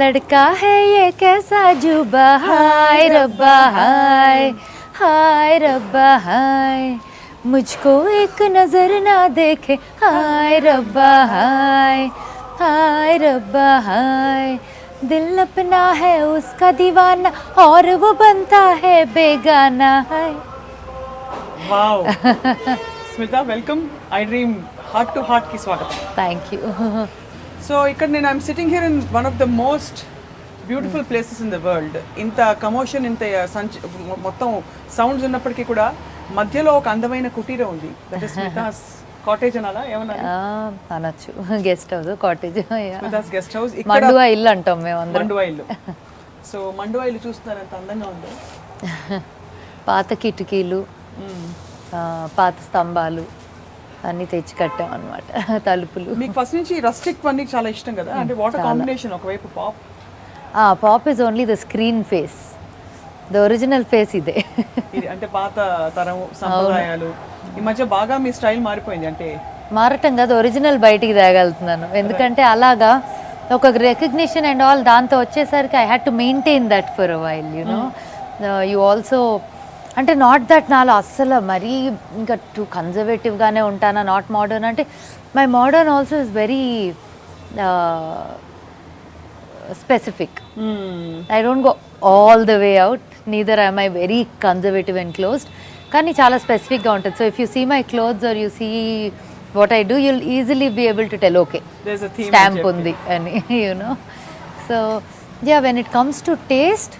लड़का है ये कैसा जुबा, हाय रब्बा हाय, हाय रब्बा हाय, मुझको एक नजर ना देखे, हाय रब्बा हाय, हाय रब्बा हाय, दिल अपना है उसका दीवाना और वो बनता है बेगाना, hi. Wow Smita welcome iDream heart to heart కి స్వాగతం. Thank you. సో ఇక్కడ నేను I'm sitting here in one of the most beautiful places in the world. ఇంత కమోషన్, ఇంత మొత్తం సౌండ్స్ ఉన్నప్పటికీ కూడా మధ్యలో ఒక అందమైన కుటీరం ఉంది. దట్ ఇస్ స్మితాస్ కాటేజ్ అనాలా ఏమన్నా అనొచ్చు, guest house cottage, Smita's guest house. మండువా ఇల్లు అంటాం మేము అందరం. మండువా ఇల్లు. సో మండువా ఇల్లు చూస్తున్నారు, ఎంత అందంగా ఉందో. పాత కిటికీలు, పాత స్తంభాలు అన్నీ తెచ్చి కట్టాం అనమాట, తలుపులు. మీకు ఫస్ట్ నుంచి రస్టిక్ అన్నీ చాలా ఇష్టం కదా, అంటే వాటర్ కాంబినేషన్. ఒకవైపు pop, pop is only the screen face, the original face ఇదే. అంటే పాత తరం సంప్రదాయాలు. ఈ మధ్య బాగా మీ స్టైల్ మారిపోయింది. అంటే మారటం కాదు, ఒరిజినల్ బయటికి తేగలుగుతున్నాను. ఎందుకంటే అలాగా ఒక రికగ్నిషన్ అండ్ ఆల్ దాంతో వచ్చేసరికి I had to maintain that for a while, you know. You also అంటే నాట్ దట్ నాలో అస్సలు మరీ ఇంకా టూ కన్జర్వేటివ్గానే ఉంటానా, నాట్ మోడర్న్ అంటే my modern also is very specific. I don't go all the way out, neither I my very conservative and closed, కానీ చాలా స్పెసిఫిక్గా ఉంటుంది. So if you see my clothes or you see what I do, you'll easily be able to tell okay stamp ఉంది అని, you know. So yeah, when it comes to taste,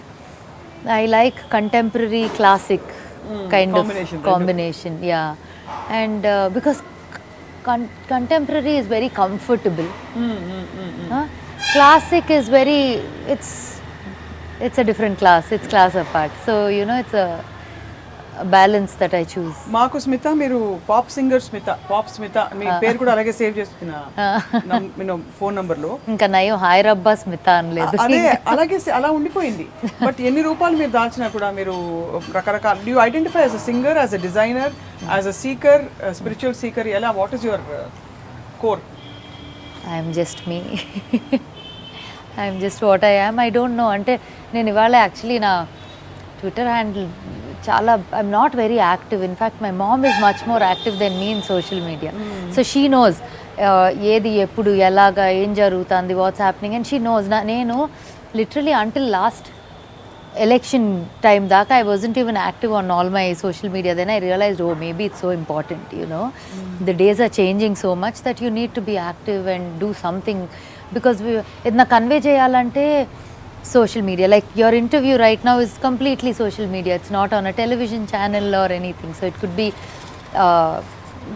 I like contemporary classic kind of combination, yeah. And because contemporary is very comfortable. Classic is very, it's a different class, it's class apart. So you know, it's a balance that I choose. మాకు స్మిత, మీరు pop singer Smita, pop Smita మీ పేరు కూడా అలాగే save చేస్తున్నా phone number లో. ఇంకా నయం హాయ్ రబ్బా స్మిత అనలేదు, అదే అలాగే అలా ఉండిపోయింది. బట్ ఎన్ని రూపాయలు మీరు దాల్చినా కూడా మీరు రకరకాల, you identify as a singer, as a designer, as a seeker, spiritual seeker, ఎలా, what is your core? I'm just me, I'm just what I am. I don't know. అంటే నేను ఇవాళ యాక్చువల్లీ నా ట్విట్టర్ హ్యాండిల్ చాలా, I'm not very active. In fact my mom is much more active than me in social media. So she knows ఏది ఎప్పుడు ఎలాగా ఏం జరుగుతుంది, what's happening, and she nose. నేను literally until last election time దాకా I wasn't even active on all my social media. Then I realised, oh maybe it's so important, you know. The days are changing so much that you need to be active and do something, because ఏదైనా convey చేయాలంటే social media, like your interview right now is completely social media. It's not on a television channel or anything. So it could be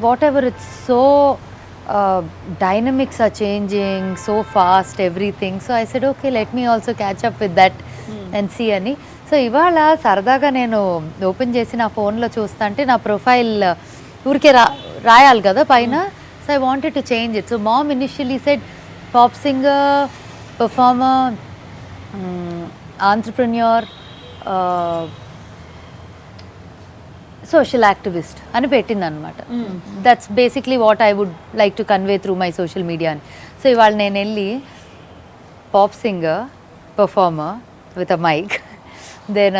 whatever. It's so dynamics are changing so fast, everything. So I said, okay, let me also catch up with that and see ani. So ఇవాళ సరదాగా నేను open చేసి నా ఫోన్లో చూస్తా అంటే నా profile ఊరికే రాయాలి కదా పైన. So I wanted to change it. So mom initially said pop singer, performer, entrepreneur, social activist అని పెట్టింది అనమాట. That's basically what I would like to convey through my social media అని. సో ఇవాళ నేను వెళ్ళి pop singer, performer with a mic, then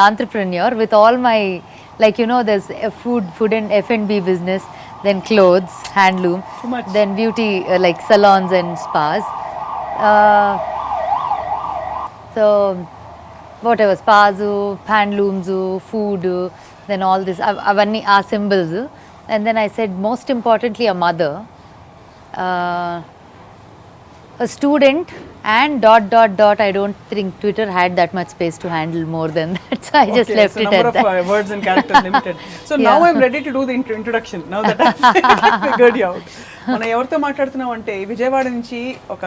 entrepreneur with all my, like, you know, there's a food and F&B business, then clothes, handloom, then beauty, like salons and spas. So whatever, spas, handlooms, food, then all this, avanni are symbols. And then I said, most importantly, a mother, a student, and ... I don't think Twitter had that much space to handle more than that, so I just left it at that. Number of words and characters limited. So yeah. Now I'm ready to do the introduction, now that I figured you out. మనం ఎవరితో మాట్లాడుతున్నాం అంటే విజయవాడ నుంచి ఒక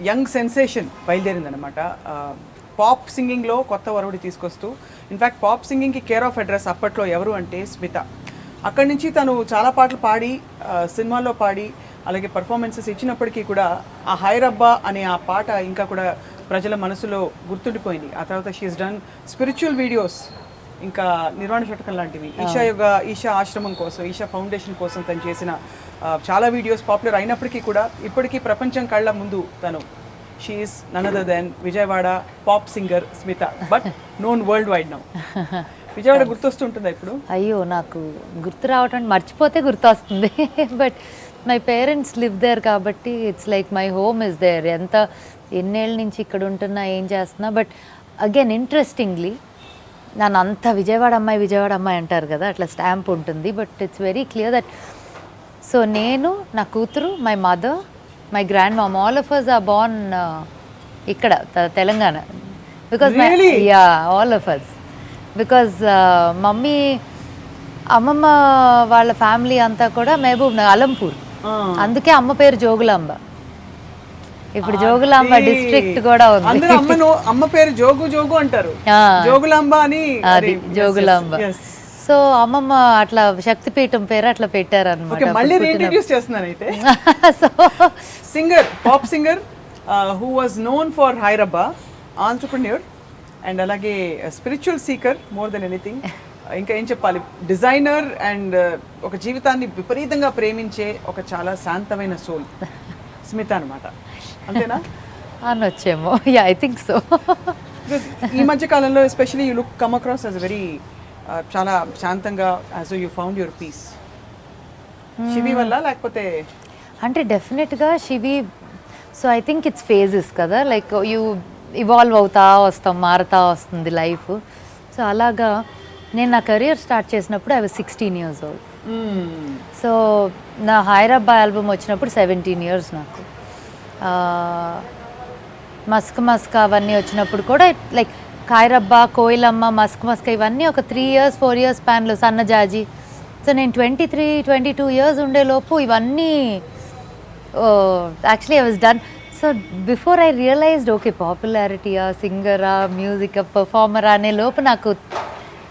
young sensation బయలుదేరిందనమాట. Pop సింగింగ్లో కొత్త వరవడి తీసుకొస్తూ, ఇన్ఫ్యాక్ట్ పాప్ సింగింగ్కి కేర్ ఆఫ్ అడ్రస్ అప్పట్లో ఎవరు అంటే స్మిత. అక్కడి నుంచి తను చాలా పాటలు పాడి, సినిమాల్లో పాడి, అలాగే పర్ఫార్మెన్సెస్ ఇచ్చినప్పటికీ కూడా ఆ హైరబ్బా అనే ఆ పాట ఇంకా కూడా ప్రజల మనసులో గుర్తుండిపోయింది. ఆ తర్వాత షీఈస్ డన్ స్పిరిచువల్ వీడియోస్, ఇంకా నిర్వాణ శతకం లాంటివి, ఈషా ఆశ్రమం కోసం, ఈషా ఫౌండేషన్ కోసం తను చేసిన చాలా వీడియోస్ పాపులర్ అయినప్పటికీ కూడా ఇప్పటికీ ప్రపంచం కళ్ళ ముందు తను she is none other than Vijayawada pop singer Smita, but known worldwide now. Vijayawada గుర్తొస్తుంటుందా ఇప్పుడు? అయ్యో, నాకు గుర్తు రావటం మర్చిపోతే గుర్తు వస్తుంది. But my parents live there కాబట్టి it's like my home is there. ఎన్నేళ్ళ నుంచి ఇక్కడ ఉంటున్నా, ఏం చేస్తున్నా. బట్ అగైన్ ఇంట్రెస్టింగ్లీ నన్ను అంత విజయవాడ అమ్మాయి అంటారు కదా, అట్లా స్టాంప్ ఉంటుంది. But it's very clear that so నేను, నా కూతురు, my mother, my grand mom, all of us are born ఇక్కడ Telangana. Because yeah, all of us. Because mummy, అమ్మమ్మ వాళ్ళ ఫ్యామిలీ అంతా కూడా మహబూబ్ నగర్, అలంపూర్. అందుకే అమ్మ పేరు జోగులాంబ. ఇప్పుడు జోగులాంబ డిస్ట్రిక్ట్ కూడా ఉంది. అమ్మ పేరు జోగు జోగు అంటారు, జోగులాంబ అని. అది జోగులాంబ. సో అమ్మమ్మ అట్లా శక్తిపీఠం పేరు అట్లా పెట్టారు అనమాట. మళ్ళీ రీఇంట్రడ్యూస్ చేస్తున్నాను అయితే. So singer, pop singer who was known for Hyderabad, entrepreneur and అలాగే spiritual seeker more than anything. ఇంకా ఏం చెప్పాలి, డిజైనర్ అండ్ ఒక జీవితాన్ని విపరీతంగా ప్రేమించే ఒక చాలా శాంతమైన సోల్ స్మిత అనమాట. అంతేనా? అనొచ్చేమో. Yeah, I think so. ఈ మధ్య కాలంలో especially you look come across as very చాలా శాంతంగా, as you found your peace. Shivi వల్ల లేకపోతే? అంటే డెఫినెట్గా Shivi. So I think it's phases కదా, లైక్ యూ ఇవాల్వ్ అవుతా వస్తాం, మారుతా వస్తుంది లైఫ్. సో అలాగా నేను నా కెరియర్ స్టార్ట్ చేసినప్పుడు I was 16 years old. So నా హైదరాబాద్ ఆల్బమ్ వచ్చినప్పుడు 17 years నాకు. మస్క్ అవన్నీ వచ్చినప్పుడు కూడా లైక్ ఖైరబ్బా, కోయిలమ్మ, మస్క్ ఇవన్నీ ఒక 3 years 4 years స్పాన్లో, సన్నజాజి. సో నేను 23-22 years ఉండేలోపు ఇవన్నీ actually I was done. So before I realised okay పాపులారిటీయా, సింగరా, మ్యూజిక్ పర్ఫార్మరా అనే లోపు నాకు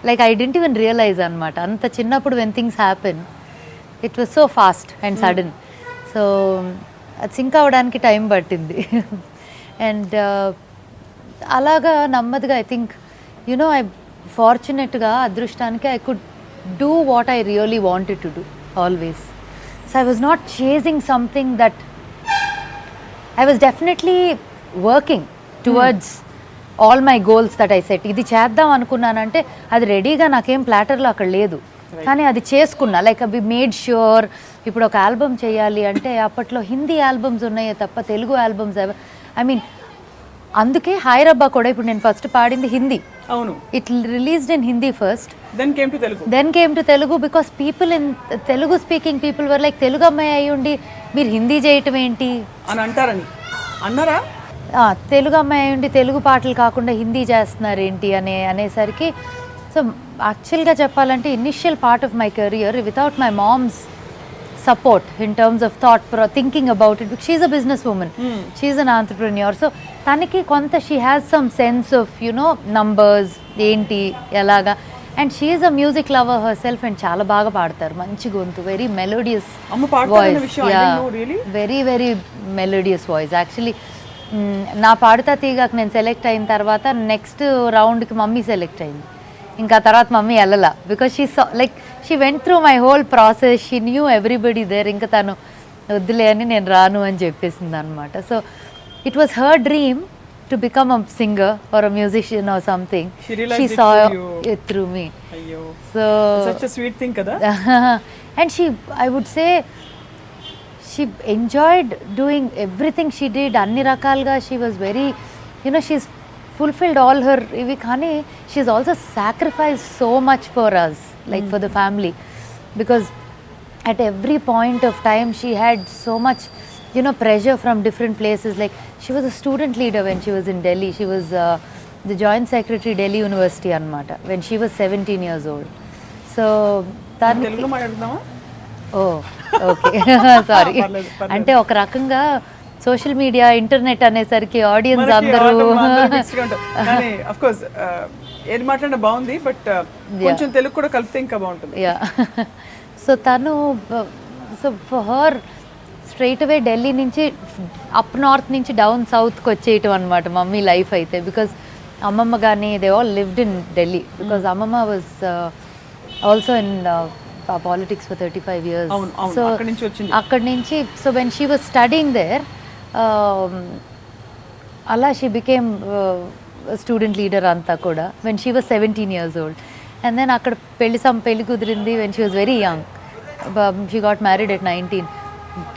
like I didn't even realise అనమాట. అంత చిన్నప్పుడు when things happen it was so fast and sudden. So అది సింక్ అవ్వడానికి టైం పట్టింది. అండ్ అలాగా నెమ్మదిగా ఐ థింక్ ఐ ఫార్చునేట్గా, అదృష్టానికి I could do what I really wanted to do always. So I was not chasing something that I was definitely working towards all my goals that I set. ఇది చేద్దాం అనుకున్నానంటే అది రెడీగా నాకేం ప్లాటర్లో అక్కడ లేదు, కానీ అది చేసుకున్నా. లైక్ అవి మేడ్ ష్యూర్. ఇప్పుడు ఒక ఆల్బమ్ చేయాలి అంటే అప్పట్లో హిందీ ఆల్బమ్స్ ఉన్నాయే తప్ప తెలుగు ఆల్బమ్స్ ఐ మీన్. అందుకే హైరబ్బా కూడా ఇప్పుడు నేను ఫస్ట్ పాడింది హిందీ. అవును, it released in Hindi first, then came to Telugu. Because people in Telugu speaking people were like, Telugu అమ్మాయి అయ్యి ఉండి మీరు హిందీ చేయటం ఏంటి అని అన్నారా? తెలుగు అమ్మాయి అయ్యి ఉండి తెలుగు పాటలు కాకుండా హిందీ చేస్తున్నారు ఏంటి అనేసరికి. సో యాక్చువల్గా చెప్పాలంటే initial part of my career without my mom's support in terms of thinking about it, because she's a business woman, she's an entrepreneur. So taniki konta she has some sense of numbers enti elaga, and she is a music lover herself and chaala baga paadtaru, manchi gontu, very melodious amma paadtaranna vishayam I didn't know. Really very very melodious voice actually. నా పాడుతా తీగకు నేను select అయిన తర్వాత next రౌండ్కి mummy select అయింది. ఇంకా తర్వాత mummy వెళ్ళలా, because she went through my whole process, she knew everybody there. ఇంకా తను వద్దులే అని నేను రాను అని చెప్పేసింది అనమాట. So it was her dream to become a singer or a musician or something. She saw it through me. So such a sweet thing kada. And I would say she enjoyed doing everything she did. Anni rakalga she was very, she's fulfilled all her ivi, kani she's also sacrificed so much for us, like for the family, because at every point of time she had so much pressure from different places. Like she was a student leader when she was in Delhi. She was the joint secretary Delhi University anamata when she was 17 years old. So telugu maatladama. Oh, okay. Sorry. అంటే ఒక రకంగా social media, internet అనేసరికి audience అందరూ కానీ of course ఏది మాట్లాడినా బాగుంది, but కొంచెం తెలుగు కూడా కలిపితే ఇంకా బాగుంటుంది. యా. సో తను for her straight away Delhi నుంచి అప్ నార్త్ నుంచి డౌన్ సౌత్కి వచ్చేయటం అనమాట మమ్మీ లైఫ్ అయితే. బికాజ్ అమ్మమ్మ కానీ they all lived in Delhi, because అమ్మమ్మ was also in politics for 35 years. So akkadi nunchi so when she was studying there, అలా షీ బికేమ్ స్టూడెంట్ లీడర్ అంతా కూడా when she was 17 years old. And then అక్కడ పెళ్లి కుదిరింది when she was very young. She got married at 19.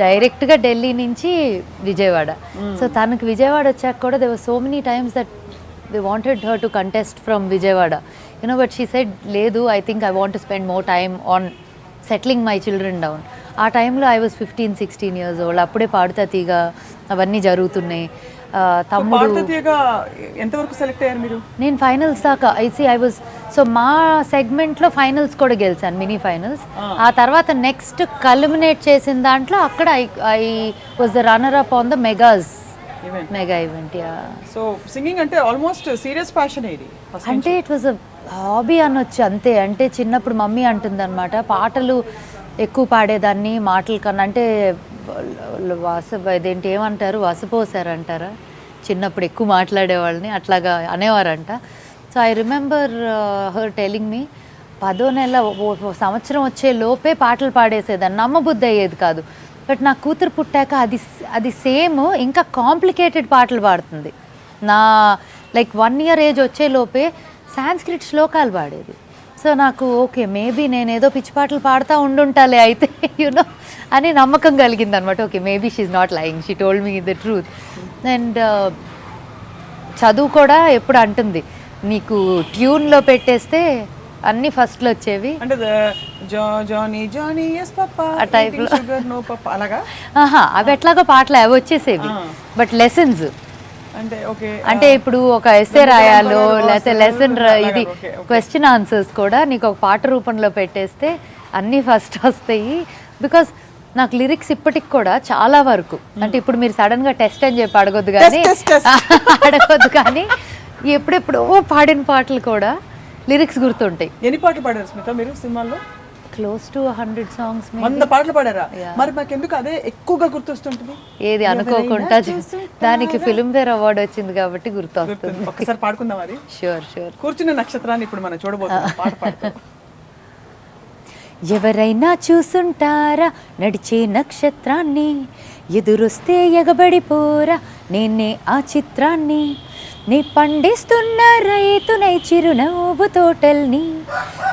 డైరెక్ట్గా ఢిల్లీ నుంచి Vijayawada. So తనకు విజయవాడ వచ్చాక కూడా they were so many times that they wanted her to contest from Vijayawada, you know, but she said లేదు, I think I want to spend more time on settling my children down. ఆ టైంలో I was 15-16 years old. అప్పుడే పాడుతా తీగ అవన్నీ జరుగుతున్నాయి. తమ్ముడు ఎంతవరకు select అయ్యారు మీరు? నేను ఫైనల్స్ దాకా ఐ వాజ్, సో మా సెగ్మెంట్లో ఫైనల్స్ కూడా గెలిచాను, మినీ ఫైనల్స్. ఆ తర్వాత నెక్స్ట్ కల్మినేట్ చేసిన దాంట్లో అక్కడ I was the runner up on the mega event. So singing అంటే ఆల్మోస్ట్ సీరియస్ ప్యాషన్ ఇది. అంటే ఇట్ వాజ్ అ హాబీ అనొచ్చు అంతే. అంటే చిన్నప్పుడు మమ్మీ అంటుంది అనమాట, పాటలు ఎక్కువ పాడేదాన్ని మాటల కన్నా. అంటే ఇదేంటి ఏమంటారు, వసపోసారంటారా, చిన్నప్పుడు ఎక్కువ మాట్లాడేవాళ్ళని అట్లాగా అనేవారంట. So I remember her telling me, 10వ నెల సంవత్సరం వచ్చే లోపే పాటలు పాడేసేదాన్ని. నమ్మబుద్ధి అయ్యేది కాదు. బట్ నా కూతురు పుట్టాక అది సేమ్ ఇంకా కాంప్లికేటెడ్ పాటలు పాడుతుంది. నా లైక్ 1 year ఏజ్ వచ్చే లోపే సాంస్క్రిట్ శ్లోకాలు పాడేది. సో నాకు ఓకే, మేబీ నేను ఏదో పిచ్చి పాటలు పాడుతూ ఉండుంటాలే అయితే, యూనో అని నమ్మకం కలిగింది అనమాట. Okay, maybe she not lying, she told me the truth. And చదువు కూడా ఎప్పుడు అంటుంది, నీకు ట్యూన్లో పెట్టేస్తే అన్నీ ఫస్ట్లో వచ్చేవి ఆ టైప్లో. అవి ఎట్లాగో పాటలు అవి వచ్చేసేవి, బట్ లెసన్స్ అంటే ఇప్పుడు ఒక ఎస్సే రాయాలో లేకపోతే లెసన్ ఇది క్వశ్చన్ ఆన్సర్స్ కూడా నీకు ఒక పాట రూపంలో పెట్టేస్తే అన్నీ ఫస్ట్ వస్తాయి. బికాస్ నాకు లిరిక్స్ ఇప్పటికి కూడా చాలా వరకు, అంటే ఇప్పుడు మీరు సడన్గా టెస్ట్ అని చెప్పి అడగొద్దు కానీ ఎప్పుడెప్పుడో పాడిన పాటలు కూడా లిరిక్స్ గుర్తుంటాయి. ఎన్ని పాటలు పాడారు స్మిత మీరు సినిమాల్లో? Close to 100 songs. 100 పాటలు పాడారా? మరి మాకెందుకు అదే ఎక్కువగా గుర్తొస్తుంటుంది? ఏది అనుకోకుండా దానికి ఫిల్మ్ఫేర్ అవార్డు వచ్చింది కాబట్టి గుర్తొస్తుంది. ఒకసారి పాడుకుందాం అది. షూర్. కూర్చున్న నక్షత్రాన్ని ఇప్పుడు మనం చూడబోతున్నాం పాట పాడుతూ. ఎవరైనా చూసుంటారా నడిచే నక్షత్రాన్ని, ఎదురొస్తే ఎగబడిపోరా నేనే ఆ చిత్రాన్ని, నీ పండిస్తున్న రైతునై చిరునవ్వు తోటల్ని,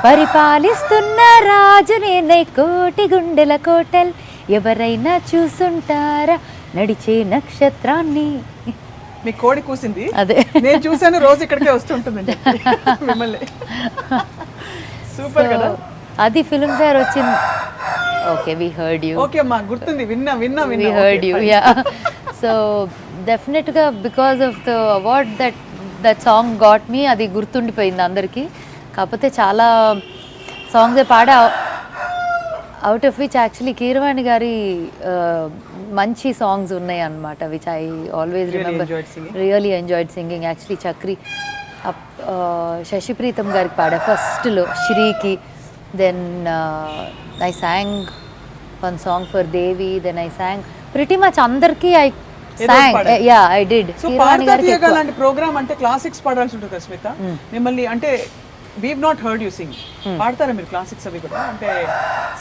పరిపాలిస్తున్న రాజు నేనై కోటి గుండెల కోటల్, ఎవరైనా చూసుంటారా నడిచే నక్షత్రాన్ని. మీ కోడి కూసింది అదే నేను చూసాను, రోజు ఇక్కడికే వస్తుంటుంది మిమ్మల్ని. సూపర్ కదా. అది ఫిల్మ్ఫేర్ వచ్చింది. Okay, we heard you. Okay అమ్మా, గుర్తుంది, విన్నా. We heard you, yeah. So డెఫినెట్గా because of the award that song got me, అది గుర్తుండిపోయింది అందరికీ. కాకపోతే చాలా సాంగ్స్ పాడా, out of which actually Keeravani గారి మంచి సాంగ్స్ ఉన్నాయి అన్నమాట, which I always remember. Really enjoyed singing. Actually Chakri Shashipreetham గారికి పాడా ఫస్ట్లో, శ్రీకి. Then I sang one song for Devi. Then I sang pretty much అందరికీ. I sang, yeah, I did. So పాడతా తీయగా లాంటి ప్రోగ్రామ్ అంటే క్లాసిక్స్ పాడాల్సి ఉంటుంది కదా స్మిత మిమ్మల్ని, అంటే we've not heard you sing. పాడతారా మీరు క్లాసిక్స్ అవి కూడా? అంటే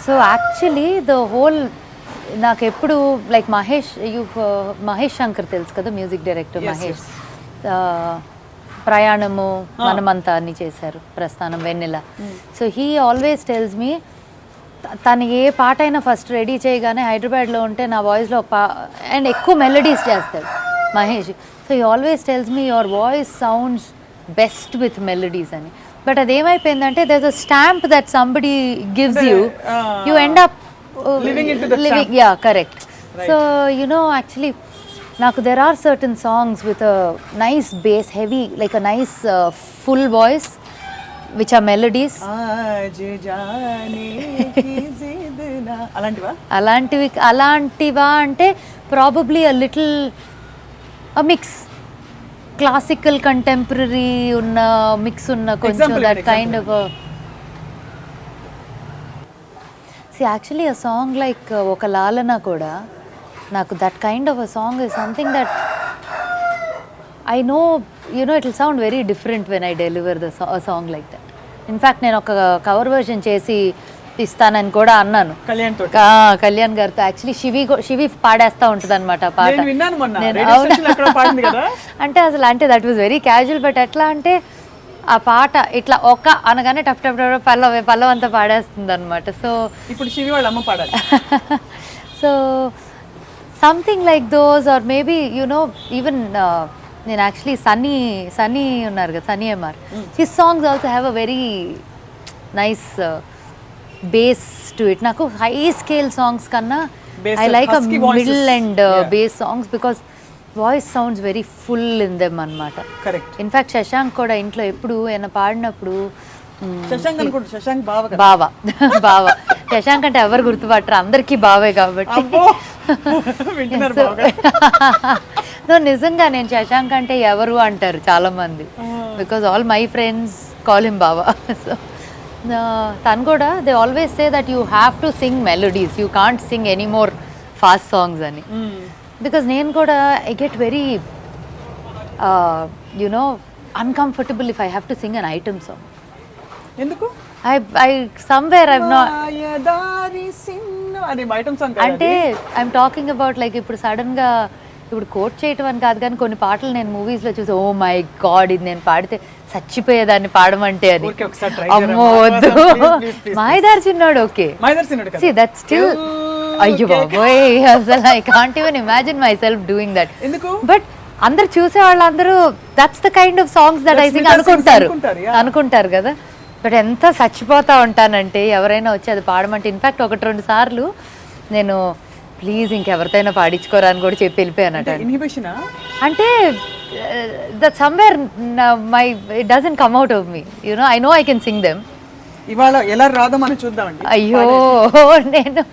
సో యాక్చువల్లీ ద హోల్ నాకు ఎప్పుడు లైక్ మహేష్ శంకర్ తెలుసు కదా, మ్యూజిక్ డైరెక్టర్ మహేష్. ప్రయాణము మనమంతా అన్ని చేశారు, Prasthanam, Vennela. So he always tells me, తను ఏ పాట అయినా ఫస్ట్ రెడీ చేయగానే హైదరాబాద్లో ఉంటే నా వాయిస్లో అండ్ ఎక్కువ మెలడీస్ చేస్తాడు Mahesh. So he always tells me your voice sounds best with melodies అని. బట్ అదేమైపోయిందంటే there a stamp that somebody gives you end up living. Yeah, correct. So you know actually నాకు there are certain songs with a nice bass, heavy, like a nice full voice which are melodies. అలాంటివా అంటే probably a little a mix, classical contemporary ఉన్న mix ఉన్న కొంచెం that kind of. Actually a song like ఒక లాలన కూడా నాకు that kind of a song is something that I know, you know, it will sound very different when I deliver a song like that. In fact, నేను ఒక cover version చేసి ఇస్తానని కూడా అన్నాను కళ్యాణ్ తో. కళ్యాణ్ గారితో. యాక్చువల్లీ శివి పాడేస్తా ఉంటుంది అనమాట ఆ పాట. నేను విన్నాను మొన్న రేడియో స్టేషన్ అక్కడ పాడింది కదా. అంటే అసలు అంటే that was very casual. But ఎట్లా అంటే ఆ పాట ఇట్లా ఒక అనగానే టప్ టప్ టప్ పల్లవ అంతా పాడేస్తుంది అనమాట. సో ఇప్పుడు శివి వాళ్ళ అమ్మ పాడాలి. So something like those or maybe you know even నేను యాక్చువల్లీ సన్నీ ఉన్నారు కదా, Sunny MR, his songs also have a very nice bass to it. నాకు హై స్కేల్ సాంగ్స్ కన్నా I like a middle and bass songs because voice sounds very full in them అనమాట. Correct. In fact Shashank కూడా ఇంట్లో ఎప్పుడు ఏమైనా పాడినప్పుడు శశాంక్ బావా శశాంక్ అంటే ఎవరు గుర్తుపట్టరు, అందరికీ బావే కాబట్టి. నిజంగా నేను శశాంక్ అంటే ఎవరు అంటారు చాలా మంది, because all my friends call him బావా. సో తను కూడా they always say that you have to sing melodies, you can't sing any more fast songs అని. బికాస్ నేను కూడా I get very you know uncomfortable if I have to sing an item song. ఎందుకు? I somewhere I'm not అది item song అంటే I'm talking about like ఇప్పుడు sudden గా ఇప్పుడు coat చేయటం అని కాదు కానీ కొన్ని పాటలు నేను మూవీస్ లో చూసి ఓ మై గాడ్ ఇది నేను పాడితే చచ్చిపోయేదాన్ని పాడమంటే అది అమ్మో వద్దు. మాయదారి చిన్నాడు ఓకే, see that's still అయ్యో బాబోయ్ అసలు I can't even imagine my self doing that. But అందరు చూసే వాళ్ళందరూ that's the kind of songs that I sing అనుకుంటారు కదా. బట్ ఎంత చచ్చిపోతా ఉంటానంటే ఎవరైనా వచ్చి అది పాడమంటే, ఇన్ఫాక్ట్ 1-2 సార్లు నేను ప్లీజ్ ఇంకెవరితోనైనా పాడించుకోరా అని కూడా చెప్పి వెళ్ళిపోయాను. అంటే that somewhere my it doesn't come out of me, you know I know I can sing them. ఇవాళ ఎలా రాదో మనం చూద్దామండి. అయ్యో నేను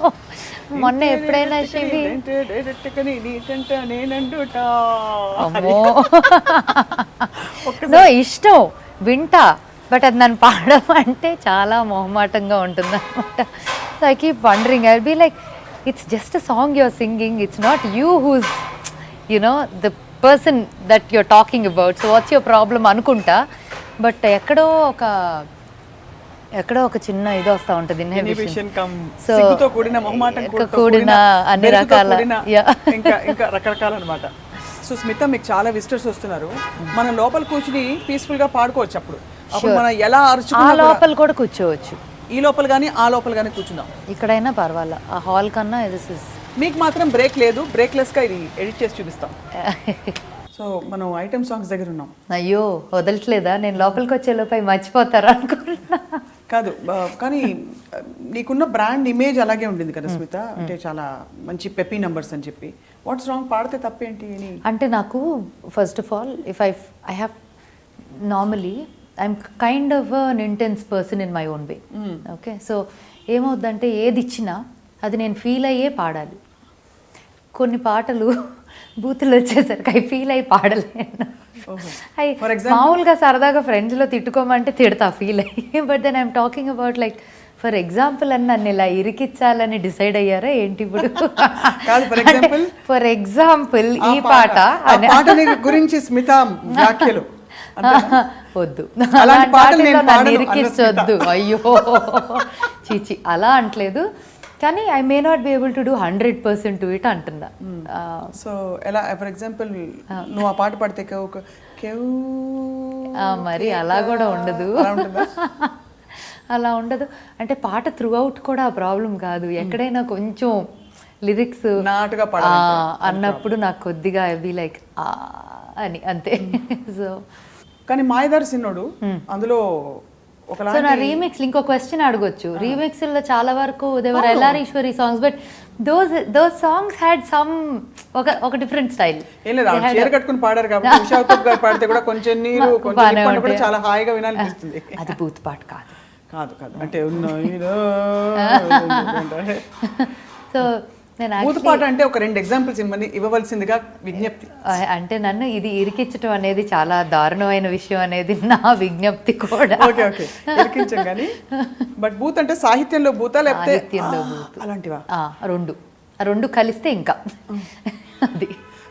మొన్న ఎప్పుడైనా శివి అమ్మో ఇష్టం వింటా, బట్ అది నన్ను పాడమంటే చాలా మొహమాటంగా ఉంటుంది అనమాట. So I keep wondering, I be like it's just a song your singing, it's not you who's you know the person that your talking about, so what's your problem అనుకుంటా. బట్ ఎక్కడో ఒక చిన్న ఇది వస్తూ ఉంటుంది, సో కూడిన అన్ని రకాల ఇంకా రకరకాల అనమాట. సో స్మిత, మీకు చాలా విజిటర్స్ వస్తున్నారు, మన లోపల కూర్చుని పీస్ఫుల్ గా పాడుకోవచ్చు. అప్పుడు మనం ఎలా ఆ లోపల కూడా కూర్చోవచ్చు, ఈ లోపల కానీ ఆ లోపల కానీ కూర్చుందాం, ఇక్కడైనా పర్వాలా. ఆ హాల్ కన్నా ఇది మీకు మాత్రం బ్రేక్ లేదు, బ్రేక్లెస్ గా ఇది ఎడిట్ చేసి చూపిస్తాం. సో మనం ఐటమ్ సాంగ్స్ దగ్గర ఉన్నాం. అయ్యో వదలట్లేదా, నేను లోపలికి వచ్చే లోపల మర్చిపోతారా అనుకుంటున్నా. కాదు, కానీ నీకున్న బ్రాండ్ ఇమేజ్ అలాగే ఉండింది కదా స్మిత, అంటే చాలా మంచి పెప్పీ నంబర్స్ అని చెప్పి. వాట్స్ రాంగ్, పాడితే తప్పేంటి అని? అంటే నాకు first of all if I have normally I'm kind of an intense person in my own way. Okay, so ఏమవుద్దంటే ఏది ఇచ్చినా అది నేను ఫీల్ అయ్యే పాడాలి. కొన్ని పాటలు బూతులు వచ్చేసరికి ఐ ఫీల్ అయ్యి పాడలేను. మామూలుగా సరదాగా ఫ్రెండ్స్లో తిట్టుకోమంటే తిడతా ఫీల్ అయ్యి, but then I'm talking about like for example అని నన్ను ఇలా ఇరికిచ్చాలని డిసైడ్ అయ్యారా ఏంటి ఇప్పుడు? ఫర్ ఎగ్జాంపుల్ ఈ పాట గురించి స్మిత వ్యాఖ్యలు వద్దు, నన్ను ఇరికిచ్చొద్దు. అయ్యో చీచి అలా అంటలేదు, కానీ I may not be able to do 100% to it అంటున్నా. సో ఎలా ఫర్ ఎగ్జాంపుల్ నువ్వు ఆ పాట పాడితే మరి అలా కూడా ఉండదు, అలా ఉండదు. అంటే పాట త్రూ అవుట్ కూడా ఆ ప్రాబ్లం కాదు, ఎక్కడైనా కొంచెం లిరిక్స్ అన్నప్పుడు నాకు కొద్దిగా ఐ బి లైక్ అని అంతే. సో కానీ మాయదారి సిన్నోడు అందులో సో నా రీమిక్స్ ఇంకో క్వశ్చన్ అడగొచ్చు. రీమిక్స్ లో చాలా వరకు they were LR Eswari songs, but those songs had some ఒక డిఫరెంట్ స్టైల్. ఏం లేదు, చీర కట్టుకుని పాడారు కాబట్టి ఉషాతోప్ గారు పాడితే కూడా కొంచెం నీరు కొంచెం కూడా చాలా హాయిగా వినాలనిపిస్తుంది. అది బూత్ పాట కాదు అంటే సో బూత్ పాట అంటే ఒక 2 ఎగ్జాంపుల్స్ ఇవ్వవలసిందిగా విజ్ఞప్తి. అంటే నన్ను ఇది ఇరికించడం అనేది చాలా దారుణమైన విషయం అనేది నా విజ్ఞప్తి కూడా. ఓకే ఇరికించం కానీ, బట్ బూత్ అంటే సాహిత్యంలో బూతా లేకపోతే అలాంటివా? రెండు కలిస్తే ఇంకా అది.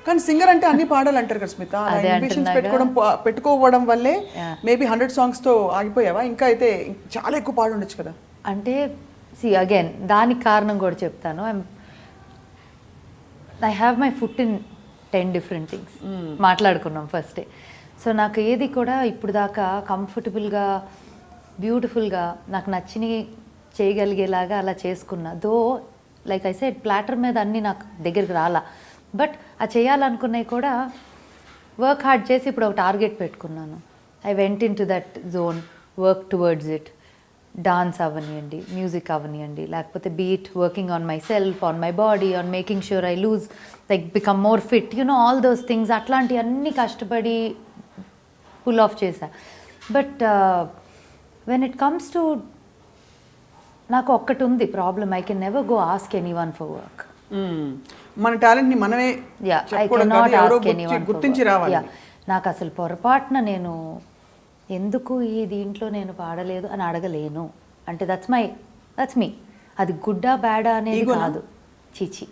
కానీ సింగర్ అంటే అన్ని పాడాలంటారు కదా స్మిత, పెట్టుకోవడం వల్లే మేబీ 100 సాంగ్స్ తో ఆగిపోయావా? ఇంకా అయితే చాలా ఎక్కువ పాడుండొచ్చు కదా. అంటే సి అగైన్ దానికి కారణం కూడా చెప్తాను. I have my foot in 10 different things. మాట్లాడుకున్నాం ఫస్టే. సో నాకు ఏది కూడా ఇప్పుడు దాకా కంఫర్టబుల్గా బ్యూటిఫుల్గా నాకు నచ్చినవి చేయగలిగేలాగా అలా చేసుకున్నా. Though like I said platter మీద అన్నీ నాకు దగ్గరికి రాలా, బట్ ఆ చేయాలనుకున్నవి కూడా వర్క్ హార్డ్ చేసి ఇప్పుడు ఒక టార్గెట్ పెట్టుకున్నాను. I went in to that zone, work towards it. Dance అవనివ్వండి, మ్యూజిక్ అవనివ్వండి, లేకపోతే beat working on my self, on my body, on making sure I lose like become more fit, all those things. అట్లాంటి అన్నీ కష్టపడి pull off చేశా. But when it comes to నాకు ఒక్కటి ఉంది problem, I can never go ask any one for work. మన టాలెంట్ని మనమే I can not ask any one గుర్తించి రావాలి. నాకు అసలు పొరపాటున నేను ఎందుకు ఈ దీంట్లో నేను పాడలేదు అని అడగలేను. అంటే దట్స్ మీ. అది గుడ్డా బ్యాడా అనేది కాదు, చీచి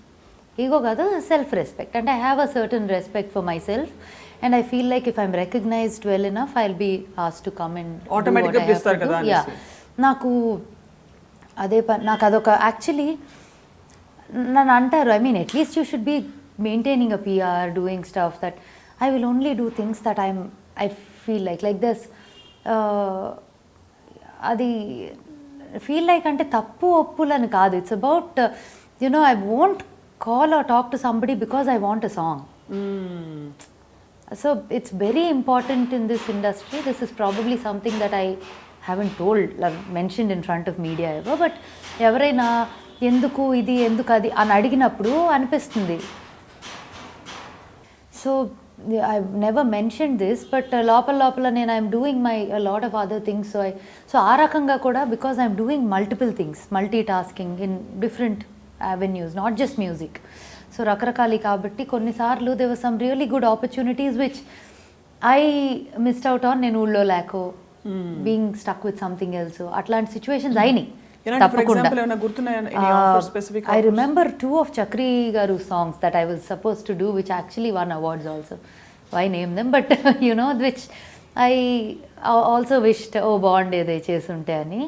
ఈగో కాదు, సెల్ఫ్ రెస్పెక్ట్. అంటే I have a certain respect for my self and I feel like if I'm recognised well enough I will be asked to come and ఆటోమేటిక్గా పిలుస్తారు కదా. యా, నాకు అదే పని. నాకు అదొక యాక్చువల్లీ నన్ను అంటారు, I mean at least you should be maintaining a PR, doing stuff that I will only do things that I feel like this. అది ఫీల్ లైక్ అంటే తప్పు ఒప్పులని కాదు. It's about I won't call or talk to somebody because I want a song. So it's very important in this industry. This is probably something that I haven't told, mentioned in front of media ever. But ఎవరైనా ఎందుకు ఇది ఎందుకు అది అని అడిగినప్పుడు అనిపిస్తుంది. So I've never mentioned this, but లోపల నేను I'm doing my lot of other things. So ఆ రకంగా కూడా because I'm doing multiple things, multi tasking in different avenues, not just music. So రకరకాలి కాబట్టి కొన్నిసార్లు there were some really good opportunities which I missed out on. నేను ఊళ్ళో లేకో being stuck with something else, అట్లాంటి సిచ్యువేషన్స్ అయినాయి తప్పకుండా. I remember 2 of Chakri garu songs that I was supposed to do which actually won awards also. Why name them, but which I also wished బాగుండేదే చేస్తుంటే అని.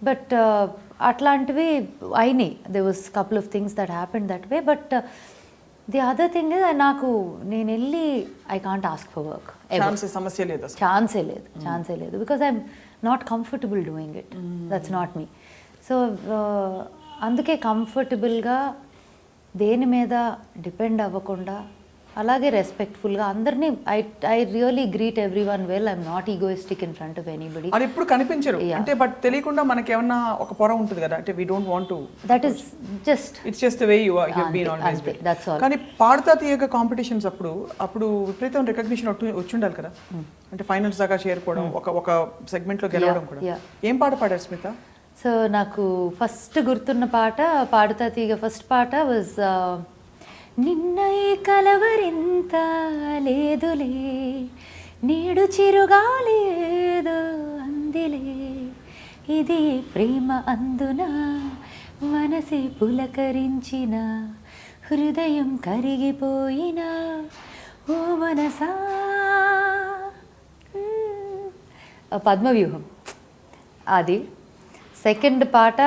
But అట్లాంటివి అయినాయి. there was couple of things that happened that way, but the other thing is నేను వెళ్ళి I can't ask for work. ఛాన్సే లేదు because I'm not comfortable doing it. That's not me. So అందుకే కంఫర్టబుల్గా దేని మీద డిపెండ్ అవ్వకుండా అలాగే రెస్పెక్ట్ఫుల్గా అందరినీ I really greet every one well. I'm not egoistic in front of anybody. అది ఎప్పుడు కనిపించరు అంటే, బట్ తెలియకుండా మనకి ఏమన్నా ఒక పొర ఉంటుంది కదా, అంటే we don't want to. That is just it's just the way you have been always. That's all. కానీ పాడతా తీయగా కాంపిటీషన్స్ అప్పుడు విపరీతం రికగ్నిషన్ వచ్చి ఉండాలి కదా. అంటే ఫైనల్స్ దాకా చేరుకోవడం, ఒక సెగ్మెంట్లో గెలవడం కూడా. ఏం పాట పాడారు స్మిత? సో నాకు ఫస్ట్ గుర్తున్న పాట పాడుతా తీగ ఫస్ట్ పాట వాజ్ నిన్న ఈ కలవరింత లేదులే, నేడు చిరుగాలేదో అందిలే, ఇది ప్రేమ అందున మనసి పులకరించిన హృదయం కరిగిపోయిన ఓ మనసా. పద్మవ్యూహం అది. సెకండ్ పాట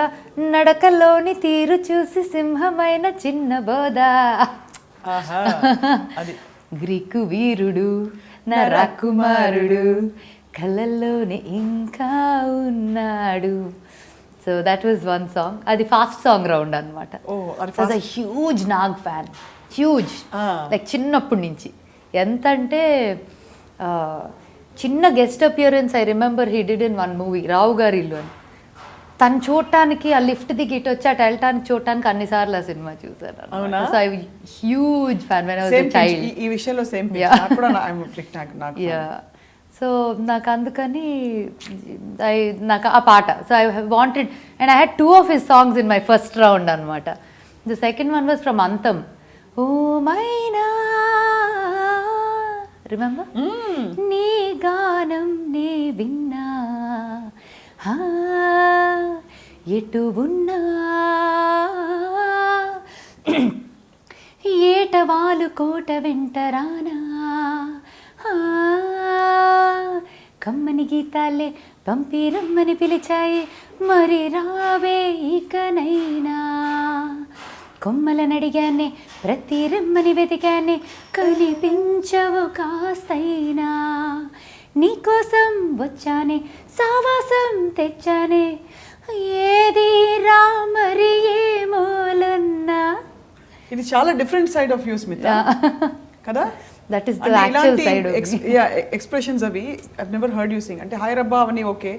నడకలోని తీరు చూసి సింహమైన చిన్న బోధ, గ్రీకు వీరుడు నా రాకుమారుడు కళ్ళల్లోనే ఇంకా ఉన్నాడు. So that was one song. అది ఫాస్ట్ సాంగ్ రౌండ్ అనమాట. Huge Nag fan, huge. Like చిన్నప్పటి నుంచి ఎంత అంటే చిన్న guest appearance I remember he did in one movie Rao Gari Illu అని. తను చూడటానికి ఆ లిఫ్ట్ దిగి ఇటు వచ్చి అటు వెళ్ళటానికి చూడటానికి అన్నిసార్లు ఆ సినిమా చూసాను. So I huge fan when I was a child. ఈ విషయంలో సేమ్. సో నాకు అందుకని నాకు ఆ పాట. So I wanted and I had 2 of his songs in my first round అనమాట. The second one was from అంతం. ఓ మైనా రిమెంబర్, నీ గానం నే విన్నా, ఎటు ఉన్నా ఏటవాలు కోట వెంటరానా, కమ్మని గీతాలే పంపిరమ్మని పిలిచాయి మరి రావే ఇకనైనా కొమ్మలనడిగానే ప్రతి రెమ్మని వెతికానే కనిపించవు కాస్తైనా నీకోసం వచ్చానే సావాసం తెచ్చానే ఏది రా మరి ఏమోలన్నా. ఇది చాలా different side of you Smitha కదా. That is the actual side. Expressions అవి I never heard you sing. అంటే హైరబ్బా అవన్నీ ఓకే,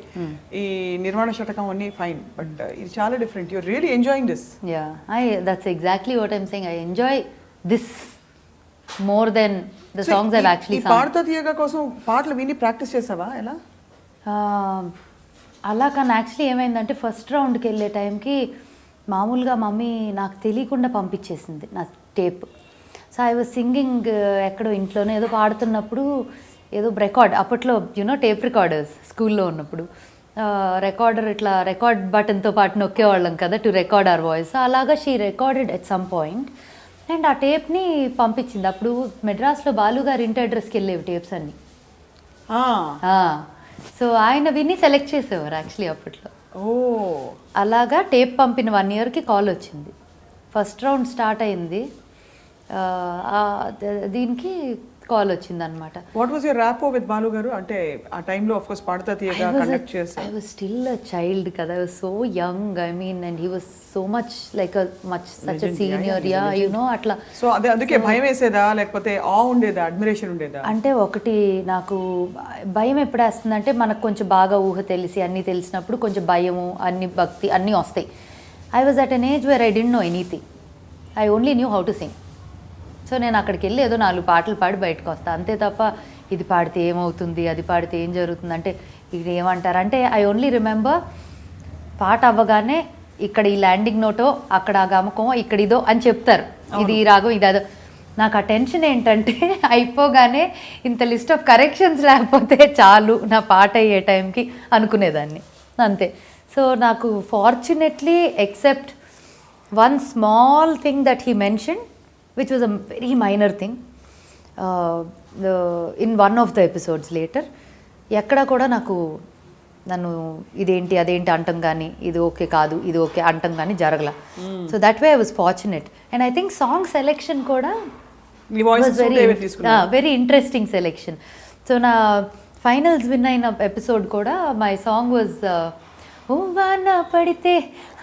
ఈ నిర్వాణ శతకం అన్నీ ఫైన్, బట్ ఇది చాలా different. You're really enjoying this. That's exactly what I'm saying. I enjoy this more than the songs I've actually sang. Padutha Theeyaga కోసం పాటలు విని ప్రాక్టీస్ చేసావా ఎలా? అలా కానీ యాక్చువల్లీ ఏమైందంటే ఫస్ట్ రౌండ్కి వెళ్ళే టైంకి మామూలుగా మమ్మీ నాకు తెలియకుండా పంపించేసింది నా tape. So I was singing ఎక్కడో ఇంట్లోనే ఏదో పాడుతున్నప్పుడు ఏదో రికార్డ్, అప్పట్లో యూనో టేప్ రికార్డర్స్ స్కూల్లో ఉన్నప్పుడు రికార్డర్ ఇట్లా రికార్డ్ బటన్తో పాటు నొక్కేవాళ్ళం కదా టు రికార్డ్ అవర్ వాయిస్. అలాగా she recorded at some point and ఆ టేప్ని పంపించింది. అప్పుడు మెడ్రాస్లో బాలుగారు ఇంటి అడ్రస్కి వెళ్ళేవి టేప్స్ అన్నీ. సో ఆయన విని సెలెక్ట్ చేసేవారు యాక్చువల్లీ అప్పట్లో. అలాగా టేప్ పంపిన 1 yearకి కాల్ వచ్చింది. ఫస్ట్ రౌండ్ స్టార్ట్ అయింది, దీనికి కాల్ వచ్చింది అనమాట. What was your rapport with Balu garu? అంటే ఆ టైంలో of course Paduta Theeyaga conduct చేశారు. I was still a child కదా, I was so young. I mean and he was so much like such a senior, yeah you know అట్లా. సో అందుకే భయం వేసేదా లేకపోతే ఆ ఉండేదా, అడ్మిరేషన్ ఉండేదా? అంటే ఒకటి నాకు భయం ఎప్పుడు వేస్తుందంటే మనకు కొంచెం బాగా ఊహ తెలిసి అన్నీ తెలిసినప్పుడు కొంచెం భయము అన్ని భక్తి అన్నీ వస్తాయి. I was at an age where I dent know anything, I only knew how to sing. So నేను అక్కడికి వెళ్ళి ఏదో 4 పాటలు పాడి బయటకు వస్తాను అంతే తప్ప ఇది పాడితే ఏమవుతుంది అది పాడితే ఏం జరుగుతుంది అంటే ఇది ఏమంటారు అంటే ఐ ఓన్లీ రిమెంబర్ పాట అవ్వగానే ఇక్కడ ఈ ల్యాండింగ్ నోటో అక్కడ ఆ గమకమో ఇక్కడ ఇదో అని చెప్తారు, ఇది ఈ రాగం ఇది అదో. నాకు ఆ టెన్షన్ ఏంటంటే అయిపోగానే ఇంత లిస్ట్ ఆఫ్ కరెక్షన్స్ లేకపోతే చాలు నా పాట అయ్యే టైంకి అనుకునేదాన్ని అంతే. సో నాకు fortunately except one small thing that he mention which was a very minor thing in one of the episodes later, ఎక్కడ కూడా నన్ను ఇదేంటి అదేంటి అంటం కానీ ఇది ఓకే కాదు ఇది ఓకే అంటం కానీ జరగల. So that way I was fortunate and I think song selection కూడా వెరీ ఇంట్రెస్టింగ్ సెలెక్షన్. సో నా ఫైనల్స్ విన్ అయిన ఎపిసోడ్ కూడా మై సాంగ్ వాజ్ వాన పడితే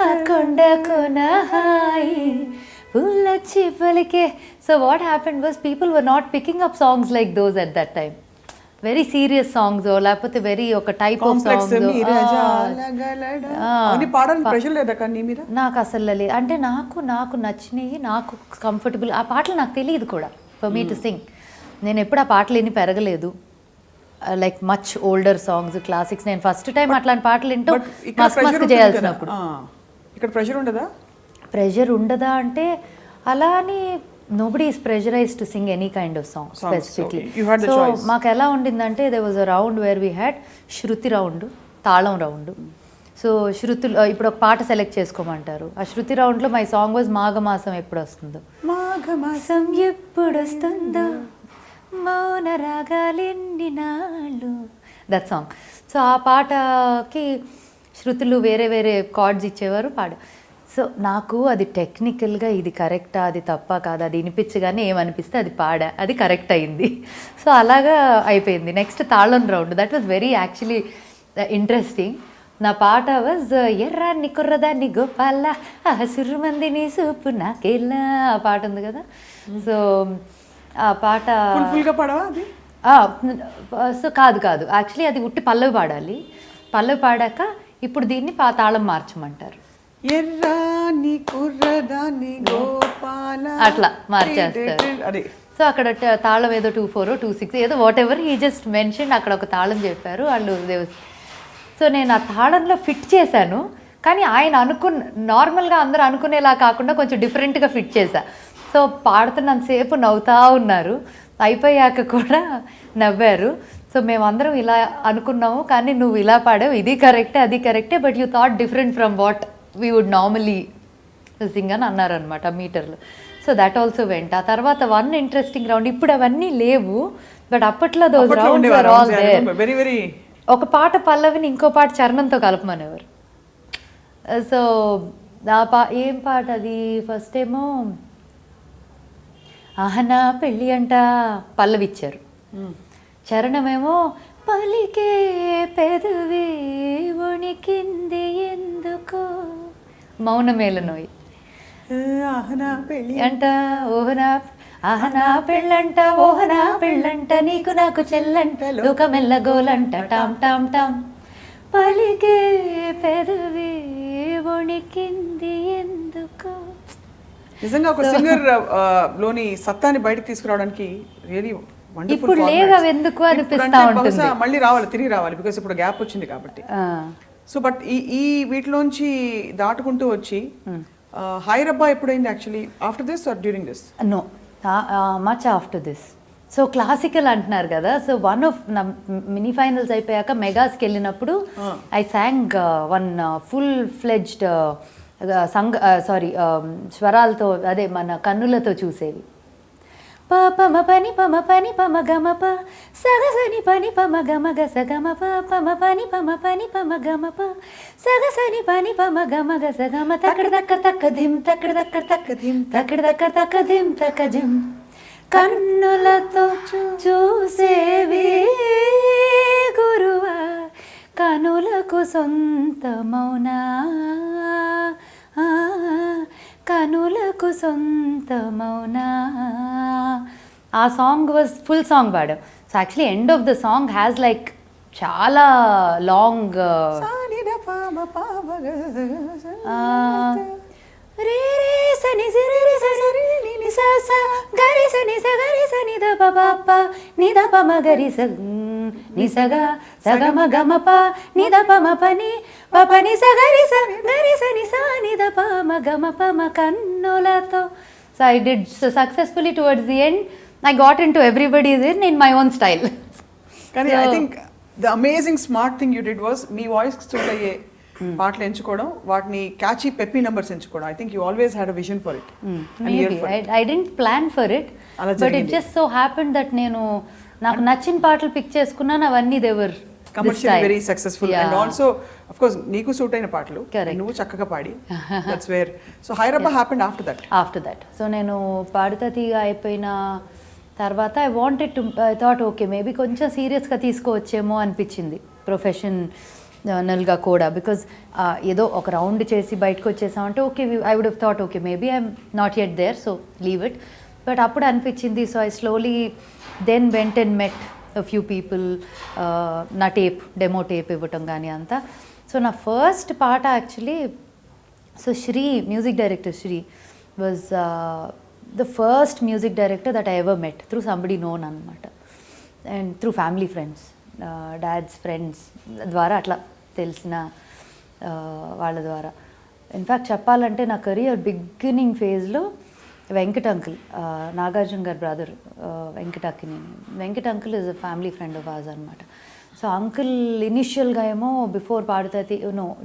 ఆ కొండ కొన హాయి పూలొచ్చి పలికే. So what happened was people were not picking up songs like those at that time. Very serious songs లేకపోతే వెరీ ఒక టైప్ ఆఫ్ సాంగ్స్ నాకు అసలు లేదు. అంటే నాకు నచ్చినవి నాకు కంఫర్టబుల్ ఆ పాటలు నాకు తెలియదు కూడా ఫర్ మీ టు సింగ్. నేను ఎప్పుడు ఆ పాటలు ఎన్ని పెరగలేదు like much older songs classics. నేను ఫస్ట్ టైం అట్లాంటి పాటలు వింటూ మస్క్ చేయాల్సినప్పుడు. ఇక్కడ ప్రెషర్ ఉండదా? ప్రెషర్ ఉండదా అంటే అలా అని nobody is pressurise to sing any kind of song specifically. So మాకు ఎలా ఉండిందంటే they was a round where we had shruti round, thalam round. So శృతులు ఇప్పుడు ఒక పాట సెలెక్ట్ చేసుకోమంటారు, ఆ శృతి రౌండ్లో మై సాంగ్ వాజ్ మాఘమాసం ఎప్పుడు వస్తుందో, మాఘమాసం ఎప్పుడు వస్తుందో మౌన రాగాలెన్ని నాళ్ళు, దట్ సాంగ్. సో ఆ పాటకి శృతులు వేరే వేరే కార్డ్స్ ఇచ్చేవారు పాడ. సో నాకు అది టెక్నికల్గా ఇది కరెక్టా అది తప్ప కాదు అది వినిపించగానే ఏమనిపిస్తే అది పాడా, అది కరెక్ట్ అయింది. సో అలాగా అయిపోయింది. నెక్స్ట్ తాళం round, that was very actually interesting. నా పాట వాజ్ ఎర్రాన్ని కుర్రదాన్ని గోపాల సుర్రుమందిని సూపు నాకెళ్ళా ఆ పాట ఉంది కదా. సో ఆ పాట సో కాదు యాక్చువల్లీ అది ఉట్టి పల్లవి పాడాలి. పల్లవి పాడాక ఇప్పుడు దీన్ని తాళం మార్చమంటారు, అట్లా మార్చేస్తారు. సో అక్కడ తాళం ఏదో 2/4 2/6 ఏదో what ever he just mention, అక్కడ ఒక తాళం చెప్పారు వాళ్ళు. సో నేను ఆ తాళంలో ఫిట్ చేశాను, కానీ ఆయన నార్మల్గా అందరూ అనుకునేలా కాకుండా కొంచెం డిఫరెంట్గా ఫిట్ చేశా. సో పాడుతున్నంతసేపు నవ్వుతూ ఉన్నారు, అయిపోయాక కూడా నవ్వారు. సో మేమందరం ఇలా అనుకున్నాము కానీ నువ్వు ఇలా పాడావు, ఇది కరెక్టే అది కరెక్టే, but you thought different from what we would normally sing అని అన్నారనమాట మీటర్లు. సో దట్ ఆల్సో వెంట. ఆ తర్వాత వన్ ఇంట్రెస్టింగ్ రౌండ్, ఇప్పుడు అవన్నీ లేవు బట్ అప్పట్లో those rounds are all there. Very very ఒక పాట పల్లవిని ఇంకో పాట చరణంతో కలపమనేవారు. సో ఏం పాట అది, ఫస్ట్ ఏమో ఆహనా పెళ్ళి అంట పల్లవి ఇచ్చారు, చరణమేమో పలికే పెదవి వణికింది ఎందుకో మౌనమేలనోయి అంట ఓహనా ఆహనా పెళ్ళంట ఓహనా పెళ్ళంట నీకు నాకు చెల్లంట లోకమెల్ల గోలంట టామ్ టామ్ టామ్ పలికే పెదవి వణికింది ఎందుకో. నిజంగా ఒక సింగర్ లోని సత్తాని బయటకు తీసుకురావడానికి రియలీ వండర్ఫుల్. ఇప్పుడు లేవు అవి ఎందుకు అనిపిస్తా ఉంటుంది. మళ్ళీ రావాలి, తిరిగి రావాలి, బికాస్ ఇప్పుడు గ్యాప్ వచ్చింది కాబట్టి. సో బట్ ఈ వీటిలోంచి దాటుకుంటూ వచ్చి హైరబ్బా ఎప్పుడైంది actually, after this or during this? No, much after this. So classical అంటున్నారు కదా, సో వన్ ఆఫ్ నా మినీ ఫైనల్స్ అయిపోయాక మెగాస్కి వెళ్ళినప్పుడు I sang one full fledged స్వరాలతో, అదే మన కన్నులతో చూసేవి. పమ పని పమ పని పమ గమ ప సగసని పని పమ గమ గ సగమ పమ పని పమ పని పమ గమ ప సగసని పని పమ గమ గ సగమ తక్కడ దక్క తక్క ధిమ్ తక్కడ దక్క తక్క ధిమ్ తక్కడ దక్క తక్క ధిమ్ తక్క జిమ్ కన్నులతో చూసేవి గురువా కనులకు సొంతమౌనా కనులకు సొంతమౌనా. ఆ సాంగ్ వాజ్ ఫుల్ సాంగ్ పాడాం. So actually end of the song has like చాలా లాంగ్ రే రే సని సిరి రి సరి ని స స గరి సని స గరి సని ద ప ప ప ని ద ప మ గరి స ని స గ స గ మ గ మ ప ని ద ప మ ప ని ప ప ని స గరి స ని స ని ద ప మ గ మ ప మ కన్నులతో. So I did so successfully towards the end. I got into everybody's in my own style. కానీ I think the amazing smart thing you did was me voice suit అయ్యే పాటలు ఎంచుకోవడం, వాటిని క్యాచీ పెప్పీ నెంబర్స్ ఎంచుకోవడం. I think you always had a vision for it. I didn't plan for it, but it just so happened that నేను నాకు నచ్చిన పాటలు pick చేసుకున్నాను, అవన్నీ they were commercial very successful and also of course నీకు suit అయిన పాటలు నువ్వు చక్కగా పాడి. That's where. So Hai Rabba happened after that. So నేను పాడుతా తీగ అయిపోయిన తర్వాత ఐ థాట్ ఓకే మేబీ కొంచెం సీరియస్గా తీసుకోవచ్చేమో అనిపించింది ప్రొఫెషనల్గా కూడా, బికాజ్ ఏదో ఒక రౌండ్ చేసి బయటకు వచ్చేసామంటే okay I would have thought okay maybe I'm not yet there, so leave it. But అప్పుడు అనిపించింది. So I slowly then went and met a few people, నా డెమో టేప్ ఇవ్వటం కానీ అంతా. సో నా ఫస్ట్ పాట actually, so Sri music director Sri was the first music director that I ever met through somebody known అనమాట, and through family friends, dad's friends ద్వారా అట్లా తెలిసిన వాళ్ళ ద్వారా. ఇన్ఫ్యాక్ట్ చెప్పాలంటే నా కెరియర్ బిగినింగ్ ఫేజ్లో వెంకట్ అంకుల్, నాగార్జున గారి brother Venkat uncle is a family friend of ours అనమాట. సో అంకుల్ ఇనిషియల్గా ఏమో before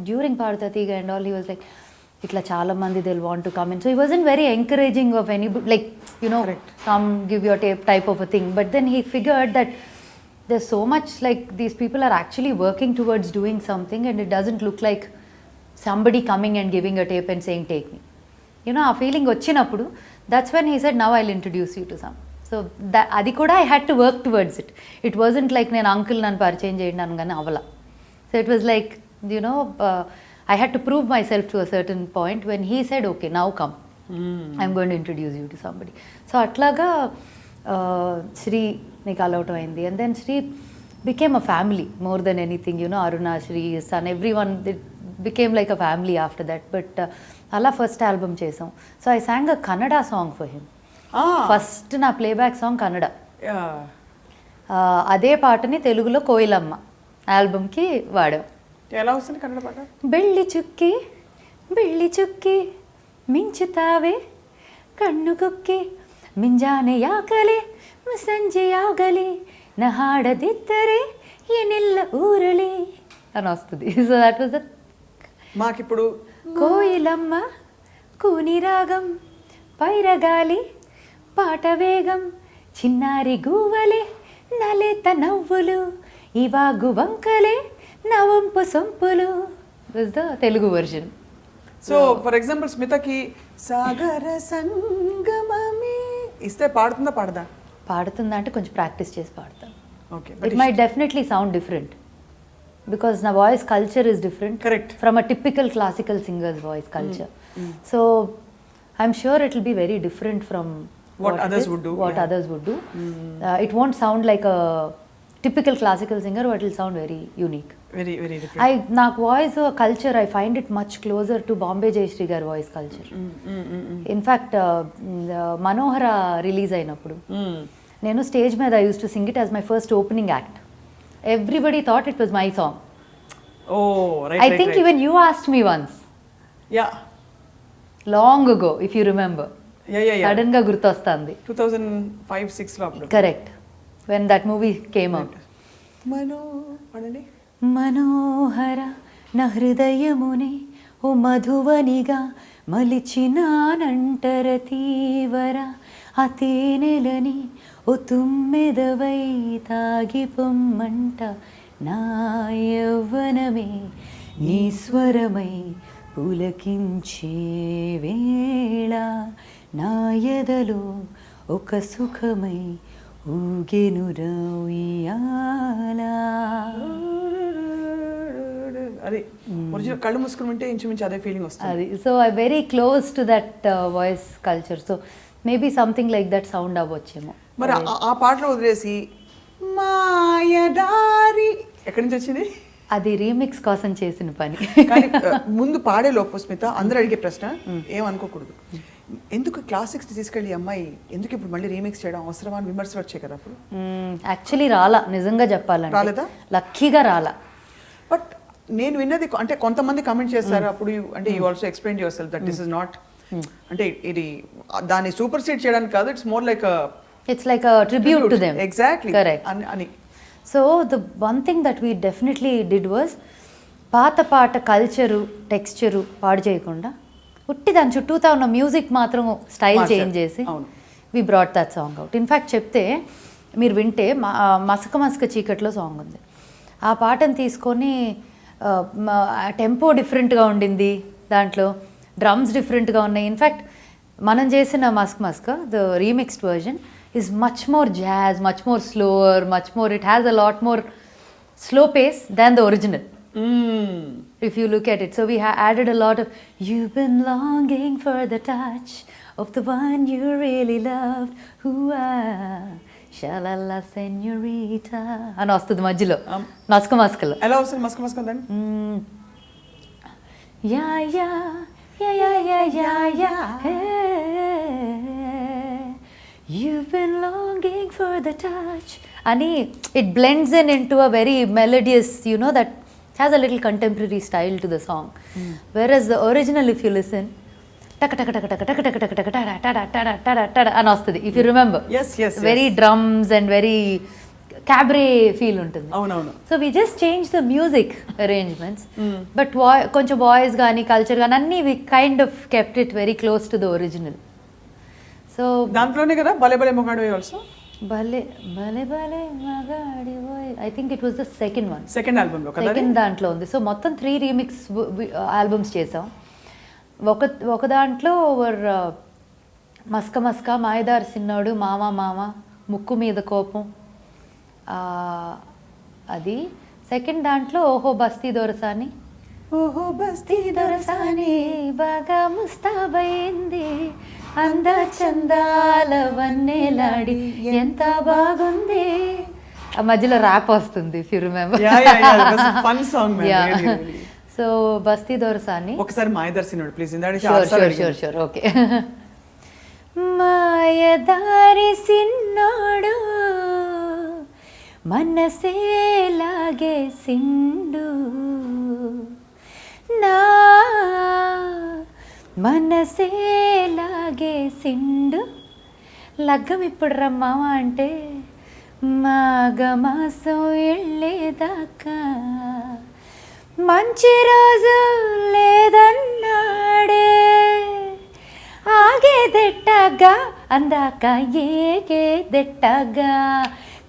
during Padutha Theega and all he was like ఇట్లా చాలా మంది they want to come in. So he wasn't very encouraging of any like come give your type of a thing. But then he figured that there's so much like these people are actually working towards doing something, and it doesn't look like somebody coming and giving a tape and saying take me. ఆ feeling వచ్చినప్పుడు that's when he said now I'll introduce you to some. So అది కూడా I had to work towards it. It wasn't like నేను uncle నన్ను పరిచయం చేయడం కానీ అవలా. So it was like I had to prove myself to a certain point when he said okay now come, I'm going to introduce you to somebody. So అట్లాగా శ్రీ నీకు allot అయింది, and then Sri became a family more than anything. Aruna, Shri, son, everyone, it became like a family after that. But అలా first album చేసాం. So I song a Kannada song for him. First నా playback song Kannada. అదే పాటని తెలుగులో కోయిలమ్మ ఆల్బమ్కి వాడాం. ఎలా వస్తుంది కన్నడ పాట? ಬೆಳ್ಳಿ ಚುಕ್ಕಿ ಮಿಂಚುತ್ತಾವೆ ಕಣ್ಣು ಕುಕ್ಕಿ ಮಿಂಜಾನೆ ಯಾಕಲೆ ಸಂಜೆಯಾಗಲಿ ನ ಹಾಡದಿದ್ದರೆ ಏನೆಲ್ಲ ಊರಲಿ అని వస్తుంది. సో దట్ వాజ్ మాకిప్పుడు కోయిలమ్మ కూని రాగం పైరగాలి పాట వేగం చిన్నారి గూవలే నలేత నవ్వులు ఇవాగు వంకలే నవంపు సొంపులు was the Telugu version. So for example స్మితకి సాగర సంగమమే ఇస్తే పాడుతుందా పాడదా? పాడుతుందా అంటే కొంచెం ప్రాక్టీస్ చేసి పాడతాను. Okay, it my definitely sound different because నా voice culture is different correct from a typical classical singers voice culture. So I'm sure it will be very different from what others would do. What others would do. It won't sound like a typical classical singer, but it will sound very unique. Very very different. నా voice culture I find it much closer to Bombay Jayashri గారి voice culture. In fact Manohara release అయినప్పుడు నేను stage మీద I use to sing it as my first opening act. Everybody thought it was my song. I think even you asked me once long ago if you remember. సడన్ గా గుర్తొస్తుంది 2005-06 లో అప్పుడు. Correct, when that movie came out. Manohara నా హృదయముని ఓ మధువనిగా మలిచినానంటర తీవర ఆ తేనెలని ఓ తుమ్మెదవై తాగిపొమ్మంట నా యవ్వనమే నీ స్వరమై పులకించే వేళ నా ఎదలో ఒక సుఖమై ఊగెనురా ఉయ్యాలా. అది ఒరిజినల్ కళ్ళు మూసుకుని ఉంటే ఇంచుమించు అదే ఫీలింగ్ వస్తుంది. అది so I very close to that voice culture. So maybe something like that sound అవ్వచ్చేమో. మరి ఆ పాటలో వదిలేసి మాయదారి ఎక్కడి నుంచి వచ్చింది? అది రీమిక్స్ కోసం చేసిన పని. కానీ ముందు పాడే లోపు స్మిత అందరూ అడిగే ప్రశ్న ఏమనుకోకూడదు, ఎందుకు క్లాసిక్స్ తీసుకెళ్ళి అమ్మాయి ఎందుకు ఇప్పుడు మళ్ళీ రీమిక్స్ చేయడం అవసరమా అని విమర్శలు వచ్చాయి కదా అప్పుడు. యాక్చువల్లీ రాలా, నిజంగా చెప్పాలంటే రాలేదా? లక్కీగా రాలా. బట్ నేను విన్నది అంటే కొంతమంది కామెంట్ చేస్తారు అప్పుడు, అంటే you also explain yourself that this is not, అంటే ఇది దాన్ని సూపర్ సీడ్ చేయడానికి కాదు, it's more like it's like a tribute to them. Exactly correct అని. So the one thing that we definitely did was పాత పాట culture texture పాడు చేయకుండా ఉట్టి దాని చుట్టూతా ఉన్న మ్యూజిక్ మాత్రం స్టైల్ చేంజ్ చేసి we brought that song out. In fact చెప్తే మీరు వింటే మసక మసక చీకట్లో సాంగ్ ఉంది. ఆ పాటను తీసుకొని టెంపో డిఫరెంట్గా ఉండింది, దాంట్లో డ్రమ్స్ డిఫరెంట్గా ఉన్నాయి. ఇన్ఫ్యాక్ట్ మనం చేసిన మస్క్ మస్క the remixed version is much more jazz, much more slower, much more, it has a lot more slow pace than the original. If you look at it. So we added a lot of, you've been longing for the touch of the one you really loved, who shalala señorita అని వస్తుంది మధ్యలో మస్క మస్కలో. ఎలా వస్తుంది మస్క మస్క దాన్ని? Yeah yeah yeah yeah yeah yeah yeah you've been longing for the touch ani it blends into a very melodious, you know, that has a little contemporary style to the song. Whereas the original, if you listen, taka taka taka taka taka taka taka taka tada tada tada tada అని వస్తుంది, if you remember. Yes, yes, very drums and very cabaret feel ఉంటుంది. అవునవును. So we just changed the music arrangements, but కొంచెం voice కానీ culture కానీ అన్నీ we kind of kept it very close to the original. So దాంట్లోనే కదా భలే భలే మొగాడివే ఆల్సో. భలే భలే భలే మగాడివోయ్ I think it was the second one, second ఆల్బమ్లో కదా, సెకండ్ దాంట్లో ఉంది. సో మొత్తం 3 రీమిక్స్ ఆల్బమ్స్ చేసాం. ఒక దాంట్లో మస్క మస్క, మాయదారి సిన్నోడు, మామ మామ, ముక్కు మీద కోపం, అది. సెకండ్ దాంట్లో ఓహో బస్తీ దొరసాని, ఓహో బస్తీ దొరసాని బాగా ముస్తాబైంది, అంద చందాల వన్నెలాడి ఎంత బాగుంది. ఆ మధ్యలో ర్యాప్ వస్తుంది, if you remember. Fun song. So బస్తీ దొరసాని. ఒకసారి మాయదారి ప్లీజ్. Sure okay. మాయదారి సిన్నోడు మనసేలాగే సిండు, నా మనసేలాగే సిండు, లగ్గం ఇప్పుడు రమ్మావా అంటే మాఘమాసం వెళ్ళేదాకా మంచి రోజు లేదన్నాడే, ఆగేదెట్టగా అందాక ఏగేదెట్టగా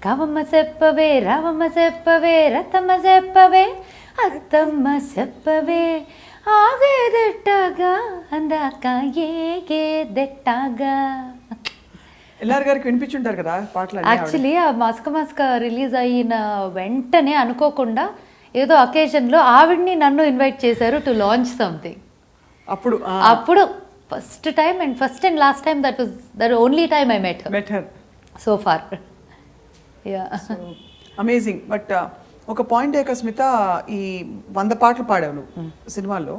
కావమ్మ చెప్పవే రావమ్మ చెప్పవే రతమ్మ చెప్పవే అత్తమ్మ చెప్పవే ఆగేదెట్టగా అందాక ఏగేదెట్టగా. ఎల్ఆర్ గారికి వినిపించుంటారు కదా పాటలు. యాక్చువల్లీ ఆ మస్క మస్క రిలీజ్ అయిన వెంటనే అనుకోకుండా ఏదో అకేషన్లో ఆవిడ్ని నన్ను ఇన్వైట్ చేశారు టు లాంచ్ సంథింగ్. అప్పుడు first time and last time that was that only time I met her so far. Amazing. But ఒక పాయింట్ ఏక స్మిత, ఈ 100 పాటలు పాడావు నువ్వు సినిమాల్లో.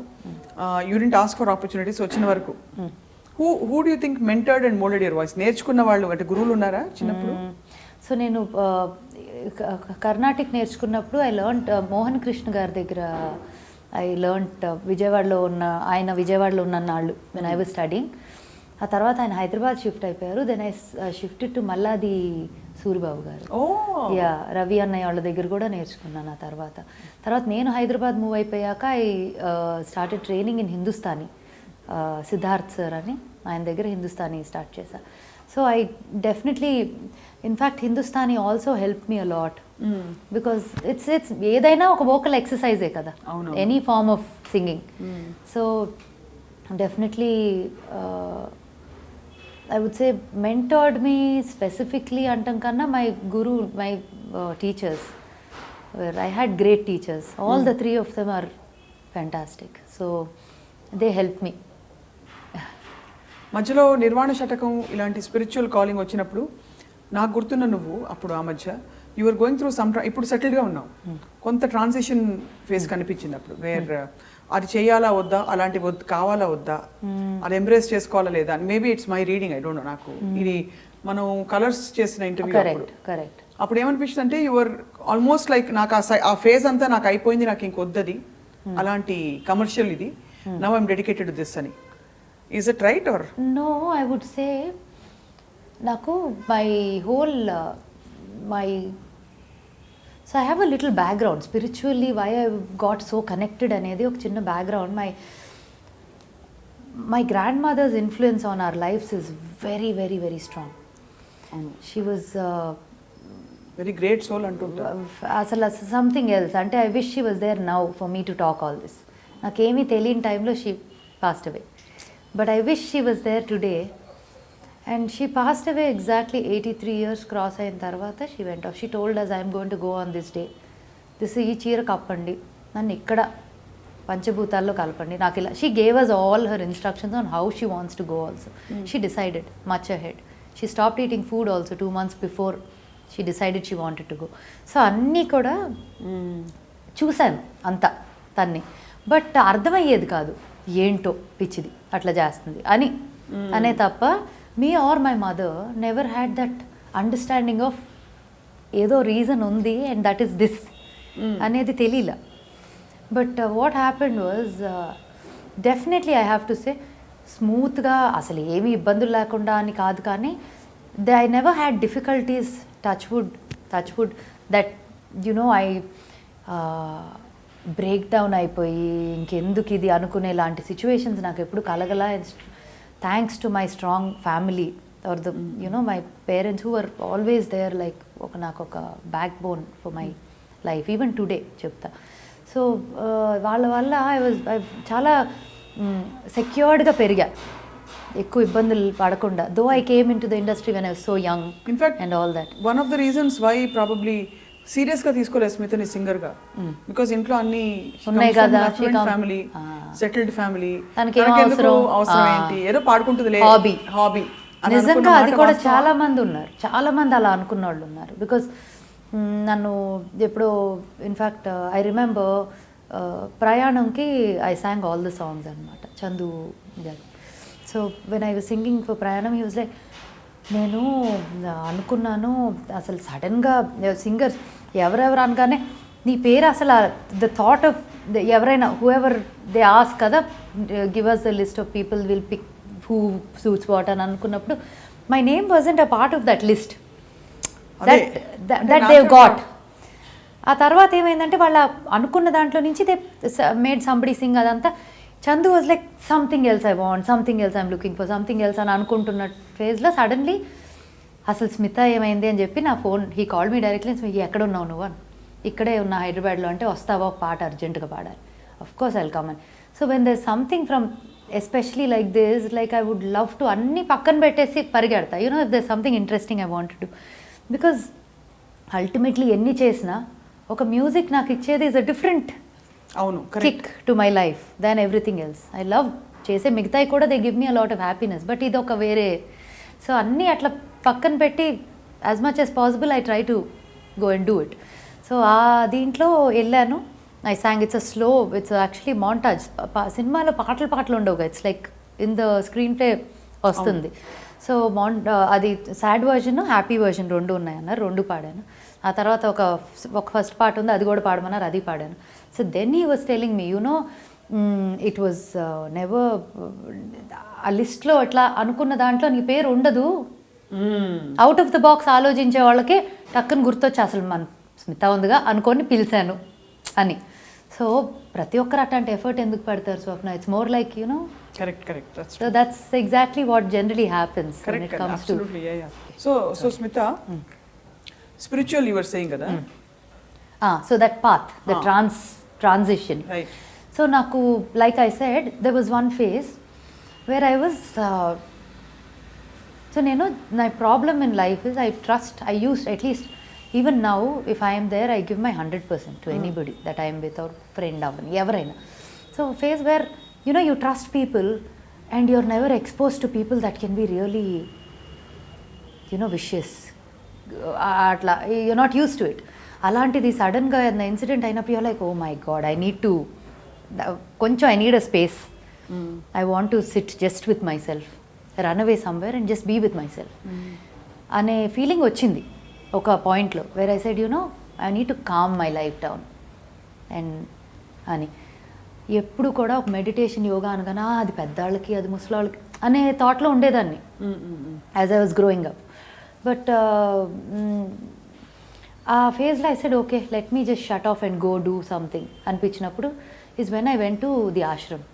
You didn't ask for opportunities వచ్చిన వరకు. Who do you think mentored and moulded your voice? నేర్చుకున్న వాళ్ళు అంటే గురువులు ఉన్నారా చిన్నప్పుడు? సో నేను కర్ణాటిక్ నేర్చుకున్నప్పుడు ఐ లెర్న్డ్ మోహన్ కృష్ణ గారి దగ్గర. ఐ లెర్న్డ్ విజయవాడలో ఉన్న నాళ్ళు వెన్ ఐ వాజ్ స్టడీయింగ్. ఆ తర్వాత ఆయన హైదరాబాద్ షిఫ్ట్ అయిపోయారు. Then I shifted to Malladi Suribabu garu. Yeah, Ravi అన్నయ్య వాళ్ళ దగ్గర కూడా నేర్చుకున్నాను. ఆ తర్వాత నేను హైదరాబాద్ మూవ్ అయిపోయాక I started training in Hindustani. Siddharth sir అని ఆయన దగ్గర హిందుస్థానీ స్టార్ట్ చేశా. So I definitely in fact Hindustani also help me a lot because it's ఏదైనా ఒక వోకల్ ఎక్సర్సైజే కదా, any form of singing. So definitely I would say mentored me specifically antam kanna my teachers, where I had great teachers. All the three of them are fantastic. So they helped me. మధ్యలో నిర్వాణ శతకం ఇలాంటి spiritual calling వచ్చినప్పుడు నాకు గుర్తున్న నువ్వు అప్పుడు ఆ మధ్య you are going through some, ఇప్పుడు సెటిల్డ్గా ఉన్నావు, కొంత ట్రాన్సిషన్ ఫేజ్ కనిపించింది అప్పుడు, వేర్ అది చేయాలా వద్దా, అలాంటి కావాలా వద్దా, అది ఎంబ్రేస్ చేసుకోవాలా లేదా. Maybe it's my reading, I don't no. నాకు ఇది మనం కలర్స్ చేసిన ఇంటర్వ్యూ అప్పుడు ఏమనిపించింది అంటే యువర్ ఆల్మోస్ట్ లైక్ నాకు ఆ ఫేజ్ అంతా నాకు అయిపోయింది, నాకు ఇంకొద్దది అలాంటి కమర్షియల్ ఇది, now I'm dedicated to this అని. Is it right or no? I would say నాకు so I have a little background spiritually, why I got so connected అనేది ఒక చిన్న background. My grandmother's influence on our lives is very very very strong. She was very great soul అంటుంటారు. అసలు something else. అంటే I wish she was there now for me to talk all this. నాకేమీ తెలియని టైంలో she passed away, but I wish she was there today. And she passed away exactly 83 years cross అయిన తర్వాత she went off. She told us, I am going to go on this day. ఈ చీర కప్పండి, నన్ను ఇక్కడ పంచభూతాల్లో కలపండి, నాకు ఇలా. She gave us all her instructions on how she wants to go also. She decided much ahead. She stopped eating food also 2 months before she decided she wanted to go. So అన్నీ కూడా చూశాను అంతా తన్ని. But అర్థమయ్యేది కాదు, ఏంటో పిచ్చిది అట్లా చేస్తుంది అని అనే తప్ప me or my mother never had that understanding of ఏదో రీజన్ ఉంది and that is this అనేది తెలియలే. But what happened was definitely I have to say స్మూత్గా, అసలు ఏమీ ఇబ్బందులు లేకుండా అని కాదు, కానీ I never had difficulties, touch wood that I break down అయిపోయి ఇంకెందుకు ఇది అనుకునే లాంటి సిచ్యువేషన్స్ నాకు ఎప్పుడు కలగల. Thanks to my strong family or my parents who were always there, like నాకు ఒక backbone for my life even today చెప్తా. సో వాళ్ళ వల్ల I చాలా సెక్యూర్డ్గా పెరిగా, ఎక్కువ ఇబ్బందులు పడకుండా. though I came into the industry when I was so young, in fact, and all that. one of the reasons why probably సీరియస్గా తీసుకోలేదు స్మితని సింగర్గా, బికాస్ ఇంట్లో అన్ని ఉన్నాయి కదా, ఫ్యామిలీ, సెటిల్డ్ ఫ్యామిలీ, అవసరం ఏంటి, ఏదో పాడుకుంటుంది హాబీ. నిజంగా అది కూడా చాలా మంది అలా అనుకున్న వాళ్ళు ఉన్నారు. బికాస్ నన్ను ఎప్పుడో ఇన్ఫ్యాక్ట్ ఐ రిమెంబర్ ప్రయాణంకి I sang all the songs అనమాట, చందు గారు. So when I was singing for Prayanam, he was like, నేను అనుకున్నాను అసలు సడన్గా సింగర్స్ ఎవరెవరు అనగానే నీ పేరు అసలు ద థాట్ ఆఫ్ ఎవరైనా హూఎవర్ దే ఆస్క్ కదా, give us the list of people will pick who suits what అని అనుకున్నప్పుడు my name wasn't a part of that list that they got. ఆ తర్వాత ఏమైందంటే వాళ్ళ అనుకున్న దాంట్లో నుంచి దే మేడ్ సంబడి సింగ్ అదంతా. Chandu was like something else I want, something else I'm looking for, something else అని అనుకుంటున్న ఫేజ్లో సడన్లీ అసలు స్మిత ఏమైంది అని చెప్పి నా phone he call me directly, ఎక్కడ ఉన్నావు నువ్వు అని. ఇక్కడే ఉన్నా హైదరాబాద్లో. అంటే వస్తావా ఒక పాట అర్జెంటుగా పాడాలి. Of course I will come అని. So when there something from especially like this, like I would love to అన్నీ పక్కన పెట్టేసి పరిగెడతా. You know if there something interesting I want to, because ultimately ఎన్ని చేసినా ఒక మ్యూజిక్ నాకు ఇచ్చేది is a different kick to my life than everything else. I love చేసే మిగతాయి కూడా they give me a lot of happiness, but ఇది ఒక వేరే. సో అన్నీ అట్లా పక్కన పెట్టి as much as possible I try to go and do it. So ఆ దీంట్లో వెళ్ళాను. I song, it's a slow, it's actually montage. సినిమాలో పాటలు ఉండవు, it's like in the screen play వస్తుంది. సో అది సాడ్ వర్జన్, హ్యాపీ వర్జన్ రెండు ఉన్నాయన్నారు, రెండు పాడాను. ఆ తర్వాత ఒక ఫస్ట్ పార్ట్ ఉంది, అది కూడా పాడమన్నారు, అది పాడాను. So then he was telling me, you know it was never ఆ లిస్ట్లో అట్లా అనుకున్న దాంట్లో నీ పేరు ఉండదు. అవుట్ ఆఫ్ ద బాక్స్ ఆలోచించే వాళ్ళకి టక్కుని గుర్తొచ్చి అసలు మన స్మిత ఉందిగా అనుకొని పిలిచాను అని. సో ప్రతి ఒక్కరు అట్లాంటి ఎఫర్ట్ ఎందుకు పెడతారు Swapna? It's more like you know. Correct. So that's exactly what generally happens when it comes absolutely, to. Yeah. So Smitha, spiritual you were saying kada? So that path, the transition. Right. So naku, like I said, there was one phase where I was so my problem in life is I used, at least even now if I am there, I give my 100% to anybody that I am with, or friend avani evaraina. So phase where you trust people and you're never exposed to people that can be really vicious. Atla you're not used to it. Alantidi sudden ga na incident ainappu you're like, oh my god, I need to I need a space. I want to sit just with myself, run away somewhere and just be with myself ane feeling ochindi oka point lo, where I said, I need to calm my life down and ani. ఎప్పుడు కూడా ఒక meditation yoga అనగానే అది పెద్దవాళ్ళకి, అది ముసలాళ్ళకి అనే థాట్లో ఉండేదాన్ని as I was growing up. But ఆ ఫేజ్లో I said okay, let me just shut off and go do something అనిపించినప్పుడు is when I went to the ashram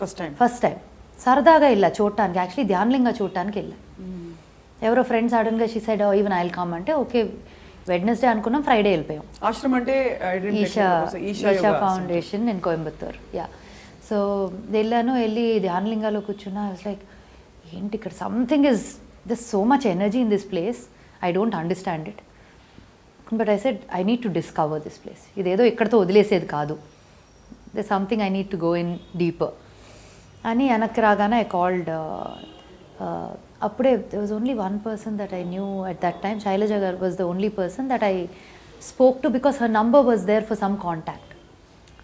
first time. సరదాగా వెళ్ళా చూడటానికి, యాక్చువల్లీ ధ్యానలింగా చూడటానికి వెళ్ళా. ఎవరో ఫ్రెండ్స్ సడన్గా she said even I will come అంటే ఓకే, వెడ్నెస్డే అనుకున్నాం, ఫ్రైడే వెళ్ళిపోయాం. ఆశ్రమం అంటే Isha foundation in Coimbatore. Yeah. So వెళ్ళి ధ్యానలింగాలో కూర్చున్నా. ఐ వాస్ లైక్, ఏంటి ఇక్కడ something is this so much energy in this place, I don't understand it, but I said I need to discover this place. ఇదేదో ఇక్కడతో వదిలేసేది కాదు, this something I need to go in deeper అని. వెనక్కి రాగానే I called. అప్పుడే there was only one person that I knew at that time. Shailaja garu was the only person that I spoke to because her number was there for some contact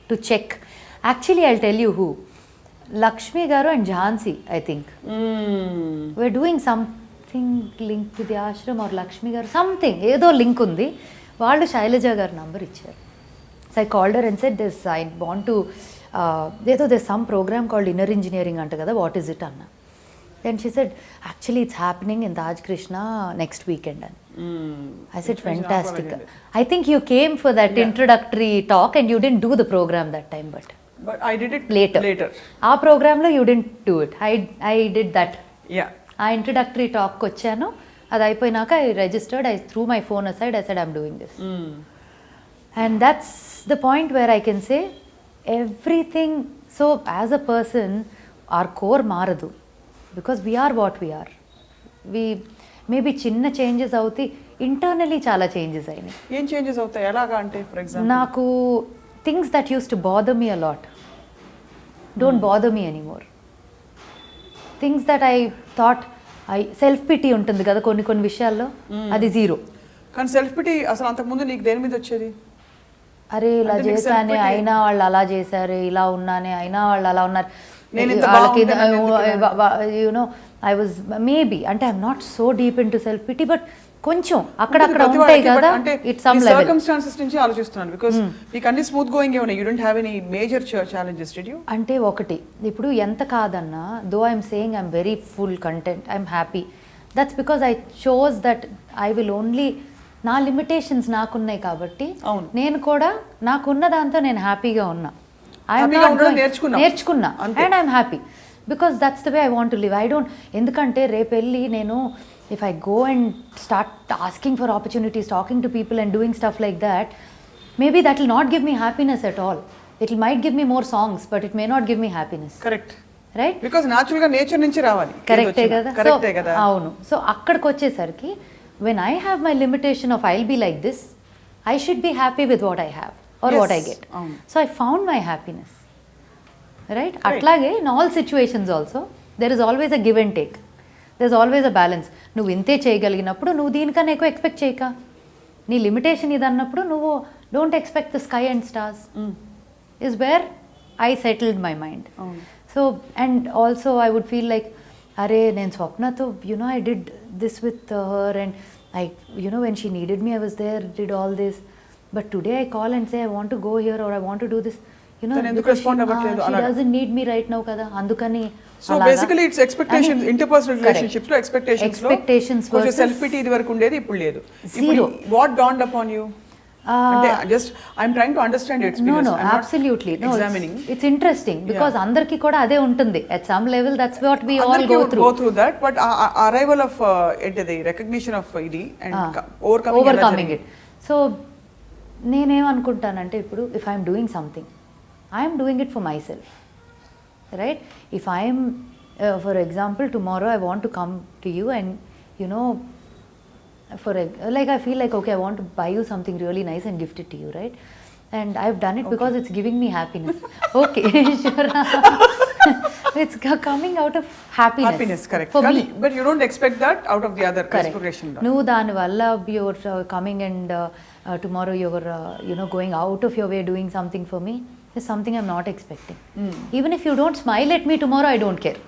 to check. Actually, I'll tell you who. Lakshmi garu and Jhansi, I think. We're doing something linked to the ashram, or Lakshmi garu something. Edo link undi. Vallu Shailaja garu number icharu. So I called her and said this, I want to there's some program called inner engineering anta kada, what is it anna? And she said, actually it's happening in Taj Krishna next weekend. I said, fantastic. I think you came for that introductory talk and you didn't do the program that time, but I did it later. Our program lo you didn't do it. I did that. Yeah. ఆ introductory talk వచ్చాను. అది అయిపోయినాక I registered. I threw my phone aside. I said, I'm doing this. And that's the point where I can say everything. So as a person, our core మారదు. Because we are what we are. Maybe చిన్న changes అవుతాయి, internally చాలా changes అయినాయి. ఏం changes అవుతాయి? ఎలాగా అంటే for example నాకు things that use to bother me a lot don't bother me anymore. Things that I thought self pity ఉంటుంది కదా కొన్ని విషయాల్లో, అది జీరో. కానీ సెల్ఫ్ పిటీ అసలు అంతకుముందు నీకు దేని మీద వచ్చేది? అరే ఇలా చేశానే అయినా వాళ్ళు అలా చేశారు, ఇలా ఉన్నానే అయినా వాళ్ళు అలా ఉన్నారు, వాళ్ళకి ఐ వాజ్ మేబీ అంటే I'm not so deep in to self pity, but కొంచెం అక్కడక్కడ ఉంటాయి కదా. ఇట్స్ సమ్ లెవెల్ సర్కమ్స్టాన్సెస్ నుంచి ఆలోచిస్తున్నాను. బికాజ్ మీకు అన్ని స్మూత్ గోయింగ్ ఏమన్నా, you don't have any major challenges did you? అంటే ఒకటి, ఇప్పుడు ఎంత కాదన్నా, though I'm saying I'm very full content, I'm happy, that's because I chose that I will only, నా లిమిటేషన్స్ నాకున్నాయి కాబట్టి నేను కూడా నాకున్న దాంతో నేను హ్యాపీగా ఉన్నా. నేర్చుకున్నా and I'm happy because that's the way I want to live. I don't, ఎందుకంటే రేపు వెళ్ళి నేను if I go and start asking for opportunities, talking to people and doing stuff like that, maybe that will not give me happiness at all. It might give me more songs, but it may not give me happiness. Correct, Right? Because natural గా nature నుంచి రావాలి. కరెక్టే కదా. కరెక్టే కదా. అవును. So అక్కడికి వచ్చేసరికి when I have my limitation of I'll be like this, I should be happy with what I have or Yes. what I get. అవును. So I found my happiness. Right? అట్లాగే in all situations also there is always a give and take. There is always a balance. నువ్వు ఇంతే చేయగలిగినప్పుడు నువ్వు దీనికన్నా ఎక్కువ expect చేయక, నీ limitation ఇది అన్నప్పుడు నువ్వు don't expect the sky and stars is where I settled my mind. So, and also I would feel like, Are, nen Swapna to, I did this with her, and I, when she needed me, I was there, did all this. But today I call and say, I want to go here or I want to do this. Because she doesn't need me right now, kada. Andukani. So basically it's expectations, interpersonal relationships lo expectations versus self pity ఇది వరకు ఉండేది, ఇప్పుడు లేదు. Zero. What dawned upon you? Just I'm trying to understand your experience. No, absolutely. No, examining. It's interesting because andarki kuda ade untundi. At some level that's what we all go through that, but arrival of the recognition of ID and overcoming it. So నేనేం అనుకుంటానంటే ఇప్పుడు if I'm doing something, I'm doing it for myself. Right? If I'm for example tomorrow I want to come to you and like I feel like, okay, I want to buy you something really nice and gift it to you, right? And I've done it because it's giving me happiness. Okay, sure. It's coming out of happiness. Correct. For me. But you don't expect that out of the other reciprocation. No, dani valla you're coming and tomorrow you're going out of your way doing something for me is something I'm not expecting. Even if you don't smile at me tomorrow, I don't care.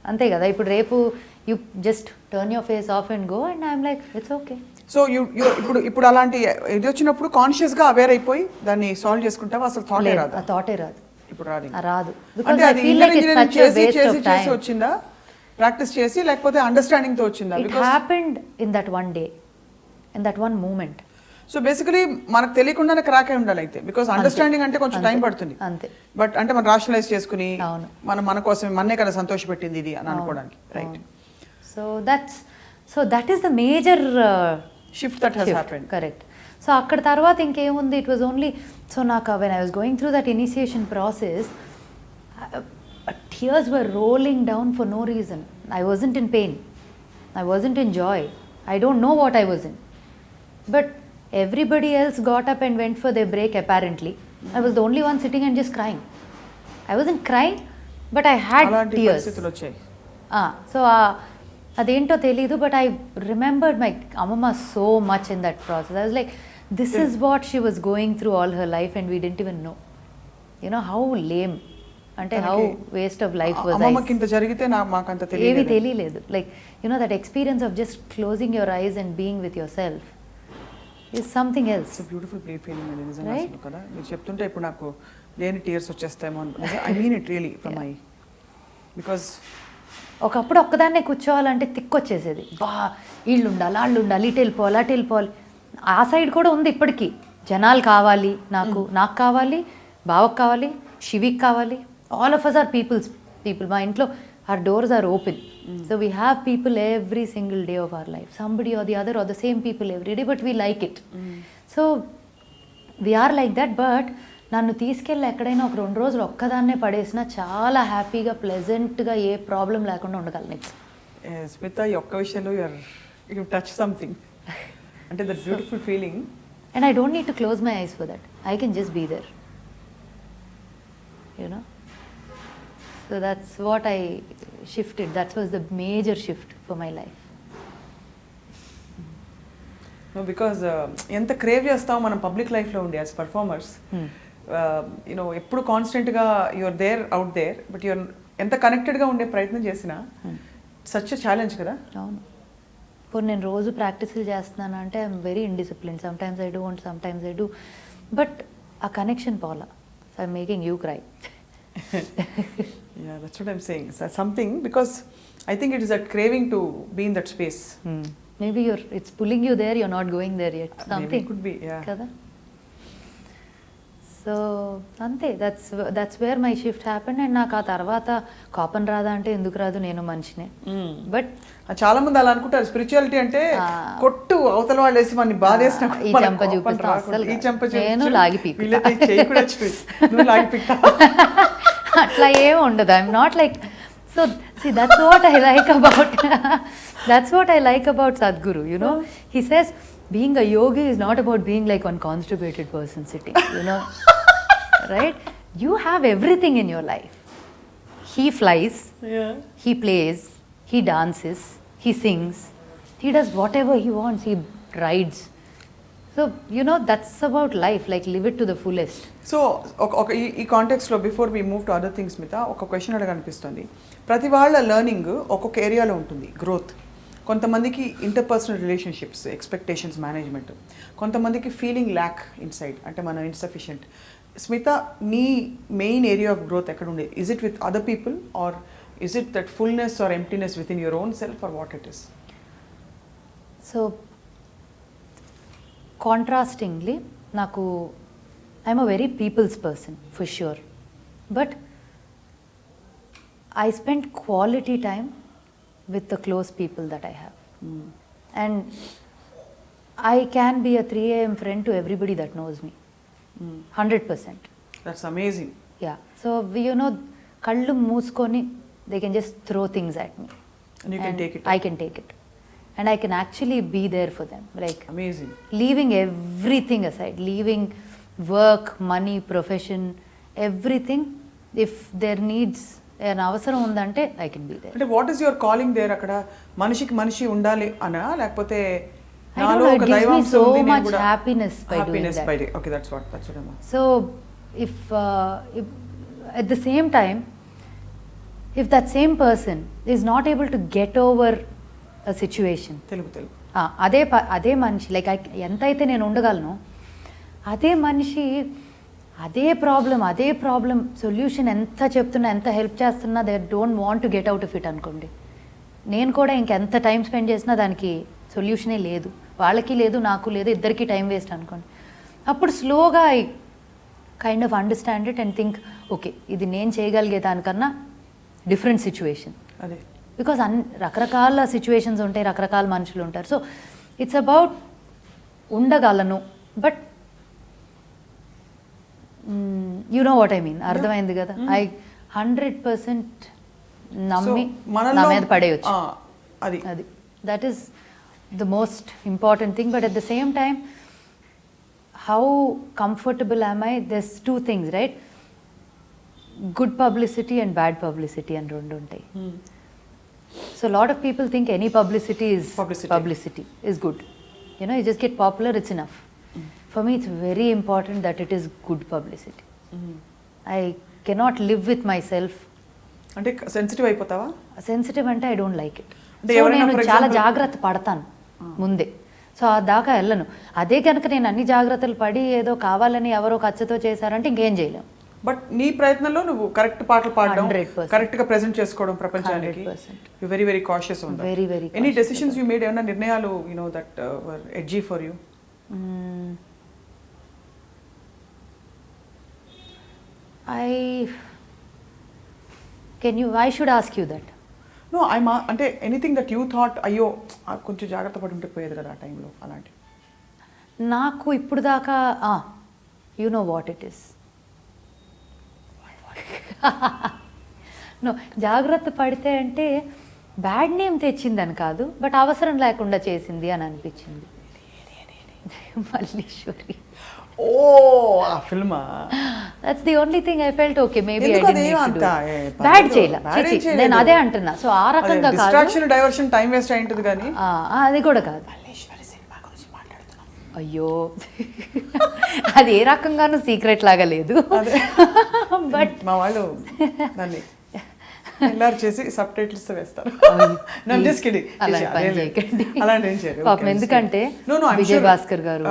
అంతే కదా. ఇప్పుడు రేపు you just turn your face off and go and I'm like, it's okay. So you ఇప్పుడు అలాంటి ఇది వచ్చినప్పుడు conscious గా aware అయిపోయి దాన్ని సాల్వ్ చేసుకుంటావా? అసలు థాటే రాదు. ఆ థాటే రాదు. ఇప్పుడు రాదు. Because I feel like it's such a waste of time. చేసి వచ్చిందా, ప్రాక్టీస్ చేసి, లేకపోతే అండర్స్టాండింగ్ తో వచ్చిందా? It happened in that one day, in that one moment. So basically మనకు తెలియకుండానే క్రాక్ అయి ఉండాలి అయితే, బికాస్ అండర్స్టాండింగ్ అంటే కొంచెం టైం పడుతుంది. అంతే. బట్ అంటే మనం రాషనలైజ్ చేసుకుని మన కోసం మన్నే కదా సంతోష పెట్టింది ఇది అని అనుకోవడానికి. Right. So that is the major shift that has happened. Correct. So akkada tarvata inkemundi, it was only so naka when I was going through that initiation process, tears were rolling down for no reason. I wasn't in pain, I wasn't in joy, I don't know what I was in, but everybody else got up and went for their break apparently. I was the only one sitting and just crying. I wasn't crying, but I had tears. So అదేంటో తెలీదు, but I remembered my ammamma so much in that process. I was like, this is what she was going through all her life and we didn't even know. How lame అంటే how waste of life was. అమ్మమ్మకి ఇంత జరిగితే మాకు అంత తెలియలేదు, ఏమీ తెలియలేదు. Like that experience of just closing your eyes and being with yourself is something else. Beautiful feeling అండి నిజంగా కదా. మీరు చెప్తుంటే ఇప్పుడు నాకు లేని టీయర్స్ వచ్చేస్తాయేమో అని. I mean it really from my, because ఒకప్పుడు ఒక్కదాన్నే కూర్చోవాలంటే తిక్కొచ్చేసేది. వీళ్ళు ఉండాలి, వాళ్ళు ఉండాలి, ఇటు వెళ్ళిపోవాలి, అటు వెళ్ళిపోవాలి. ఆ సైడ్ కూడా ఉంది ఇప్పటికీ. జనాలు కావాలి, నాకు కావాలి, బావకు కావాలి, శివికి కావాలి. All of us are people. మా ఇంట్లో our doors are open. So we have people every single day of our life. Somebody or the other or the same people every day, but we like it. So we are like that, but నన్ను తీసుకెళ్ళి ఎక్కడైనా ఒక 2 రోజులు ఒక్కదాన్నే పడేసినా చాలా హ్యాపీగా ప్లెజెంట్గా ఏ problem లేకుండా ఉండగలను. స్మిత, ఈ ఒక్క విషయంలో యు టచ్ సంథింగ్ అంటే that beautiful feeling. And I don't need to close my eyes for that. I can just be there. So that's what I shifted. That was the major shift for my life. No, because ఎంత crave చేస్తాం మనం public లైఫ్లో ఉండి as performers. ఎప్పుడు కాన్స్టెంట్గా you're there, out there, but you're ఎంత కనెక్టెడ్గా ఉండే ప్రయత్నం చేసినా సచ్ ఛాలెంజ్ కదా. అవును. ఇప్పుడు నేను రోజు ప్రాక్టీసులు చేస్తున్నాను అంటే I'm very indiscipline. Sometimes I do and sometimes I do, but ఆ కనెక్షన్ పోలా. So I'm making you cry. Yeah, that's what I'm saying. So something, because I think it is that craving to be in that space. Maybe it's pulling you there, you're not going there yet. Something could be, yeah. Kada? So so అంతే, that's where my shift happened. And నాకు ఆ తర్వాత కోపం రాదా అంటే ఎందుకు రాదు, నేను మనిషినే. బట్ చాలా మంది అలా అనుకుంటారు స్పిరిచువాలిటీ అంటే కొట్టు అవతల వాళ్ళు వేసి మన బాధేసిన ఈ చెంప చూపిస్తా అస్సలు ఈ చెంప నేను లాగి పీకుతా. అట్లా ఏం ఉండదు. I'm not like, so see that's what I like about that's what I like about Sadhguru, you know. He says being a yogi is not about being like one constipated person sitting, you know. Right? You have everything in your life. He flies, he plays, he dances, he sings, he does whatever he wants, he rides. So you know, that's about life, like live it to the fullest. So ఈ కాంటెక్స్లో before we move to other things మీద ఒక question అడగనిపిస్తుంది. ప్రతి వాళ్ళ learning ఒక్కొక్క ఏరియాలో ఉంటుంది, growth. కొంతమందికి ఇంటర్పర్సనల్ రిలేషన్షిప్స్, ఎక్స్పెక్టేషన్స్ మేనేజ్మెంట్, కొంతమందికి ఫీలింగ్ ల్యాక్ ఇన్సైడ్, అంటే మనం ఇన్సఫిషియంట్. స్మిత, నీ మెయిన్ ఏరియా ఆఫ్ గ్రోత్ ఎక్కడ ఉండేది? Is it with other people or is it that fullness or emptiness within your own self or what it is? So contrastingly నాకు, I'm a very people's person for sure, but I spend quality time with the close people that I have. And I can be a 3 a.m. friend to everybody that knows me. 100%. That's amazing. Yeah. So, you know, kallu mooskoni, they can just throw things at me. And you can take it. I can take it. And I can actually be there for them. Like, amazing. Leaving everything aside, leaving work, money, profession, everything, if there needs ఏమైనా అవసరం ఉందంటే I can be there. అంటే what is your calling there? అక్కడ మనిషికి మనిషి ఉండాలి అనా, లేకపోతే నాలో ఒక దైవం so much happiness by doing that. Okay, that's what I mean. So if at the same time, if that same person is not able to get over a situation, Telugu అదే మనిషి లైక్ ఎంతైతే నేను ఉండగలను, అదే మనిషి అదే ప్రాబ్లం సొల్యూషన్ ఎంత చెప్తున్నా, ఎంత హెల్ప్ చేస్తున్నా, they don't want to get out of it అనుకోండి, నేను కూడా ఇంకెంత టైం స్పెండ్ చేసినా దానికి సొల్యూషనే లేదు, వాళ్ళకి లేదు, నాకు లేదు, ఇద్దరికి టైం వేస్ట్ అనుకోండి. అప్పుడు స్లోగా I kind of understand it and think, okay ఇది నేను చేయగలిగే దానికన్నా డిఫరెంట్ సిచ్యువేషన్. అదే, బికాజ్ రకరకాల సిచ్యువేషన్స్ ఉంటాయి, రకరకాల మనుషులు ఉంటారు. సో ఇట్స్ అబౌట్ ఉండగలను, but you know what I mean, అర్థమైంది కదా. ఐ 100% నమ్మి నా మీద పడేయచ్చు, అది that is the most important thing. But at the same time, how comfortable am I, these 2 things right, good publicity and bad publicity అని రెండు ఉంటాయి. So lot of people think any publicity is good, you know, you just get popular, it's enough. For me, it's very important that it is good publicity. I cannot live with myself. అంటే sensitive అయిపోతావా? Sensitive అంటే I don't like it. నేను చాలా జాగ్రత్త పడతాను ముందే, so ఆ దాకా వెళ్ళను. అదే కనుక నేను అన్ని జాగ్రత్తలు పడి ఏదో కావాలని ఎవరో ఖర్చుతో చేశారంటే ఇంకేం చేయలేం. బట్ నీ ప్రయత్నంలో నువ్వు కరెక్ట్ పాటలు పాడడం, కరెక్ట్ గా ప్రెజెంట్ చేసుకోవడం ప్రపంచానికి, you very very cautious on that. Very very. Any decisions you made, ఏమైనా నిర్ణయాలు you know that were edgy for you? I should ask you that. No, అంటే ఎనీథింగ్ దట్ యూ థాట్, అయ్యో కొంచెం జాగ్రత్త పడి ఉంటే పోయేది కదా ఆ టైంలో, అలాంటి. నాకు ఇప్పుడు దాకా you know what it is. No, జాగ్రత్త పడితే అంటే బ్యాడ్ నేమ్ తెచ్చిందని కాదు, బట్ అవసరం లేకుండా చేసింది అని అనిపించింది. మల్లీశ్వరి. ఓ, ఆ ఫిల్మా? That's the only thing I felt okay maybe I didn't need to bad చేయలా. నేను అదే అంటున్నా. సో ఆ రకంగా కాదు, డిస్ట్రాక్షన్, డైవర్షన్, టైం వేస్ట్ అయింటది కానీ అది కూడా కాదు. మల్లీశ్వరి సినిమా గురించి మాట్లాడుతున్నాం. అయ్యో, అది ఏ రకంగానూ సీక్రెట్ లాగా లేదు. బట్ మా వాళ్ళు దాన్ని ఎల్ఆర్ చేసి సబ్ టైటిల్స్ వేస్తారు. ఎందుకంటే విజయ్ భాస్కర్ గారు,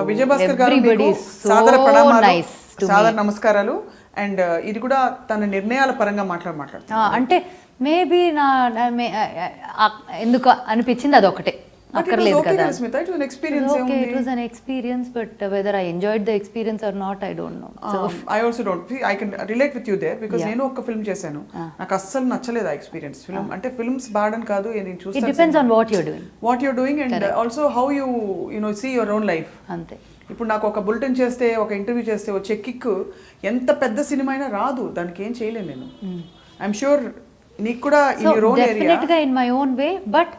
సాదర ప్రణామాలు, సాదర నమస్కారాలు. అండ్ ఇది కూడా తన నిర్ణయాల పరంగా మాట్లాడుతున్నా. అంటే మేబీ ఎందుకు అనిపించింది అదొకటే. అక్కర్లేదు కదా. Smita, it was an experience. Okay, it was an experience, but whether I enjoyed the experience or not, I don't know. So I also don't. See, I can relate with you there because నేను ఒక film చేశాను, నాకు అస్సలు నచ్చలేదు ఆ experience. Film అంటే films bad అని కాదు, నేను చూస్తాను. it depends on what you're doing and also how you know see your own life. అంతే. ఇప్పుడు నాకు ఒక బులెటిన్ చేస్తే, ఒక ఇంటర్వ్యూ చేస్తే వచ్చే కిక్ ఎంత పెద్ద సినిమా అయినా రాదు, దానికి ఏం చేయలేను నేను. ఐఎమ్ షూర్ నీకు కూడా in your own area. Definitely in my own way, but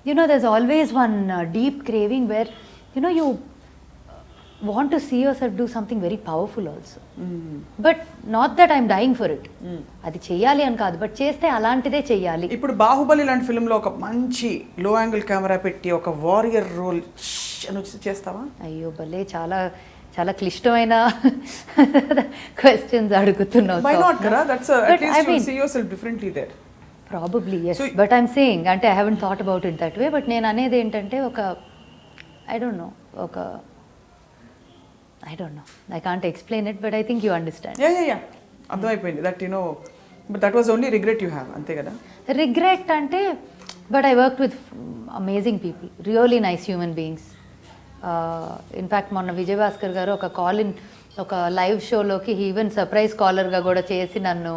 you know there's always one deep craving where you know you want to see yourself do something very powerful also. But not that I'm dying for it. అది చెయ్యాలి అని కాదు, but చేస్తే అలాంటిదే చెయ్యాలి. ఇప్పుడు బాహుబలి లాంటి ఫిల్మ్లో ఒక మంచి లో యాంగిల్ కెమెరా పెట్టి ఒక వారియర్ రోల్ అని చేస్తావా? అయ్యో భలే, చాలా చాలా క్లిష్టమైన క్వశ్చన్స్ అడుగుతున్నావు. Why not కదా? That's at least you see yourself differently there. Probably yes, but I'm saying అంటే I haven't thought about it that way, but నేను అనేది ఏంటంటే ఒక I don't know I can't explain it, but I think you understand. Yeah అర్థమైపోయింది. that you know, but that was only regret you have, అంతే కదా? Regret అంటే, but I worked with amazing people, really nice human beings. In fact మొన్న విజయ్ భాస్కర్ గారు ఒక call in, ఒక live షోలోకి even surprise కాలర్గా కూడా చేసి నన్ను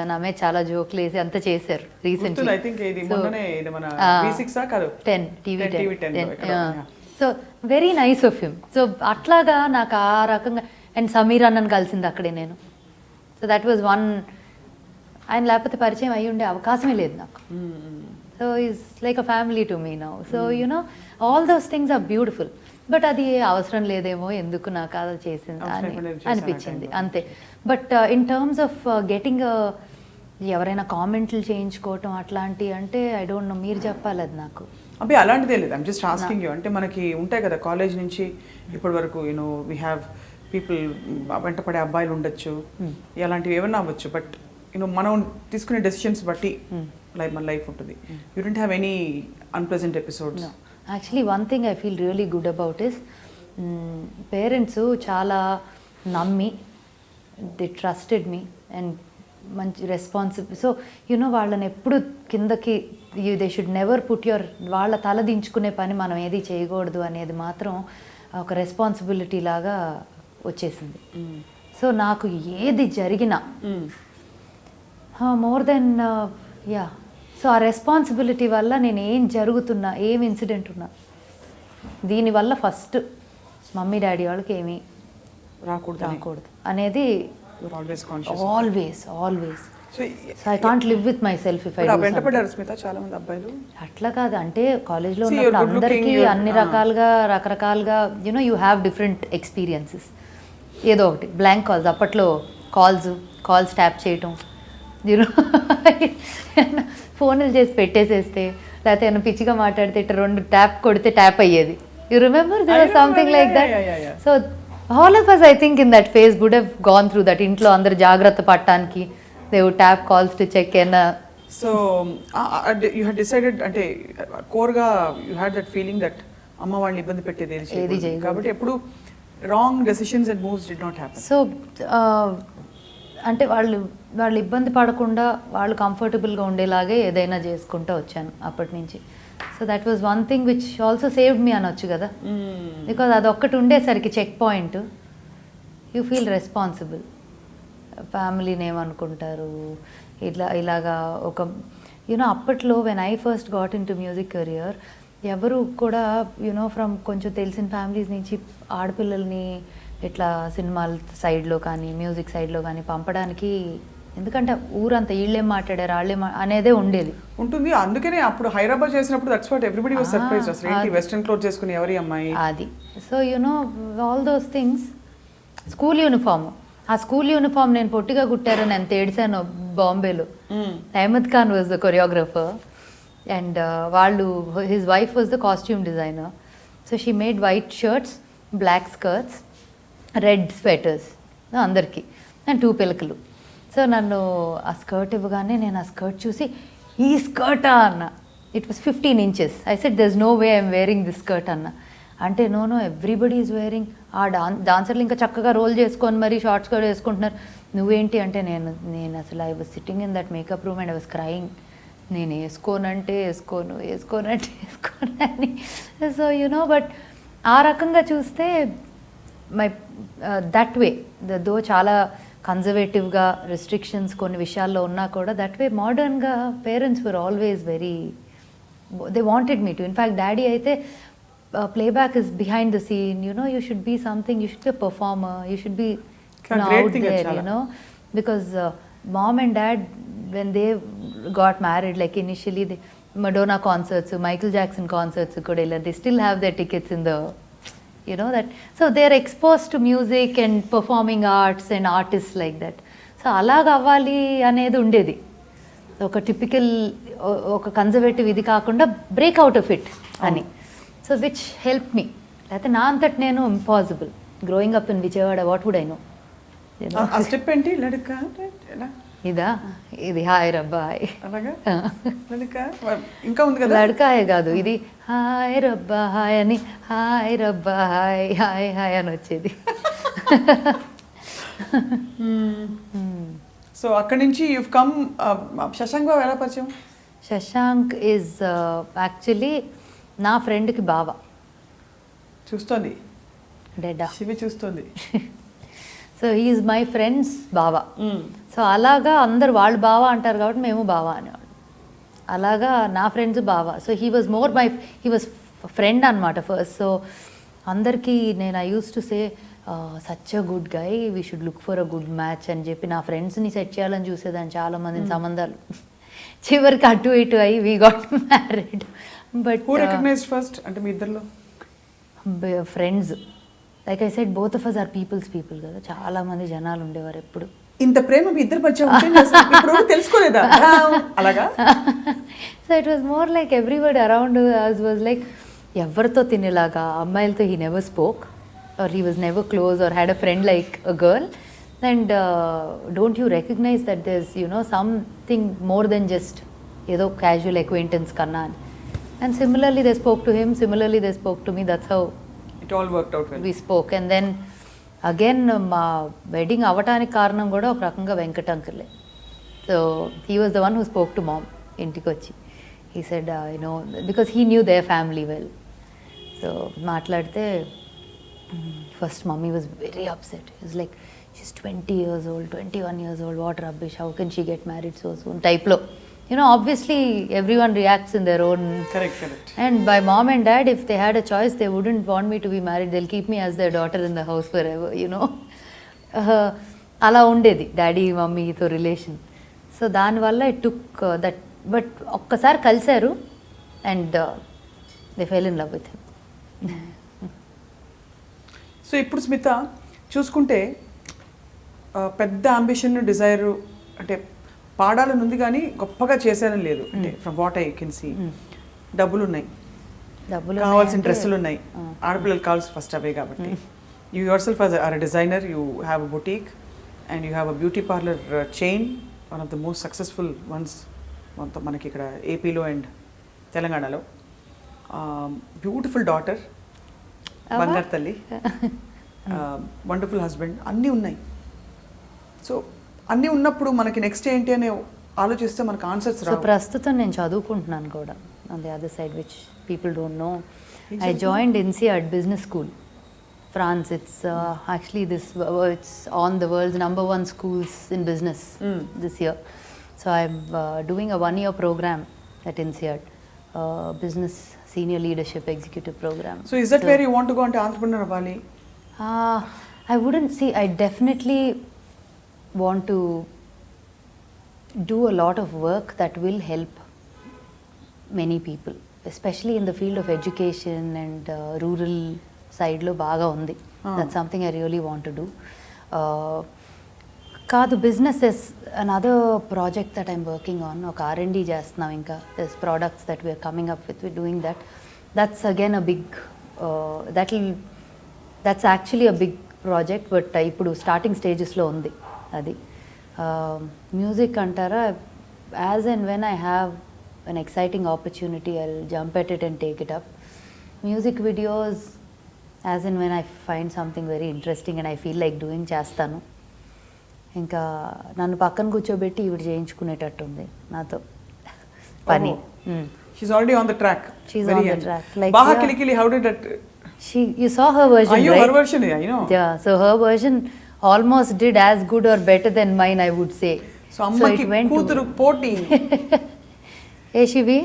నామే చాలా జోక్లు వేసి అంత చేశారు రీసెంట్లీ. ఐ థింక్ ఇది మొన్ననే ఇది మన V6 కాదు 10 TV10. So very nice of him. So అట్లాగా నాకు ఆ రకంగా, అండ్ సమీర్ అన్నను కలిసింది అక్కడే నేను. సో దట్ వాజ్ వన్, ఆయన లేకపోతే పరిచయం అయ్యి ఉండే అవకాశమే లేదు నాకు. So is like a family to me now. So you know all those things are beautiful, but అది అవసరం లేదేమో, ఎందుకు నాకు అది చేసింది అని అనిపించింది అంతే. But in terms of getting ఎవరైనా కామెంట్లు చేయించుకోవటం అట్లాంటి అంటే ఐ డోంట్ నో, మీరు చెప్పాలి అది నాకు. అబ్బే అలాంటిదే లేదు, ఐమ్ జస్ట్ ఆస్కింగ్ యూ. అంటే మనకి ఉంటాయి కదా కాలేజ్ నుంచి ఇప్పటి వరకు, యూనో వీ హ్యావ్ పీపుల్, వెంటపడే అబ్బాయిలు ఉండొచ్చు, అలాంటివి ఏమన్నా అవ్వచ్చు, బట్ యూనో మనం తీసుకునే డెసిషన్స్ బట్టి మన లైఫ్ ఉంటుంది. You don't have any unpleasant episodes? Actually one thing I feel really good about is, parents చాలా నమ్మి, దే ట్రస్టెడ్ మీ అండ్ మంచి రెస్పాన్సిబుల్. సో యూనో వాళ్ళని ఎప్పుడు కిందకి, they should never put your, వాళ్ళ తల దించుకునే పని మనం ఏది చేయకూడదు అనేది మాత్రం ఒక రెస్పాన్సిబిలిటీ లాగా వచ్చేసింది. సో నాకు ఏది జరిగినా మోర్ దెన్ సో ఆ రెస్పాన్సిబిలిటీ వల్ల నేను ఏం జరుగుతున్నా, ఏం ఇన్సిడెంట్ ఉన్నా, దీనివల్ల ఫస్ట్ మమ్మీ డాడీ వాళ్ళకి ఏమీ రాకూడదు అనేది always. So I can't live with myself if I do వెంటపడ్డారు స్మిత చాలా మంది అబ్బాయిలు. అట్లా కాదు, అంటే కాలేజ్లో ఉన్నప్పుడు అందరికీ అన్ని రకరకాలుగా you know you have different experiences. ఏదో ఒకటి బ్లాంక్ కాల్స్, అప్పట్లో కాల్స్ ట్యాప్ చేయటం, యూనో ఫోన్లు చేసి పెట్టేసేస్తే, లేకపోతే ఏమైనా పిచ్చిగా మాట్లాడితే ఇట్లా 2 ట్యాప్ కొడితే ట్యాప్ అయ్యేది. You remember there was something like that. So all of us I think in that phase would have gone through that. ఇంట్లో అందరు జాగ్రత్త పడటానికి they would tap calls to check in. So you had decided, అంటే కోర్గా you had that feeling that అమ్మ వాళ్ళని ఇబ్బంది పెట్టేది ఏది చేయకూడదు కాబట్టి ఎప్పుడు wrong decisions and moves did not happen. So అంటే వాళ్ళు ఇబ్బంది పడకుండా, వాళ్ళు కంఫర్టబుల్గా ఉండేలాగే ఏదైనా చేసుకుంటూ వచ్చాను అప్పటి నుంచి. So that was one thing which also saved me అనొచ్చు కదా, బికాజ్ అదొక్కటి ఉండేసరికి check point, you feel responsible. ఫ్యామిలీని ఏమనుకుంటారు, ఇలాగా ఒక యూనో అప్పట్లో when I first got in to music career, ఎవరు కూడా యూనో ఫ్రమ్ కొంచెం తెలిసిన ఫ్యామిలీస్ నుంచి ఆడపిల్లల్ని ఇట్లా సినిమాల సైడ్లో కానీ మ్యూజిక్ సైడ్లో కానీ పంపడానికి, ఎందుకంటే ఊరంతా వీళ్ళేం మాట్లాడారు వాళ్ళేం అనేదే ఉండేది ఉంటుంది. అందుకనే అప్పుడు హైదరాబాద్ చేసినప్పుడు that's what everybody was surprised, అసలు ఏంటి వెస్టర్న్ క్లోత్ చేసుకుని ఎవరి అమ్మాయి అది. So you know all those things. School uniform, ఆ స్కూల్ యూనిఫామ్ నేను పొట్టిగా కుట్టారని ఎంత ఏడ్చాను బాంబేలో. Ahmed Khan was the choreographer and వాళ్ళు, his wife was the costume designer. So she made white shirts, black skirts, red sweaters అందరికీ, అండ్ 2 పిలకలు. సో నన్ను ఆ స్కర్ట్ ఇవ్వగానే నేను ఆ స్కర్ట్ చూసి, ఈ స్కర్టా అన్న. It was 15 inches. I said there is no way I'm wearing this skirt అన్న. అంటే నో ఎవ్రీబడి ఈజ్ వేరింగ్. ఆ డాన్సర్లు ఇంకా చక్కగా రోల్ చేసుకొని మరి షార్ట్స్ కూడా వేసుకుంటున్నారు, నువ్వేంటి అంటే నేను అసలు I was sitting in that makeup room and I was crying. నేను వేసుకోనంటే వేసుకోను అని. సో యునో బట్ ఆ రకంగా చూస్తే మై దట్ వే దో చాలా కన్జర్వేటివ్గా రెస్ట్రిక్షన్స్ కొన్ని విషయాల్లో ఉన్నా కూడా దట్ వే మోడర్న్గా parents were always very they wanted me to. In fact daddy అయితే playback is behind the scene, you should be something, you should be performer, you should be out there, because mom and dad, when they got married, like initially the Madonna concerts, Michael Jackson concerts kuda illa, they still have their tickets in the, that, so they are exposed to music and performing arts and artists like that. So అలాగా అవ్వాలి అనేది ఉండేది, ఒక typical ఒక conservative ఇది కాకుండా break out of it అని. So which help me. లేకపోతే నా అంతటి నేను impossible growing up in Vijayawada, what would I know. Step ఏంటి లడక ఇదా, ఇది హాయ్ రబ్బాయ్, అలాగా లడక ఇంకా ఉంది కదా, లడకాయే కాదు ఇది హాయ్ రబ్బా హాయ్ అని, హాయ్ రబ్బా హాయ్ హాయ్ హాయ్ అని వచ్చేది. సో అక్కడి నుంచి యువ్ కమ్. శశాంక్ బాబు ఎలా పరిచయం? శశాంక్ ఈజ్ యాక్చువల్లీ నా ఫ్రెండ్కి బావ. చూస్తుంది డెడా శివి చూస్తుంది. సో హీఈస్ మై ఫ్రెండ్స్ బావ. సో అలాగా అందరు వాళ్ళు బావ అంటారు కాబట్టి మేము బావ అనేవాళ్ళు. అలాగా నా ఫ్రెండ్స్ బావ. సో హీ వాజ్ ఫ్రెండ్ అనమాట ఫస్ట్. సో అందరికీ నేను I use to say such a good guy, we should look for a good match అని చెప్పి నా ఫ్రెండ్స్ని సెట్ చేయాలని చూసేదాన్ని చాలామందిని సంబంధాలు. చివరికి అటు ఇటు అయ్యి we got married. But who recognized first అంటే మీ ఇద్దరిలో? Friends, like I said both of us are peoples people కదా, చాలా మంది జనాలు ఉండేవారు ఎప్పుడు. ఇంత ప్రేమ మీ ఇద్దరు పరిచయం తెలుసుకోలేదా అలాగా? So it was more like everybody around us was like ఎవరితో తినేలాగా. అమ్మాయిలతో he never spoke or he was never close or had a friend like a girl. And don't you recognize that there's something more then just ఏదో casual acquaintance కన్నా అని. And similarly they spoke to him, similarly they spoke to me. That's how it all worked out well. We spoke. And then again మా wedding అవ్వటానికి కారణం కూడా ఒక రకంగా వెంకట్ అంకులే. So he was the one who spoke to mom ఇంటికి వచ్చి. He said because he knew their family well. So మాట్లాడితే first mommy was very upset. It was like she's 20 years old, 21 years old, what rubbish, how can she get married so soon type lo. Obviously everyone reacts in their own. Correct. And by mom and dad, if they had a choice, they wouldn't want me to be married. They'll keep me as their daughter in the house forever, అలా ఉండేది daddy మమ్మీతో relation. So దానివల్ల it took that. But ఒక్కసారి కలిశారు and they fell in love with him. So ఇప్పుడు స్మిత చూసుకుంటే పెద్ద ambition Dzire అంటే పాడాలని ఉంది కానీ గొప్పగా చేశారని లేదు. అంటే from what I can see డబ్బులు ఉన్నాయి, కావాల్సిన డ్రెస్సులు ఉన్నాయి, ఆడపిల్లలు కావాల్సి ఫస్ట్ అవే కాబట్టి. You yourself are a designer, you have a boutique and you have a beauty parlour chain, one of the most successful ones మొత్తం మనకి ఇక్కడ ఏపీలో అండ్ తెలంగాణలో. బ్యూటిఫుల్ డాటర్, బంగారు తల్లి, వండర్ఫుల్ హస్బెండ్, అన్నీ ఉన్నాయి. సో అన్నీ ఉన్నప్పుడు మనకి నెక్స్ట్ ఏంటి అని ఆలోచిస్తే మనకు ఆన్సర్స్ రావు. సో ప్రస్తుతం నేను చదువుకుంటున్నాను కూడా on the other side which people don't know. I joined INSEAD business school, France. It's actually it's on the world's #1 schools in business this year. So I'm doing a 1-year program at INSEAD, business senior leadership executive program. So is that where you want to go into entrepreneur Bali? I wouldn't see. I definitely want to do a lot of work that will help many people, especially in the field of education and rural side lo baga undi. That's something I really want to do. Kaadu business is another project that I'm working on. Oka R&D chestunam inka. There's products that we're coming up with. We're doing that. That's again a big that's actually a big project, but ippudu starting stages lo undi adi. Music antara, as and when I have an exciting opportunity, I'll jump at it and take it up. Music videos, as and when I find something very interesting and I feel like doing, చేస్తాను. ఇంకా నన్ను పక్కన కూర్చోబెట్టి ఇవి చేయించుకునేటట్టు ఉంది నాతో. పని. She's already on the track. She's Very on the young. track. Like, Baha yeah. Kili Kili, how did that? You saw her version, Are you right? her version? Yeah, you know. Yeah, so her version almost did as good or better than mine, I would say. So అమ్మకి it went to- కూతురు పోటీ. ఏ Shivi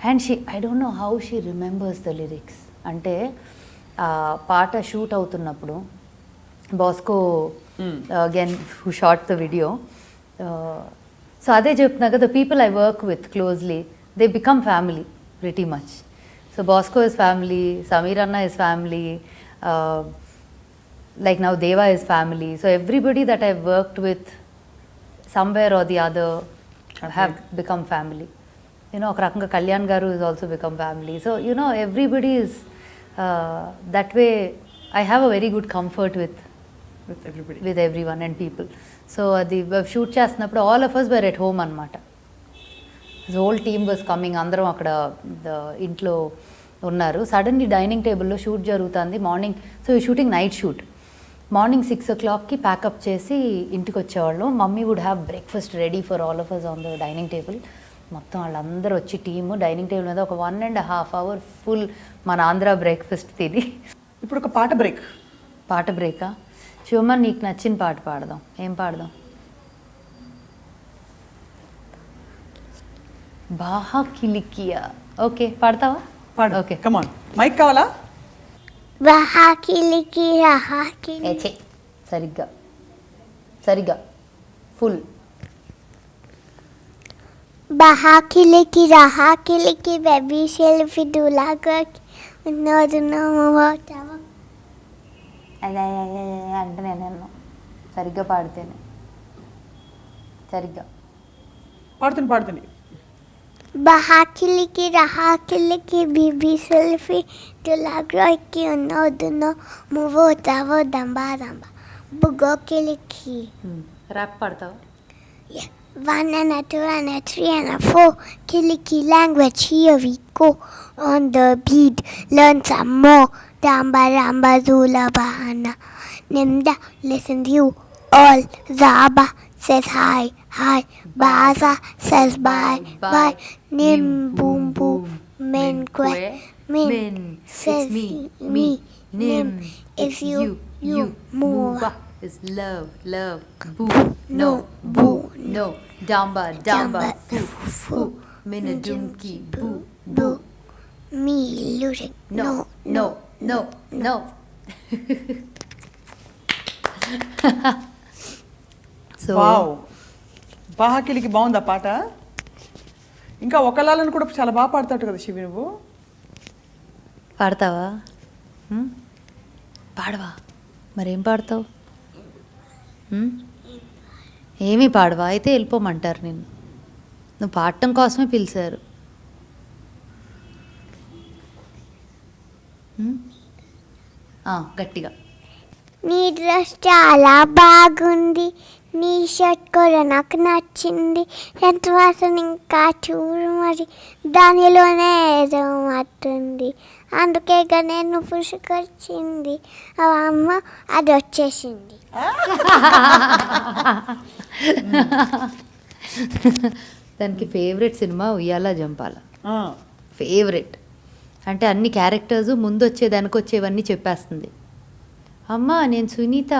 and I don't know how she remembers the lyrics. అంటే ఆ పాట shoot అవుతున్నప్పుడు Bosco again who shot the video, so అదే చెప్తున్నా కదా, people I work with closely they become family pretty much. So Bosco is family, Sameer అన్న is family, like now Deva is family. So everybody that I've worked with somewhere or the other have become family. You know, ఒక రకంగా కళ్యాణ్ గారు is also become family. So you know, everybody is that way. I have a very good comfort with everyone and people. So అది shoot చేస్తున్నప్పుడు all of us were at home అన్నమాట. The whole team was coming, అందరం అక్కడ ఇంట్లో ఉన్నారు. Suddenly dining టేబుల్లో shoot జరుగుతుంది morning. So ఈ షూటింగ్ నైట్ షూట్. మార్నింగ్ 6 o'clockకి ప్యాకప్ చేసి ఇంటికి వచ్చేవాళ్ళు. Mummy would have breakfast ready for all of us on the dining table. మొత్తం వాళ్ళందరూ వచ్చి టీము డైనింగ్ టేబుల్ మీద ఒక 1.5 hours ఫుల్ మన ఆంధ్ర బ్రేక్ఫాస్ట్ తిని. ఇప్పుడు ఒక పాట బ్రేక్. పాట బ్రేకా? శివమ్మ, నీకు నచ్చిన పాట పాడదాం. ఏం పాడదాం? బాహా కిలికియా. ఓకే, పాడతావా? పాడు. Okay, come on. మైక్ కావాలా? బాహా కిలికి రాహా కిలి. సరిగ్గా సరిగ్గా ఫుల్. బాహా కిలికి రాహా కిలికి బేబీ సెల్ఫీ డూలాగా ఉన్నదున్నామో అదే అంటే నేను సరిగ్గా పాడితేనే. సరిగ్గా పాడుతుంది. బాహా కిలికి రాహా కిలికి బేబీ సెల్ఫీ డూలాగా ఉన్నదున్నా మూవో తావో దంబా దంబా బుగో కిలికి. ర్యాప్ పాడతావా? 1 and a 2 and a 3 and a 4. Kiliki language, here we go. On the beat, learn some more. Damba ramba zula bahana. Nimda, listen you all. Zaba says hi, hi. Baza says bye, bye. Nim boom boom. Min kwe, min says me. Nim is you. Move. Is love, boo, no, boo, no, damba, foo, minadumki, boo, me losing, no. So, wow, బాహా కిలికి బాగుందా పాట? ఇంకా ఒకలాలను కూడా చాలా బాగా పాడతాడు కదా శివి నువ్వు. పాడతావా? పాడవా? మరేం పాడతావు? ఏమీ పాడవా? అయితే వెళ్ళిపోమంటారు నిన్ను. నువ్వు పాడటం కోసమే పిలిచారు. గట్టిగా. నీ డ్రెస్ చాలా బాగుంది, నీ షర్ట్ కూడా నాకు నచ్చింది, ఎంత వాసన ఇంకా చూడు మరి, దానిలోనే ఏదో మట్టుంది, అందుకేగా నేను పుసుకొచ్చింది, అమ్మ అది వచ్చేసింది. దానికి ఫేవరెట్ సినిమా ఉయ్యాల జంపాల. ఫేవరెట్ అంటే అన్ని క్యారెక్టర్స్ ముందు వచ్చే దానికి వచ్చేవన్నీ చెప్పేస్తుంది. అమ్మ నేను సునీత,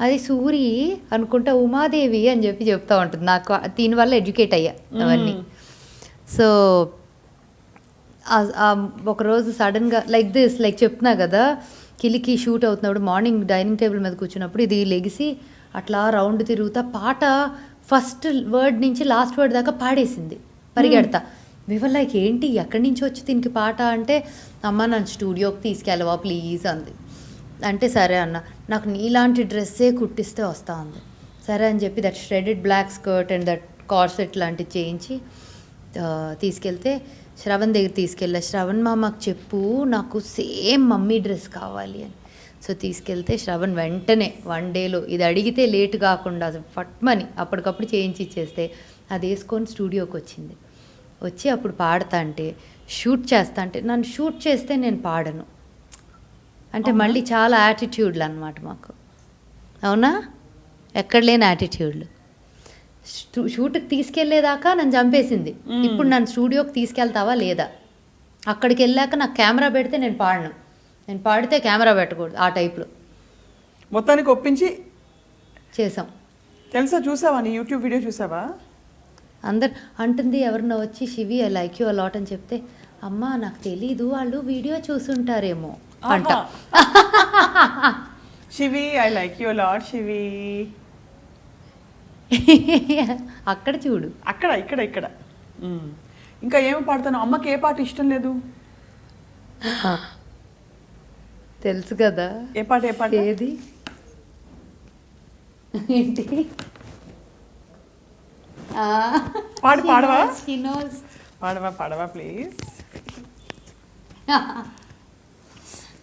అది సూరి అనుకుంటా, ఉమాదేవి అని చెప్తూ ఉంటుంది. నాకు దీనివల్ల ఎడ్యుకేట్ అయ్యా అవన్నీ. సో ఒకరోజు సడన్గా లైక్ చెప్తున్నా కదా, కిలికి షూట్ అవుతున్నప్పుడు మార్నింగ్ డైనింగ్ టేబుల్ మీద కూర్చున్నప్పుడు ఇది లెగిసి అట్లా రౌండ్ తిరుగుతా పాట ఫస్ట్ వర్డ్ నుంచి లాస్ట్ వర్డ్ దాకా పాడేసింది పరిగెడతా. వివల్ లైక్ ఏంటి, ఎక్కడి నుంచి వచ్చి దీనికి పాట అంటే, అమ్మ నన్ను స్టూడియోకి తీసుకెళ్ళవా ప్లీజ్ అంది. అంటే సరే అన్న, నాకు నీలాంటి డ్రెస్సే కుట్టిస్తే వస్తా అంది. సరే అని చెప్పి that shredded black skirt and that corset లాంటివి చేయించి తీసుకెళ్తే శ్రవణ్ దగ్గర తీసుకెళ్ళా. శ్రవణ్ మామకు చెప్పు నాకు సేమ్ మమ్మీ డ్రెస్ కావాలి అని. సో తీసుకెళ్తే శ్రవణ్ వెంటనే 1 dayలో ఇది అడిగితే లేట్ కాకుండా ఫట్మని అప్పటికప్పుడు చేయించి ఇచ్చేస్తే అది వేసుకొని స్టూడియోకి వచ్చింది. వచ్చి అప్పుడు పాడతా అంటే, షూట్ చేస్తా అంటే, నన్ను షూట్ చేస్తే నేను పాడను అంటే మళ్ళీ చాలా యాటిట్యూడ్లు అనమాట మాకు. అవునా? ఎక్కడ లేని యాటిట్యూడ్లు. షూట్కి తీసుకెళ్లేదాకా నన్ను చంపేసింది. ఇప్పుడు నన్ను స్టూడియోకి తీసుకెళ్తావా లేదా, అక్కడికి వెళ్ళాక నాకు కెమెరా పెడితే నేను పాడను, నేను పాడితే కెమెరా పెట్టకూడదు, ఆ టైప్లో మొత్తానికి ఒప్పించి చేసాం. తెలుసా, చూసావా, నీ యూట్యూబ్ వీడియో చూసావా? అందరు అంటుంది ఎవరన్నా వచ్చి శివి ఐ లైక్ యూ అలాట్ అని చెప్తే, అమ్మ నాకు తెలీదు వాళ్ళు వీడియో చూసుంటారేమో అంట. శివి ఐ లైక్ యూ లాట్ శివి. అక్కడ చూడు, అక్కడ ఇక్కడ ఇక్కడ. ఇంకా ఏమి పాడతాను? అమ్మకి ఏ పాట ఇష్టం లేదు? తెలుసు కదా. ఏ పాట? ఏ పాట? ఏది ఏంటి? పాడు, పాడవా? పాడవా పాడవా ప్లీజ్.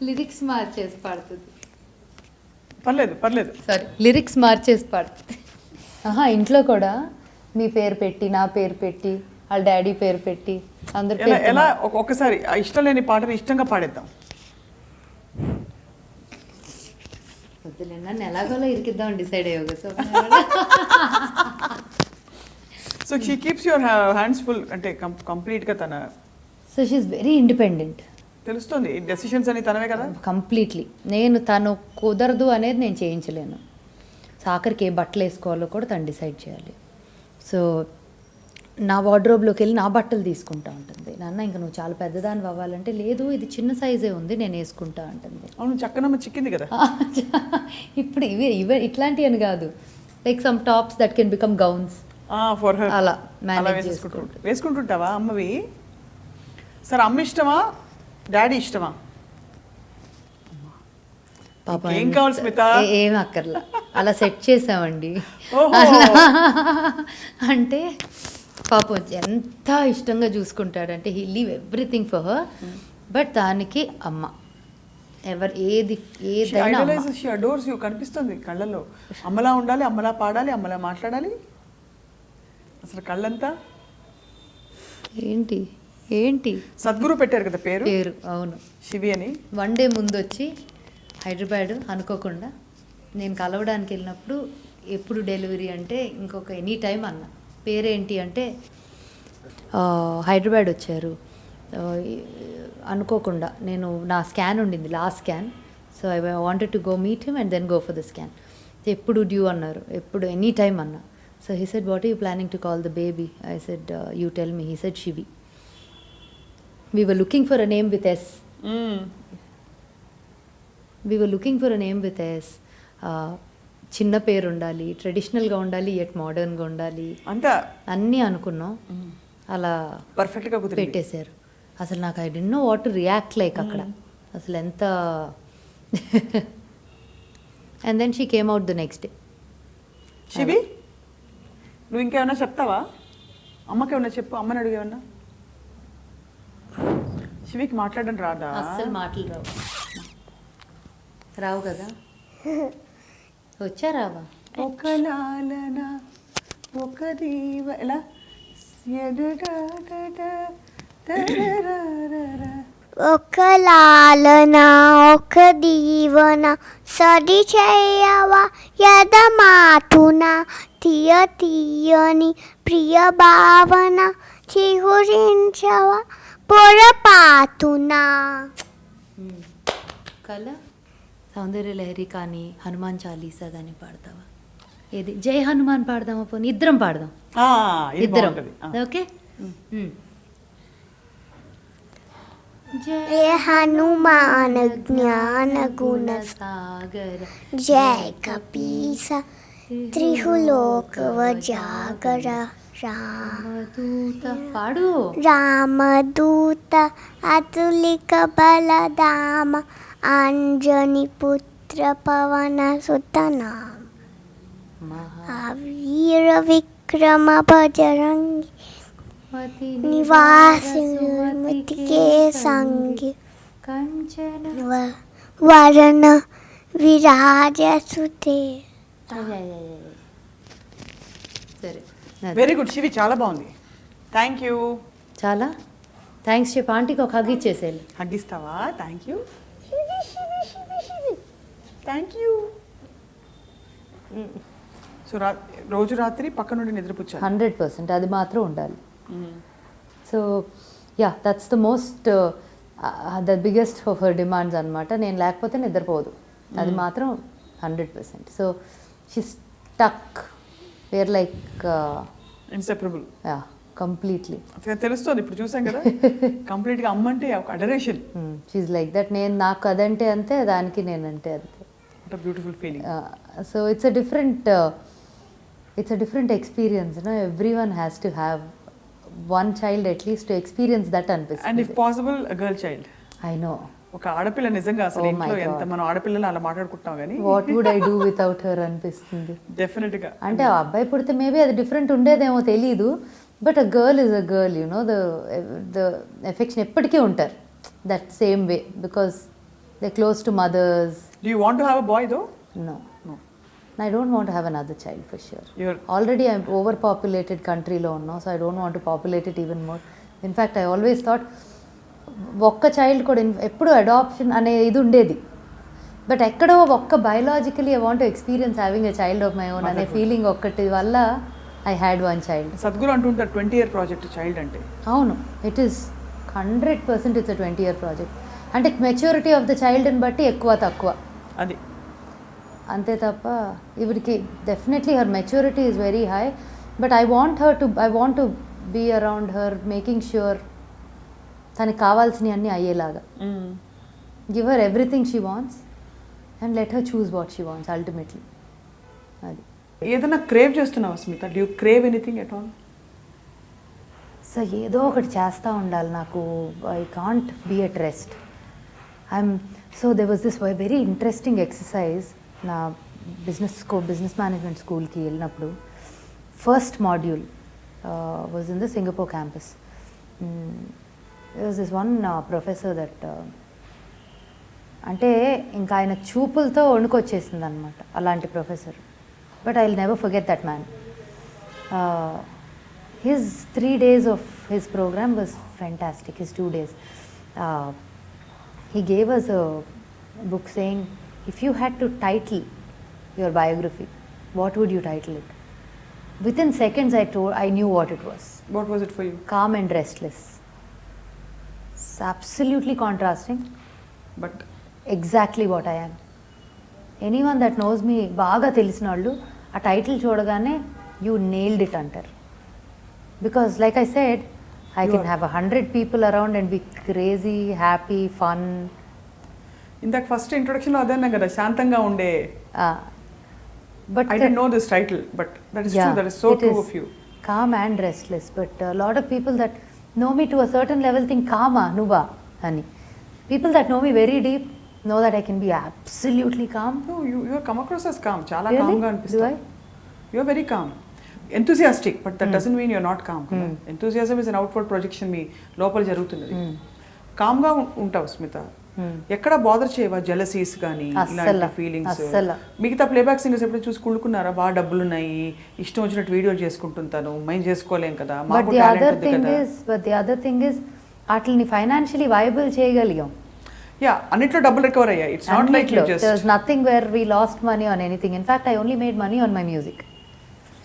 లిరిక్స్ మార్చేసి పాడుతుంది. పర్లేదు పర్లేదు. సారీ, లిరిక్స్ మార్చేసి పాడుతుంది. ఇంట్లో కూడా మీ పేరు పెట్టి, నా పేరు పెట్టి, వాళ్ళ డాడీ పేరు పెట్టి, అందరు ఎలా ఒక్కసారి ఇష్టం లేని పాటని ఇష్టంగా పాడేద్దాం. వద్దులే, నన్ను ఎలాగోలా ఇరికిద్దాం డిసైడ్ అయ్యోగా. So she keeps your hands full, అంటే కంప్లీట్గా తన. So she is very independent. తెలుస్తుంది, డెసిషన్స్ అని తనవే కదా. కంప్లీట్లీ. నేను తను కుదరదు అనేది నేను చేయించలేను. సో ఆఖరికి ఏ బట్టలు వేసుకోవాలో కూడా తను డిసైడ్ చేయాలి. సో నా వార్డ్రోబ్లోకి వెళ్ళి నా బట్టలు తీసుకుంటా ఉంటుంది. నాన్న ఇంకా నువ్వు చాలా పెద్దదాన్ని అవ్వాలంటే, లేదు ఇది చిన్న సైజే ఉంది నేను వేసుకుంటా ఉంటుంది. అవును, చక్కనమ్మ చిక్కింది కదా. ఇప్పుడు ఇవి ఇట్లాంటివి అని కాదు, like some tops that can become gowns for her, అలా వేసుకుంటుంటావా అమ్మవి? సరే, అమ్మ ఇష్టమా డాడీ ఇష్టమా? పాపం ఏం కావాలి స్మిత? ఏం అక్కర్లా, అలా సెట్ చేసామండి. అంటే పాపం ఎంత ఇష్టంగా చూసుకుంటాడంటే, he leave everything for her. But దానికి అమ్మ ఏదైనా షీ అడోర్స్ యూ, కనిపిస్తుంది కళ్ళల్లో. అమ్మలా ఉండాలి, అమ్మలా పాడాలి, అమ్మలా మాట్లాడాలి. అసలు కళ్ళంతా ఏంటి ఏంటి సద్గురు పెట్టారు కదా పేరు. అవును, శివి అని. వన్ డే ముందు వచ్చి హైదరాబాద్ అనుకోకుండా నేను కలవడానికి వెళ్ళినప్పుడు, ఎప్పుడు డెలివరీ అంటే ఇంకొక ఎనీ టైం అన్న, పేరేంటి అంటే హైదరాబాద్ వచ్చారు అనుకోకుండా. నేను నా స్కాన్ ఉండింది, last scan. So I wanted to go meet him and then go for the scan. ఎప్పుడు డ్యూ అన్నారు, ఎప్పుడు ఎనీ టైం అన్నా. So he said what are you planning to call the baby? I said you tell me. He said Shivi. We were looking for a name with S. We were looking for a name with S. చిన్న పేరు ఉండాలి, ట్రెడిషనల్గా ఉండాలి, at మోడర్న్గా ఉండాలి, అంతా అన్నీ అనుకున్నాం. అలా పర్ఫెక్ట్గా పెట్టేశారు. అసలు నాకు I don't know what to react like అక్కడ. అసలు ఎంత. And then she came out the next day. Shivi, నువ్వు ఇంకేమన్నా చెప్తావా? అమ్మకేమన్నా చెప్పు, అమ్మని అడిగేమన్నా. శివికి మాట్లాడడం రాదా? అస్సలు మాటలు రావు కదా. వచ్చారావా? ఒక లాలన ఒక దీవ, ఎలా? ఒక లాలన ఒక దీవన సడి చేయవా యదమాటున తీయ తీయని ప్రియ భావన చిగురించవా పొరపాటున. కళ సౌందర్య లహరి కానీ హనుమాన్ చాలీసా కానీ పాడతావా? ఏది జై హనుమాన్ పాడదామా? పోనీ ఇద్దరం పాడదాం. ఇద్దరం ఓకే. జయ హనుమాన్ జ్ఞాన గుణ సాగర జయ కపీస త్రిహులోక జాగర రామదూత. పాడు. రామదూత అతులిక బలదామ అంజని పుత్ర పవన సుతనామ వీర విక్రమ బజరంగి నివాసికే సంగి కంచన వరణ విరాజ సుతే. సరే, వెరీ గుడ్ శివి, చాలా బాగుంది. Thank you. చాలా థ్యాంక్స్ చెప్పి ఆంటీకి ఒక హగ్ ఇచ్చేసేయాలి. హగ్ ఇస్తావా? Thank you. Thank you. So రోజు రాత్రి పక్క నుండి నిద్రపుచ్చాలి. 100% అది మాత్రం ఉండాలి. So yeah, that's the most the biggest of her demands అనమాట. నేను లేకపోతే నిద్రపోదు, అది మాత్రం 100%. So she stuck, where like inseparable. Yeah, completely. తెలుస్తుంది ఇప్పుడు చూసాం కదా, కంప్లీట్గా అమ్మంటే ఒక అడరేషన్. She like that. నేను నాకు అదంటే అంతే, దానికి నేనంటే అంతే. Beautiful feeling. So it's a different experience. Every one has to have one child at least to experience that అనిపిస్తుంది. And if possible a girl child. I know. ఒక ఆడపిల్ల నిజంగా అసలు ఇంట్లో ఎంత మనం ఆడపిల్లలు అలా మాట్లాడుకుంటాం కానీ what would I do without her అనిపిస్తుంది. డెఫినెట్గా. అంటే ఆ అబ్బాయి పుడితే మేబీ అది డిఫరెంట్ ఉండేదేమో తెలీదు, but a girl is a girl, you know, the affection ఎప్పటికీ ఉంటారు that same way, because they close to mothers. Do you want to have a boy though? No. No. I don't want to have another child for sure. Already I'm overpopulated country lo unno, so I don't want to populate it even more. In fact, I always thought ఒక్క child కూడా ఎప్పుడు adoption అనే ఇది ఉండేది, but ఎక్కడో ఒక్క biologically I want to experience having a child of my own అనే feeling ఒక్కటి వల్ల I had one child. Sadhguru అంటుంటారు 20-year ప్రాజెక్ట్ చైల్డ్ అంటే. అవును, it is 100% it's 20-year project. అంటే మెచ్యూరిటీ ఆఫ్ ద చైల్డ్ని బట్టి ఎక్కువ తక్కువ అది అంతే తప్ప, ఇవిడికి definitely her maturity is very high, but I want to be around her, making sure తనకి కావాల్సినవి అన్నీ అయ్యేలాగా. Give her everything she wants and let her choose what she wants ultimately. అది ఏదైనా క్రేవ్ చేస్తున్నావా Smita? Do you crave anything at all? So ఏదో ఒకటి చేస్తూ ఉండాలి నాకు. I can't be at rest. So there was this very interesting exercise నా business management స్కూల్కి వెళ్ళినప్పుడు. First module was in the Singapore campus. there was this one professor that అంటే ఇంకా ఆయన చూపులతో వణుకొచ్చేసింది అనమాట, అలాంటి professor. But I will never forget that man. His 3 days of his program was fantastic. His 2 days, he gave us a book saying, if you had to title your biography, what would you title it? Within seconds I knew what it was. What was it for you? Calm and restless. It's absolutely contrasting, but exactly what I am. Anyone that knows me బాగా తెలిసిన వాళ్ళు ఆ title చూడగానే you nailed it అంటారు. Because like I said, I can have 100 people around and be crazy, happy, fun. ఇందాక first ఇంట్రొడక్షన్లో అదే అన్నా కదా, శాంతంగా ఉండే. But I didn't know this title, but that is true. That is so true of you. Calm and restless. But a lot of people that know me to a certain level think calma nuva ani. People that know me very deep know that I can be absolutely calm. No, you have come across as calm. Chala Really? calm ga anpistundi. Do I? You are very calm. Enthusiastic, but that doesn't mean you are not calm. Enthusiasm is an outward projection. మీ లోపల జరుగుతున్నది. Com గా ఉంటావు స్మిత. ఎక్కడ bother చేయవా jealousies కానీ ఇలాంటి feelings? మిగతా playback singers ఎప్పుడు చూసి కుళ్ళుకున్నారా? బాగా డబ్బులు ఉన్నాయి, ఇష్టం వచ్చినట్టు వీడియోలు చేసుకుంటుంటాను, మేము చేసుకోలేం కదా, మాకు టాలెంట్ ఉంది కదా. But the other thing is వాటిని ఫైనాన్షియలీ వైబుల్ చేయగలిగాం. యా, అన్నిట్లో డబ్బులు రికవర్ అయ్యాయి. It's not like you just there's nothing where we lost money on anything. In fact, I only made money on my music.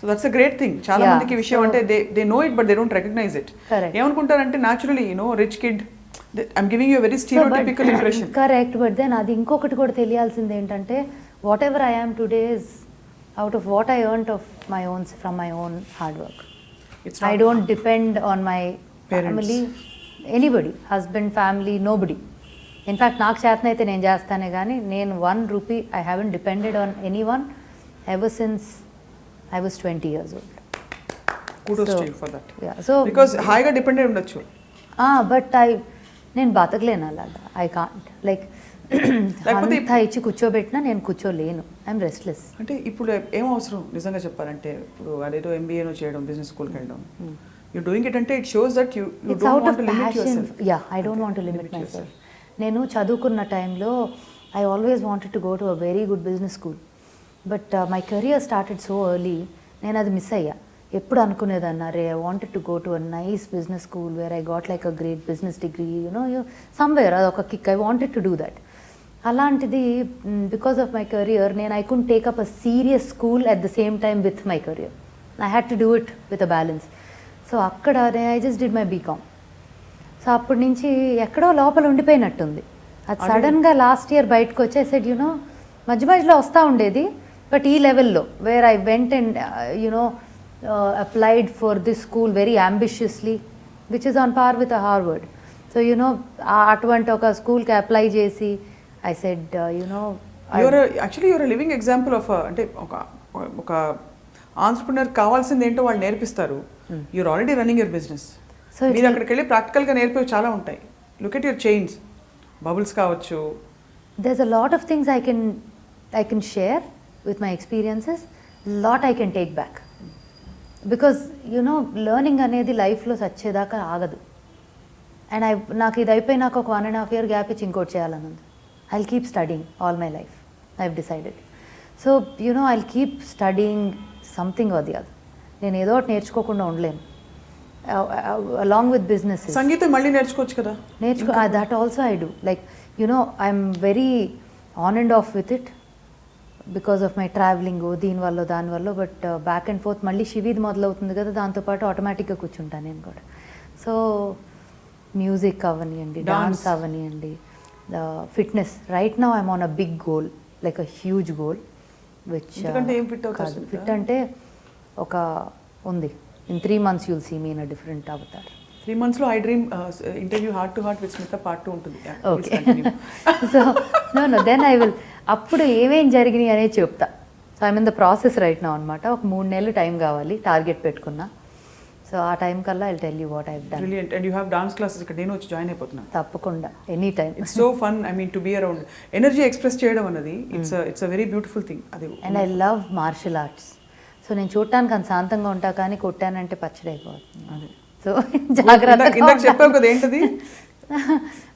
So that's a great thing. చాలా మందికి ఈ విషయం అంటే they know it but they don't recognize it. ఏమనుకుంటారంటే naturally, you know, rich kid, I'm giving you a very stereotypical impression. Correct, but then అది ఇంకొకటి కూడా తెలియాల్సింది ఏంటంటే whatever I am today is out of what I earned of my own, from my own hard work. I don't depend on my family, anybody, husband, family, nobody. In fact, నాకు చేతనైతే నేను చేస్తానే కానీ నేను 1 rupee I haven't depended on anyone ever since I was 20 years old. Kudos to you for that. Yeah, so because హాయిగా dependent ఉండొచ్చు. But నేను బతకలేను అలాగా. ఐ కాంట్ లైక్ అంతా ఇచ్చి కూర్చోబెట్టినా నేను కూర్చోలేను. I'm restless. అంటే ఇప్పుడు ఏం అవసరం నిజంగా చెప్పాలంటే, ఇప్పుడు అదేదో ఎంబీఏనో చేయడం, బిజినెస్ స్కూల్కి వెళ్ళడం, యూ డూయింగ్ ఇట్ అంటే it shows that you don't want to limit yourself. Yeah, I don't want to limit my self. నేను చదువుకున్న టైంలో I always wanted to go to a very good business school, but my career started so early. నేను అది miss అయ్యా. ఎప్పుడు అనుకునేదాన్ని, అరే I wanted to go to a nice business school where I got like a great business degree, you know, somewhere అదొక kick. I wanted to do that. అలాంటిది because of my career నేను I could take up a serious school at the same time with my career. I had to do it with a balance. So అక్కడ I just did my BCom. So అప్పటి నుంచి ఎక్కడో లోపల ఉండిపోయినట్టుంది. అది సడన్గా last year బయటకు వచ్చి said you know మధ్య మధ్యలో వస్తూ ఉండేది, బట్ ఈ లెవెల్లో where I went and you know applied for this school very ambitiously which is on par with Harvard. So you know అటువంటి ఒక స్కూల్కి అప్లై చేసి I said you know actually you're living example of అంటే ఒక ఆంట్రప్రినర్ కావాల్సింది ఏంటో వాళ్ళు నేర్పిస్తారు. You're already running your business. So మీరు అక్కడికి వెళ్ళి ప్రాక్టికల్గా నేర్పేవి చాలా ఉంటాయి. Look at your chains, bubbles కావచ్చు. there's a lot of things I can share with my experiences, lot I can take back, because you know learning అనేది లైఫ్లో సచ్చేదాకా ఆగదు. అండ్ నాకు ఇది అయిపోయి నాకు ఒక 1.5 year గ్యాప్ ఇచ్చి ఇంకోటి చేయాలని ఉంది. I will keep studying all my life, I have decided. So you know I will keep studying something అది అది నేను ఏదో ఒకటి నేర్చుకోకుండా ఉండలేను. అలాంగ్ విత్ బిజినెస్ సంగీతం మళ్ళీ నేర్చుకోవచ్చు కదా. That also I do. Like you know I'm very on and of with it because of my travelling దీనివల్ల దానివల్ల. బట్ బ్యాక్ అండ్ ఫోర్త్ మళ్ళీ షివీది మొదలవుతుంది కదా, దాంతోపాటు ఆటోమేటిక్గా కూర్చుంటాను నేను కూడా. సో మ్యూజిక్ అవనివ్వండి, డాన్స్ అవనివ్వండి, fitness. Right now I'm on a big goal, like a huge goal. Which fit అంటే ఒక ఉంది. In 3 months you'll see me in a different avatar. 3 months లో iDream interview heart to heart with Smitha part 2 ఉంటుంది. Okay. So no then I will అప్పుడు ఏమేం జరిగినాయి అనేది చెప్తా. So I'm in the process right now అనమాట. ఒక 3 నెలలు టైం కావాలి, టార్గెట్ పెట్టుకున్నా. సో ఆ టైం కల్లా I will tell you what I have done. Brilliant. And you have dance classes ఇక్కడ నేను వచ్చి జాయిన్ అయిపోతున్నాను. తప్పకుండా, any time. It's so fun. I mean to be around energy express చేయడం అన్నది it's a very beautiful thing. అది and I love martial arts. So నేను చూడటానికి అంత శాంతంగా ఉంటా, కానీ కొట్టానంటే పచ్చడి అయిపోతుంది. అదే. సో జాగ్రత్తగా ఇందాక చెప్పావు కదా ఏంటది,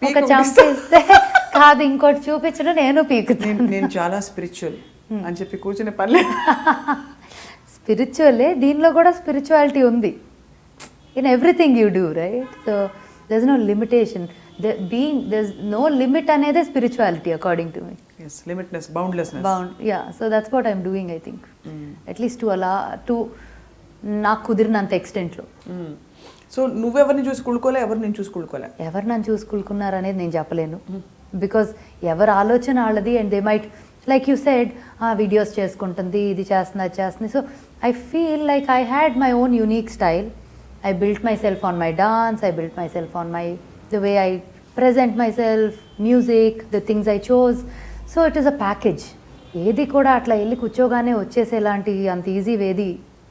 ఒక చంపేస్తే కాదు ఇంకోటి చూపించడం నేను పీకుతాను. నేను చాలా స్పిరిచువల్ అని చెప్పి కూర్చునే పర్లేదు. స్పిరిచువలే, దీనిలో కూడా స్పిరిచువాలిటీ ఉంది. In everything you do, right? So there is no limitation. There is no limit అనేదే spirituality according to me. Yes, limitless, boundlessness. Yeah, so that's what I'm doing, I think. At least to నాకు కుదిరినంత ఎక్స్టెంట్లో. So నువ్వెవరిని చూసి కుళ్ళుకోలే, ఎవరు నేను చూసి కుళ్ళుకోలే? ఎవరు నన్ను చూసి కుళ్ళుకున్నారు అనేది నేను చెప్పలేను. బికాజ్ ఎవరు ఆలోచన వాళ్ళది. And they might like you said videos చేసుకుంటుంది, ఇది చేస్తుంది, అది చేస్తుంది. So I feel like I had my own unique style. I built my self on my dance, I built my self on my the way I present myself, music, the things I chose. So it is a package. ఏది కూడా అట్లా వెళ్ళి కూర్చోగానే వచ్చేసేలాంటి అంత easy ఏది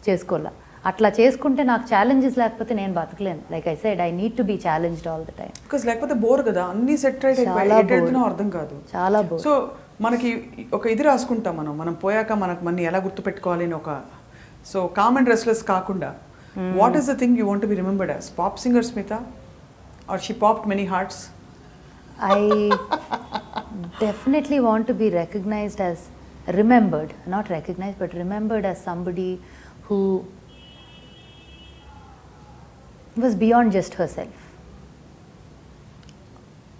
చేసుకోవాలా. అట్లా చేసుకుంటే నాకు ఛాలెంజెస్ లేకపోతే నేను బతకలేను. Like I said, I need to be challenged all the time. Because లేకపోతే బోర్ కదా, అన్ని సెట్ రైట్ అయిపోయి అర్థం కాదు. చాలా బోర్. సో మనకి ఒక ఇది రాసుకుంటాం మనం పోయాక మనకు మన ఎలా గుర్తు పెట్టుకోవాలి అని ఒక. సో కామ్ అండ్ రెస్ట్లెస్ కాకుండా what is the thing you want to be remembered as? Pop singer Smita, or she popped many hearts? I definitely want to be recognized as, remembered, not recognized, but remembered as somebody who was beyond just herself.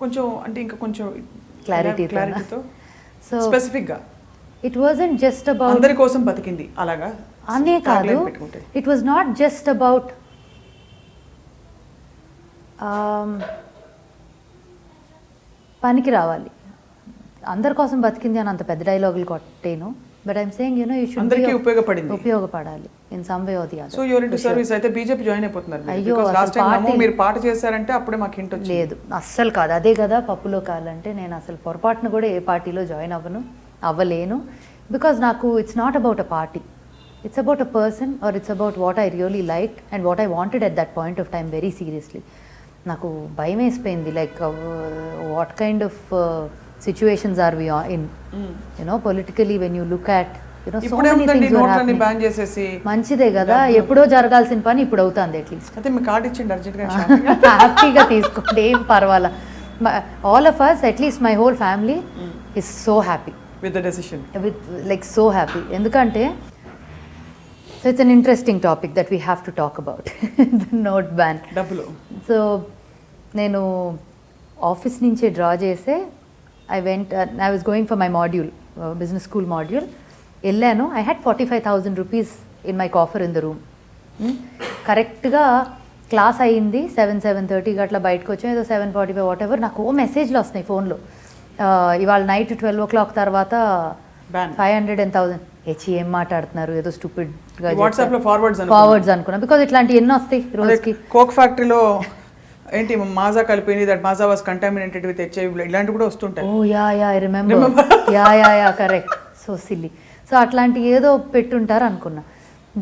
కొంచెం అంటే ఇంకా కొంచెం క్లారిటీతో. So స్పెసిఫిక్గా it wasn't just about అందరి కోసం బతికింది అలాగా అనే కాదు. It was not just about పనికి రావాలి, అందరి కోసం బతికింది అని అంత పెద్ద డైలాగులు కొట్టేను. But I'm saying you know you should అందరికీ ఉపయోగపడాలి in some way or the other. So you are into service. అయితే బీజేపీ జాయిన్ అయిపోతున్నారు. అయ్యో, లాస్ట్ టైం మీరు పాట చేశారంటే అప్పుడే మాకు హింట్ వచ్చింది. లేదు, అస్సలు కాదు. అదే కదా పప్పులో కాలంటే. నేను అసలు పొరపాటును కూడా ఏ పార్టీలో జాయిన్ అవ్వలేను. బికాజ్ నాకు it's not about a party, it's about a person, or it's about what I really like and what I wanted at that point of time very seriously. నాకు భయం వేసిపోయింది, like what kind of situations are we in, you know politically when you look at you know so many things are happening. మంచిదే కదా, ఎప్పుడో జరగాల్సిన పని ఇప్పుడు అవుతుంది. అట్లీస్ట్ అయితే మీ కార్డ్ ఇచ్చిండి అర్జెంట్గా, హ్యాపీగా తీసుకోండి, ఏం పర్వాలా. All of us, at least my whole family is so happy with the decision, with like so happy. ఎందుకంటే so it's an interesting topic that we have to talk about, the note ban. డబ్బులు. So నేను office నుంచే draw చేసే I was going for my module, business school module. వెళ్ళాను. I had 45,000 rupees in my coffer in the room. కరెక్ట్గా class అయ్యింది 7:30 అట్లా బయటకు వచ్చాం, ఏదో 7:45 వాట్ ఎవర్. నాకు మెసేజ్లు వస్తున్నాయి ఫోన్లో, ఇవాళ నైట్ 12 o'clock తర్వాత 500 and 1000. ఏం మాట్లాడుతున్నారు, ఏదో స్టూపిడ్ వాట్సాప్ లో ఫార్వర్డ్స్ అనుకున్నా. బికాజ్ ఇట్లాంటి ఎన్నో వస్తాయి రోజుకి. కోక్ ఫ్యాక్టరీలో ఏంటి మాజా కలిపింది, that Maaza was contaminated with HIV, ఇలాంటివి కూడా వస్తుంటాయి. Oh yeah I remember. Yeah correct. So silly. So అట్లాంటి ఏదో పెట్టుంటారు అనుకున్నా.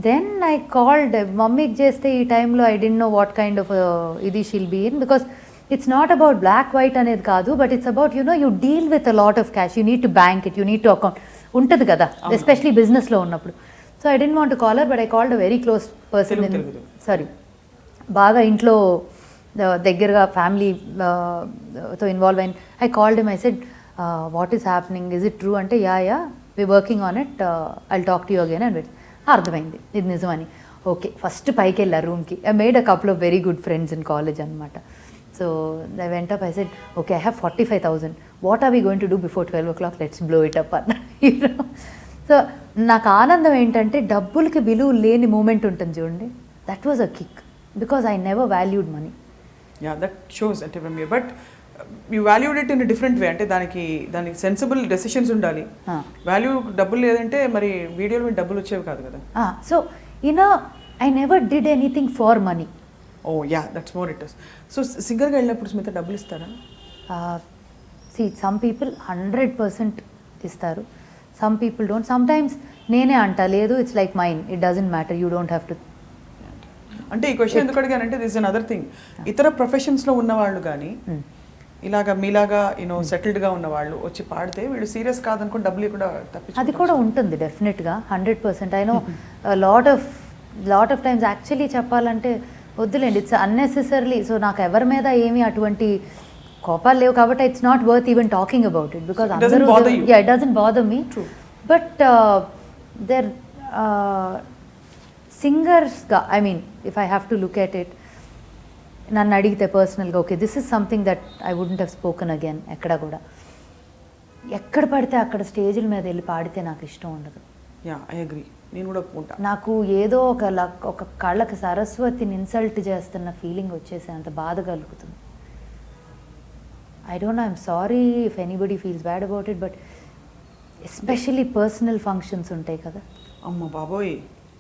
దెన్ ఐ కాల్డ్ మమ్మీకి చేస్తే ఈ టైంలో I dent know what kind of ఇది she'll be in, because it's not about black white అనేది కాదు, but it's about you deal with a lot of cash, you need to bank it, you need to account ఉంటుంది కదా, especially బిజినెస్లో ఉన్నప్పుడు. So I don't want to call her, but I called a very close person in, sorry బాగా ఇంట్లో దగ్గరగా ఫ్యామిలీతో involve అయిన. I called him, I said what is happening, is it true అంటే yeah we working on it, I'll talk to you again అని పెట్టి. అర్థమైంది ఇది నిజమని. ఓకే, ఫస్ట్ పైకి వెళ్ళా రూమ్కి. I made a couple of very good friends in college అనమాట. So I went up, I said okay I have 45,000, what are we going to do before 12 o'clock, let's blow it up అన్న. సో నాకు ఆనందం ఏంటంటే డబ్బులకి విలువ లేని moment ఉంటుంది చూడండి, that was a kick, because I never valued money. Yeah that shows అంటే from you, but you valued it in different way. అంటే దానికి సెన్సిబుల్ డెసిషన్స్ ఉండాలి. వాల్యూ డబ్బులు లేదంటే మరి వీడియోలు మీద డబ్బులు వచ్చేవి కాదు కదా. So I never did anything for money. Oh yeah that's more it is. So సింగర్గా వెళ్ళినప్పుడు స్మిత డబ్బులు ఇస్తారా? సమ్ పీపుల్ 100% ఇస్తారు, some people don't. Sometimes నేనే అంటా, లేదు it's like mine, it doesn't matter, you don't have to. అంటే ఈ క్వశ్చన్ ఎందుకు అడిగానంటే దిస్ ఇస్ అనదర్ థింగ్. ఇతర ప్రొఫెషన్స్లో ఉన్నవాళ్ళు కానీ ఇలాగా మీలాగా సెటిల్డ్గా ఉన్న వాళ్ళు వచ్చి పాడితే వీళ్ళు సీరియస్ కాదనుకుని డబ్బులు కూడా తప్పించు. అది కూడా ఉంటుంది డెఫినెట్గా, 100%. I know lot of times actually చెప్పాలంటే వద్దులేండి, ఇట్స్ అన్నెసెసరీలీ. సో నాకు ఎవరి మీద ఏమి అటువంటి కోపాలు లేవు కాబట్టి it's not worth even talking about it, because it doesn't bother me. But their సింగర్స్గా, I mean if I have to look at it, నన్ను అడిగితే పర్సనల్గా okay this is something that I wouldn't have spoken again. ఎక్కడ కూడా ఎక్కడ పడితే అక్కడ స్టేజ్ల మీద వెళ్ళి పాడితే నాకు ఇష్టం ఉండదు. యా ఐ అగ్రీ, నేను కూడా ఒప్పుకుంటా. నాకు ఏదో ఒక కళ్ళకి సరస్వతిని ఇన్సల్ట్ చేస్తున్న ఫీలింగ్ వచ్చేసి అంత బాధ కలుగుతుంది. I don't no, I'm sorry if anybody feels bad about it, but especially personal functions ఉంటాయి కదా. అమ్మ బాబోయ్,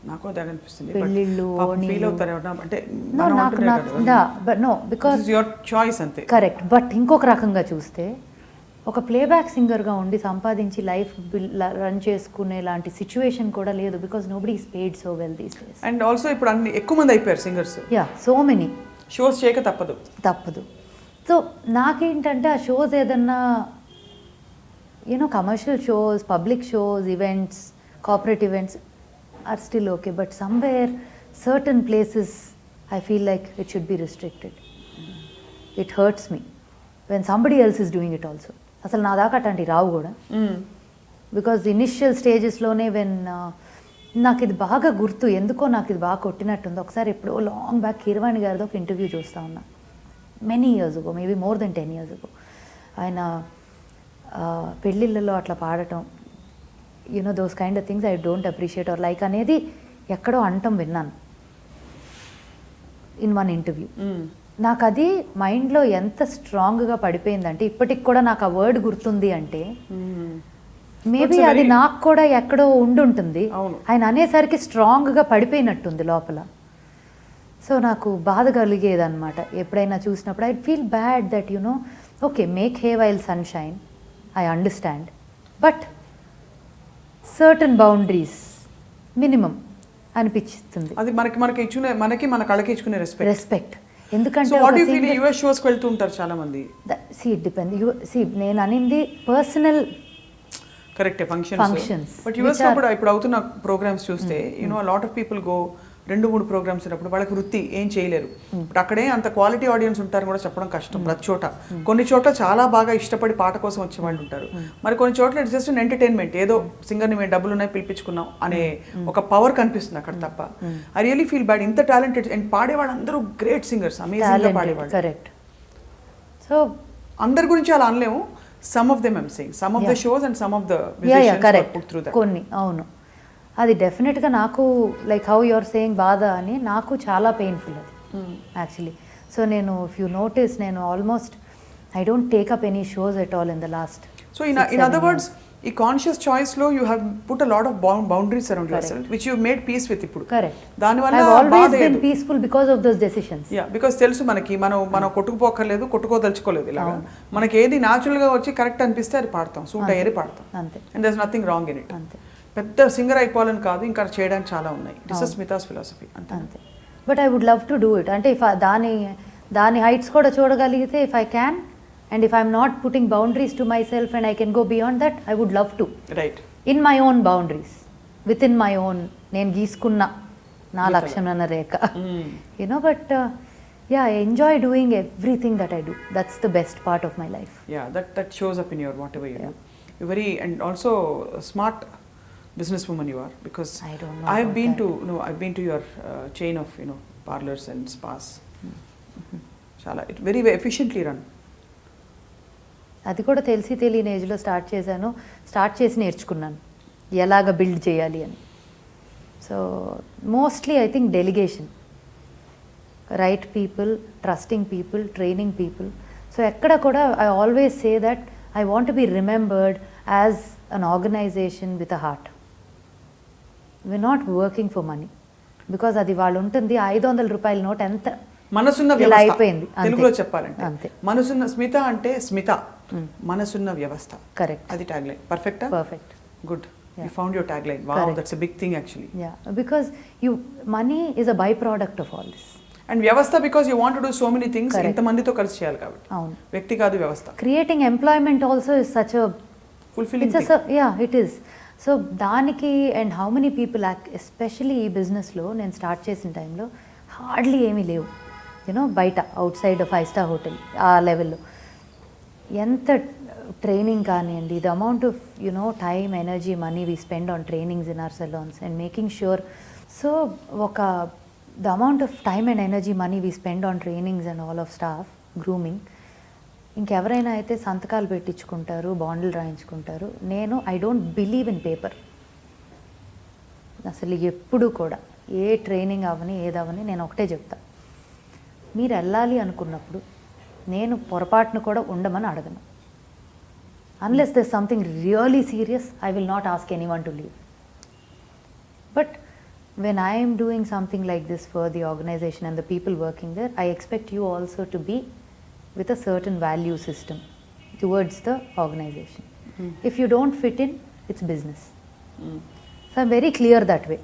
నాకు అదే అనిపిస్తుంది. పెళ్ళిళ్ళు ఫీల్ అవుతారు అంటే నో, బికాజ్ యువర్ చాయిస్ అంతే. కరెక్ట్. బట్ ఇంకొక రకంగా చూస్తే ఒక ప్లేబ్యాక్ సింగర్గా ఉండి సంపాదించి లైఫ్ రన్ చేసుకునే లాంటి సిచ్యువేషన్ కూడా లేదు, because nobody is paid so well these days. And also ఇప్పుడు అన్ని ఎక్కువ మంది అయిపోయారు singers. Yeah, so many shows చేయక తప్పదు. సో నాకేంటంటే ఆ షోస్ ఏదన్నా commercial shows, public shows, events, corporate events are still okay, but somewhere certain places I feel like it should be restricted. It hurts me when somebody else is doing it also. అసలు నా దాకా అట్లాంటి రావు కూడా, because initial స్టేజెస్లోనే when నాకు ఇది బాగా గుర్తు, ఎందుకో నాకు ఇది బాగా కొట్టినట్టుంది. ఒకసారి ఎప్పుడో లాంగ్ బ్యాక్ కీరవాణి గారితో ఒక ఇంటర్వ్యూ చూస్తూ ఉన్నా, many years ago, maybe more than 10 years ago. ఆయన పెళ్ళిళ్ళలో అట్లా పాడటం, those kind of things I don't appreciate or like అనేది ఎక్కడో అంటం విన్నాను ఇన్ వన్ ఇంటర్వ్యూ. నాకు అది మైండ్లో ఎంత స్ట్రాంగ్గా పడిపోయిందంటే ఇప్పటికి కూడా నాకు ఆ వర్డ్ గుర్తుంది అంటే మేబీ అది నాకు కూడా ఎక్కడో ఉండుంటుంది. ఆయన అనేసరికి స్ట్రాంగ్గా పడిపోయినట్టుంది లోపల. సో నాకు బాధ కలిగేది అనమాట ఎప్పుడైనా చూసినప్పుడు. I feel bad that okay make hey while sunshine, I understand, but certain boundaries minimum అనిపిస్తుంది. అది మనకి మన కళకి ఇచ్చుకునే రెస్పెక్ట్. ఎందుకంటే యుఎస్ షోస్కి వెళ్తూ ఉంటారు చాలా మంది. It depend. నేను అనింది personal correct functions. But US లో కూడా ఇప్పుడు అవుతున్న ప్రోగ్రామ్స్ చూస్తే lot of people go 2-3 programmes ఉన్నప్పుడు వాళ్ళకి వృత్తి ఏం చేయలేరు. ఇప్పుడు అక్కడే అంత క్వాలిటీ ఆడియన్స్ ఉంటారు కూడా చెప్పడం కష్టం ప్రతి చోట. కొన్ని చోట్ల చాలా బాగా ఇష్టపడి పాట కోసం వచ్చే వాళ్ళు ఉంటారు, మరి కొన్ని చోట్ల ఇట్స్ జస్ట్ ఎంటర్టైన్మెంట్, ఏదో సింగర్ని మేము డబ్బులు ఉన్నాయి పిలిపించుకున్నాం అనే ఒక పవర్ కనిపిస్తుంది అక్కడ తప్ప. I really feel bad. ఇంత టాలెంటెడ్ అండ్ పాడేవాళ్ళు అందరూ గ్రేట్ సింగర్స్, అమేజింగ్ గా పాడేవాళ్ళు. కరెక్ట్. సో అందరి గురించి అలా అనలేము, some of them I'm saying, some of the shows and some of the yeah musicians were correct put through that. కొన్ని అవును అది డెఫినెట్గా నాకు లైక్ హౌ యువర్ సేయింగ్ బాధ అని నాకు చాలా పెయిన్ఫుల్ అది యాక్చువల్లీ. సో నేను ఇఫ్ యూ నోటీస్ నేను almost I don't take up any shows at all in the last. So in other words, ఈ కాన్షియస్ చాయిస్ లో you have put a lot of boundaries around yourself which you made peace with ఇప్పుడు. Correct. దానివల్ల I always been peaceful because of those decisions. Yeah because తెలుసు మనకి మనం కొట్టుకుపోక్కర్లేదు, కొట్టుకోదలుచుకోలేదు. ఇలాగా మనకి ఏది న్యాచురల్ గా వచ్చి కరెక్ట్ అనిపిస్తే అది పాడతాం, సూట్ అయ్యేది పాడతాం. అంతే. And there is nothing wrong in it. అంతే. పెద్ద సింగర్ అయిపోవాలని కాదు, ఇంకా చేయడానికి చాలా ఉన్నాయి. This is Smita's philosophy. అంతే. But I would love to do it. అంటే ఇఫ్ దాని హైట్స్ కూడా చూడగలిగితే if I can and if I'm not putting boundaries to myself and I can go beyond that, I would love to. Right. In my own boundaries, within my own నేను గీసుకున్న నా లక్ష్మణ రేఖ. You know, but yeah, I enjoy doing everything that I do. That's the best part of my life. Yeah, that shows up in your whatever you do. You're very, and also a smart businesswoman you are, because I don't know I've about been to your chain of parlors and spas. Chala it very efficiently run. అది కూడా తెలిసి తెలియని ఏజ్లో start చేసి నేర్చుకున్నాను ఎలాగ build చేయాలి అని. So mostly I think delegation, right people, trusting people, training people. So ఎక్కడ కూడా I always say that I want be remembered as an organization with a heart. We're not working for money, because అది వాళ్ళు ఉంటుంది 500 రూపాయల note ఎంత మనసున్న ఇలా వ్యవస్థ. అయిపోయింది తెలుగులో చెప్పాలంటే అంతే. మనసున్న స్మిత అంటే స్మిత, మనసున్న వ్యవస్థ. కరెక్ట్. అది ట్యాగ్ లైన్. పర్ఫెక్టా? Perfect. Good. You found your tagline. Wow, Correct. that's a big thing actually. Yeah, because money is a byproduct of all this. And వ్యవస్థ because you want to do so many things. Correct. ఇంతమందితో కలిసి చేయాలి కాబట్టి. అవును. వ్యక్తి కాదు వ్యవస్థ. Creating employment also is such a fulfilling thing. Yeah, it is. So దానికి and how many people especially ఈ బిజినెస్లో నేను స్టార్ట్ చేసిన టైంలో హార్డ్లీ ఏమీ లేవు. బయట అవుట్ సైడ్ 5-star హోటల్ ఆ లెవెల్లో ఎంత ట్రైనింగ్ కానివ్వండి, the amount of time, energy, money we spend on trainings in our salons and making sure. So the amount of time and energy, money we spend on trainings and all of staff grooming. ఇంకెవరైనా అయితే సంతకాలు పెట్టించుకుంటారు, బాండ్లు రాయించుకుంటారు. నేను I don't believe in paper. అసలు ఎప్పుడు కూడా ఏ ట్రైనింగ్ అవని ఏదవని నేను ఒకటే చెప్తా, మీరు వెళ్ళాలి అనుకున్నప్పుడు నేను పొరపాటును కూడా ఉండమని అడగను. Unless there's something really serious, I will not ask anyone to leave. But when I am doing something like this for the organization and the people working there, I expect you also to be with a certain value system towards the organization. If you don't fit in, it's business. So I'm very clear that way.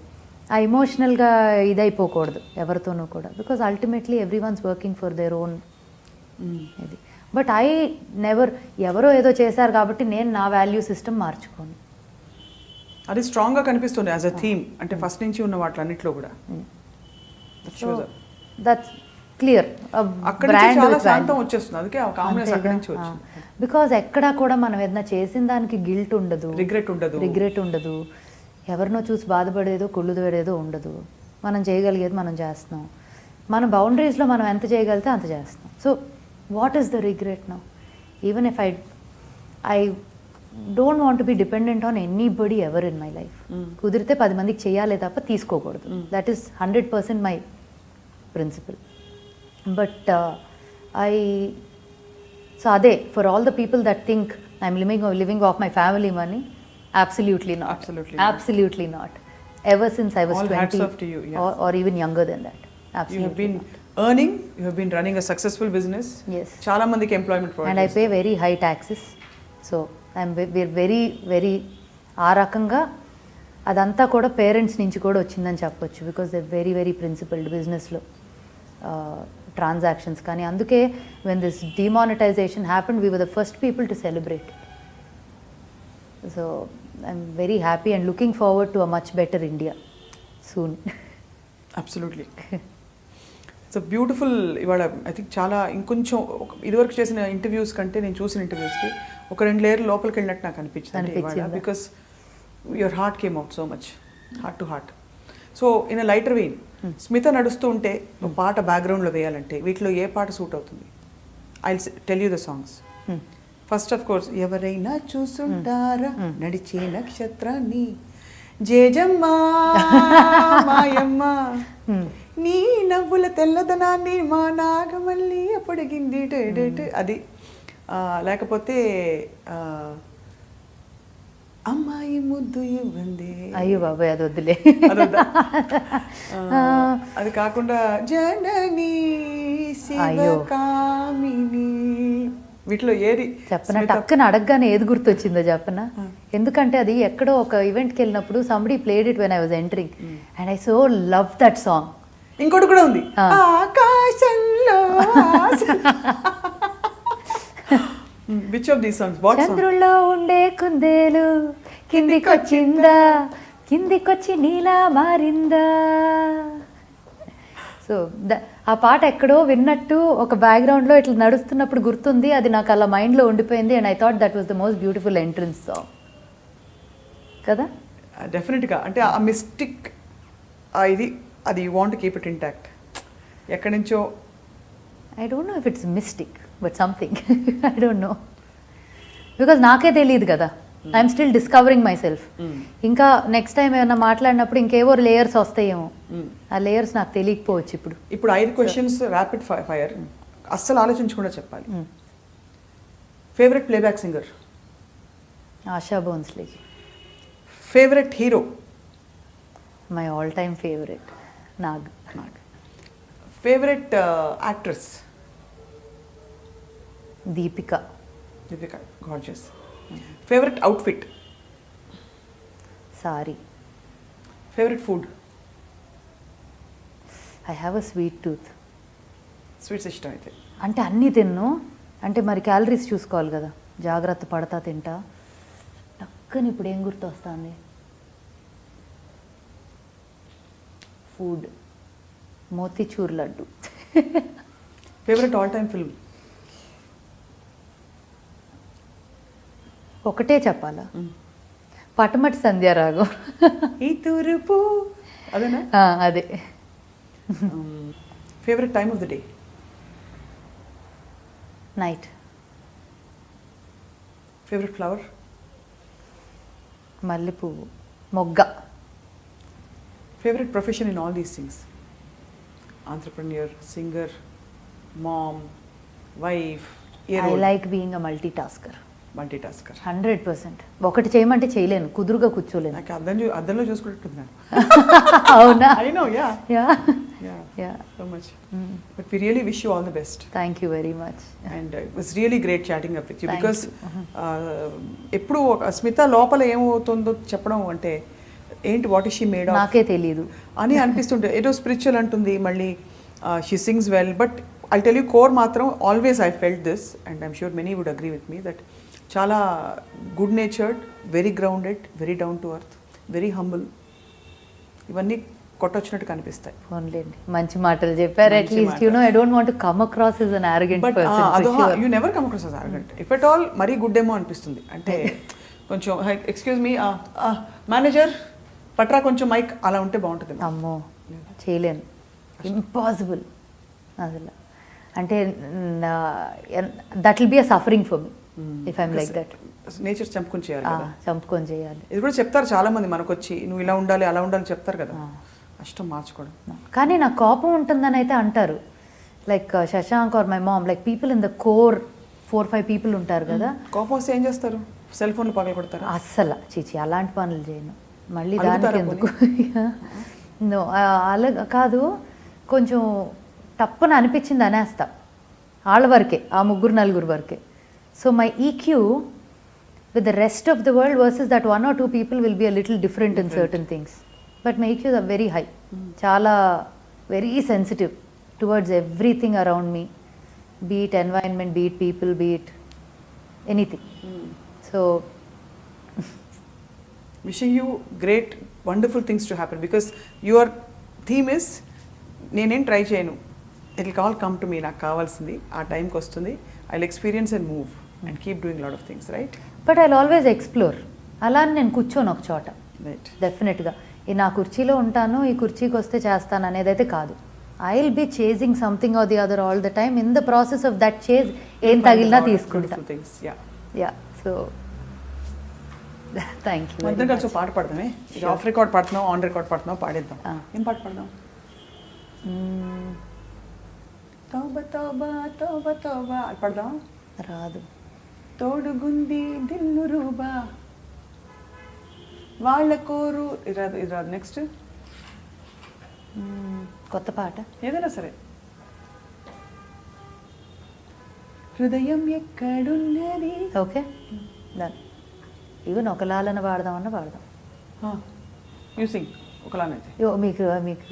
ఆ ఎమోషనల్గా ఇదైపోకూడదు ఎవరితోనూ కూడా, because ultimately everyone's working for their own ఇది. But I never ఎవరో ఏదో చేశారు కాబట్టి నేను నా వాల్యూ సిస్టమ్ మార్చుకోను. అది స్ట్రాంగ్గా కనిపిస్తుంది యాజ్ అ థీమ్, అంటే ఫస్ట్ నుంచి ఉన్న వాటిలన్నిట్లో కూడా. That's clear. వచ్చేస్తుంది, అందుకే బికాజ్ ఎక్కడా కూడా మనం ఏదైనా చేసిన దానికి గిల్ట్ ఉండదు, రిగ్రెట్ ఉండదు, ఎవరినో చూసి బాధపడేదో కుళ్ళుదోడేదో ఉండదు. మనం చేయగలిగేది మనం చేస్తున్నాం, మన బౌండరీస్లో మనం ఎంత చేయగలిగితే అంత చేస్తున్నాం. So what is the regret now? Even if I don't want be dependent on anybody ever in my life. కుదిరితే 10 మందికి చేయాలి తప్ప తీసుకోకూడదు. That is 100% my principle. But so అదే for all the people that think I'm living off my family money, absolutely not. Absolutely not. Ever since I was 20 or even younger than that. Absolutely. You have been earning, you have been running a successful business. Yes. Chaala mandiki employment provides. And I pay very high taxes. So we're very very ఆ రకంగా అదంతా కూడా parents నుంచి కూడా వచ్చిందని చెప్పొచ్చు. Because they very very principled బిజినెస్లో transactions. కానీ అందుకే when this demonetization happened, we were the first people to celebrate. So I'm very happy and looking forward to a much better India soon. Absolutely. It's a beautiful, ఇవాళ I think చాలా ఇంకొంచెం ఇదివరకు చేసిన interviews కంటే నేను చూసిన ఇంటర్వ్యూస్కి ఒక 2 layer లోపలికి వెళ్ళినట్టు నాకు అనిపించింది. Because your heart came out so much, heart to heart. So in a lighter vein, Smita నడుస్తూ ఉంటే ఒక పాట బ్యాక్గ్రౌండ్లో వేయాలంటే వీటిలో ఏ పాట సూట్ అవుతుంది? I tell you the songs. First of course ఎవరైనా చూసుంటారా నడిచే నక్షత్రాన్ని జేజమ్మ మాయమ్మ నీ నవ్వుల తెల్లదనాన్ని మా నాగమల్లి అప్పడిగింది అది. లేకపోతే అమ్మాయి ముద్దు ఇవ్వండి. అయ్యో బాబాయ్ అది వద్దులే. అది కాకుండా జనని శివకామిని వీటిలో ఏది చెప్పనా? టక్కున అడగగానే ఏది గుర్తొచ్చిందో చెప్పనా? ఎందుకంటే అది ఎక్కడో ఒక ఈవెంట్కి వెళ్ళినప్పుడు somebody played it when I was entering and I so love that song. ఇంకోటి కూడా ఉంది, ఆకాశంలో విచ్ ఆఫ్ దీస్ సాంగ్స్? చంద్రుల్లో ఉండే కుందేలు కిందికొచ్చిందా, కిందికొచ్చి నీలా మారిందా. సో ఆ పాట ఎక్కడో విన్నట్టు ఒక బ్యాక్గ్రౌండ్లో ఇట్లా నడుస్తున్నప్పుడు గుర్తుంది, అది నాకు అలా మైండ్లో ఉండిపోయింది. And I thought that was the most beautiful entrance song కదా. డెఫినెట్గా అంటే ఆ మిస్టిక్ ఇది అది you want keep it intact. ఎక్కడి నుంచో I don't no if it's mystic but something I don't no because నాకే తెలియదు కదా. I'm still discovering my self. ఇంకా నెక్స్ట్ టైం ఏమైనా మాట్లాడినప్పుడు ఇంకేవో లేయర్స్ వస్తాయేమో, ఆ లేయర్స్ నాకు తెలియకపోవచ్చు. ఇప్పుడు 5 క్వశ్చన్స్ ర్యాపిడ్ ఫైర్, అస్సలు ఆలోచించకుండా చెప్పాలి. Favourite playback singer? ASHA Bhosle. Favourite hero? My all time favourite Nag. Favourite actress? Deepika. Gorgeous. Favourite outfit? Sorry. Favourite food? I have a sweet tooth. Sweets ఇష్టం అయితే? అంటే అన్నీ తిన్ను, అంటే మరి క్యాలరీస్ చూసుకోవాలి కదా, జాగ్రత్త పడతా తింటా. టక్కని ఇప్పుడు ఏం గుర్తు వస్తుంది? Food motichoor laddu. Favourite all time film? ఒకటే చెప్పాలా? పటమటి సంధ్యారాగం. ఈ తూర్పు అదేనా? అదే. Favourite time of the day? Night. Favourite flower? మల్లెపువ్వు, మొగ్గ. Favourite profession in all these things? Entrepreneur, singer, mom, wife? I like being a multitasker. 100%. ఒకటి చేయమంటే చేయలేను, కుదురుగా కూర్చోలేను. నాకు అద్దంలో చూసుకుంటుంది. అవునా? I know, yeah. Yeah. So much. But we really wish you all the best. Thank you very much. And it was really great chatting up with you. Because ఎప్పుడు స్మిత లోపల ఏమవుతుందో చెప్పడం అంటే ఏంటి, what is she made of నాకే తెలియదు అని అనిపిస్తుంటే, ఏదో స్పిరిచువల్ అంటుంది, మళ్ళీ she sings well. But I tell you core మాత్రం always I felt this and I'm sure many would agree with me that చాలా good natured, very grounded, very down to earth, very humble. ఇవన్నీ కొట్టొచ్చినట్టు కనిపిస్తాయి. ఫోన్లేండి, మంచి మాటలు చెప్పారు. At least you know I don't want to come across as an arrogant person. You never come across as arrogant. If at all మరీ good ఏమో అనిపిస్తుంది. అంటే కొంచెం ఎక్స్క్యూజ్ మీ మేనేజర్ పట్రా కొంచెం మైక్ అలా ఉంటే బాగుంటుంది. అమ్మో చేయలేను, ఇంపాసిబుల్ అసలు. అంటే that will be a suffering for me if I'm like that. Nature చంపుకొని చేయాలి కదా, చంపుకొని చేయాలి. ఇది కూడా చెప్తారు చాలా మంది మనకు వచ్చి, నువ్వు ఇలా ఉండాలి అలా ఉండాలి చెప్తారు కదా, అష్టం మార్చుకోవడం. కానీ నాకు కోపం ఉంటుందని అయితే అంటారు. Like Shashank or my mom, like people in the core 4-5 people ఉంటారు కదా. కోపం వస్తే ఏం చేస్తారు? సెల్ ఫోన్లు పగల కొడతారు? అస్సలు చీచి అలాంటి పనులు చేయను. మళ్ళీ దానికి ఎందుకు? నో అలా కాదు, కొంచెం తప్పున అనిపించింది అనేస్తా, వాళ్ళ వరకే, ఆ 3-4 వరకే. So my EQ with the rest of the world versus that 1 or 2 people will be a little different in certain things. But my EQs are very high. Chala very sensitive towards everything around me. Be it environment, be it people, be it anything. So wishing you great, wonderful things to happen because your theme is నేనేం try చేయను, it will all come to me. నాకు కావాల్సింది ఆ టైంకి వస్తుంది. I'll experience and move and keep doing a lot of things, right? But I always explore. అలా అని నేను కూర్చోను ఒక చోట. డెఫినెట్గా ఈ నా కుర్చీలో ఉంటాను, ఈ కుర్చీకి వస్తే చేస్తాను అనేది అయితే కాదు. I will be chasing something or the other all the time. In the process of that chase ఏం తగిలినా తీసుకుంటా. యా సో థ్యాంక్ యూ అందరం కలిసి పాట పాడదామే ఇది ఆఫ్ రికార్డ్ పాడుతున్నాం ఆన్ రికార్డ్ పాడుతున్నాం పాడేద్దాం ఏం పాట పాడదాం తోబా తోబా తోబా తోబా అది పాడదాం రాదు తోడుగుంది దిల్లు రూబా వాళ్ళ కోరు ఇది రాదు నెక్స్ట్ కొత్త పాట ఏదైనా సరే హృదయం ఎక్కడున్నది ఓకే డన్ ఈవెన్ ఒక లాలన పాడదామన్నా పాడదాం మ్యూసింగ్ ఒకలానైతే మీకు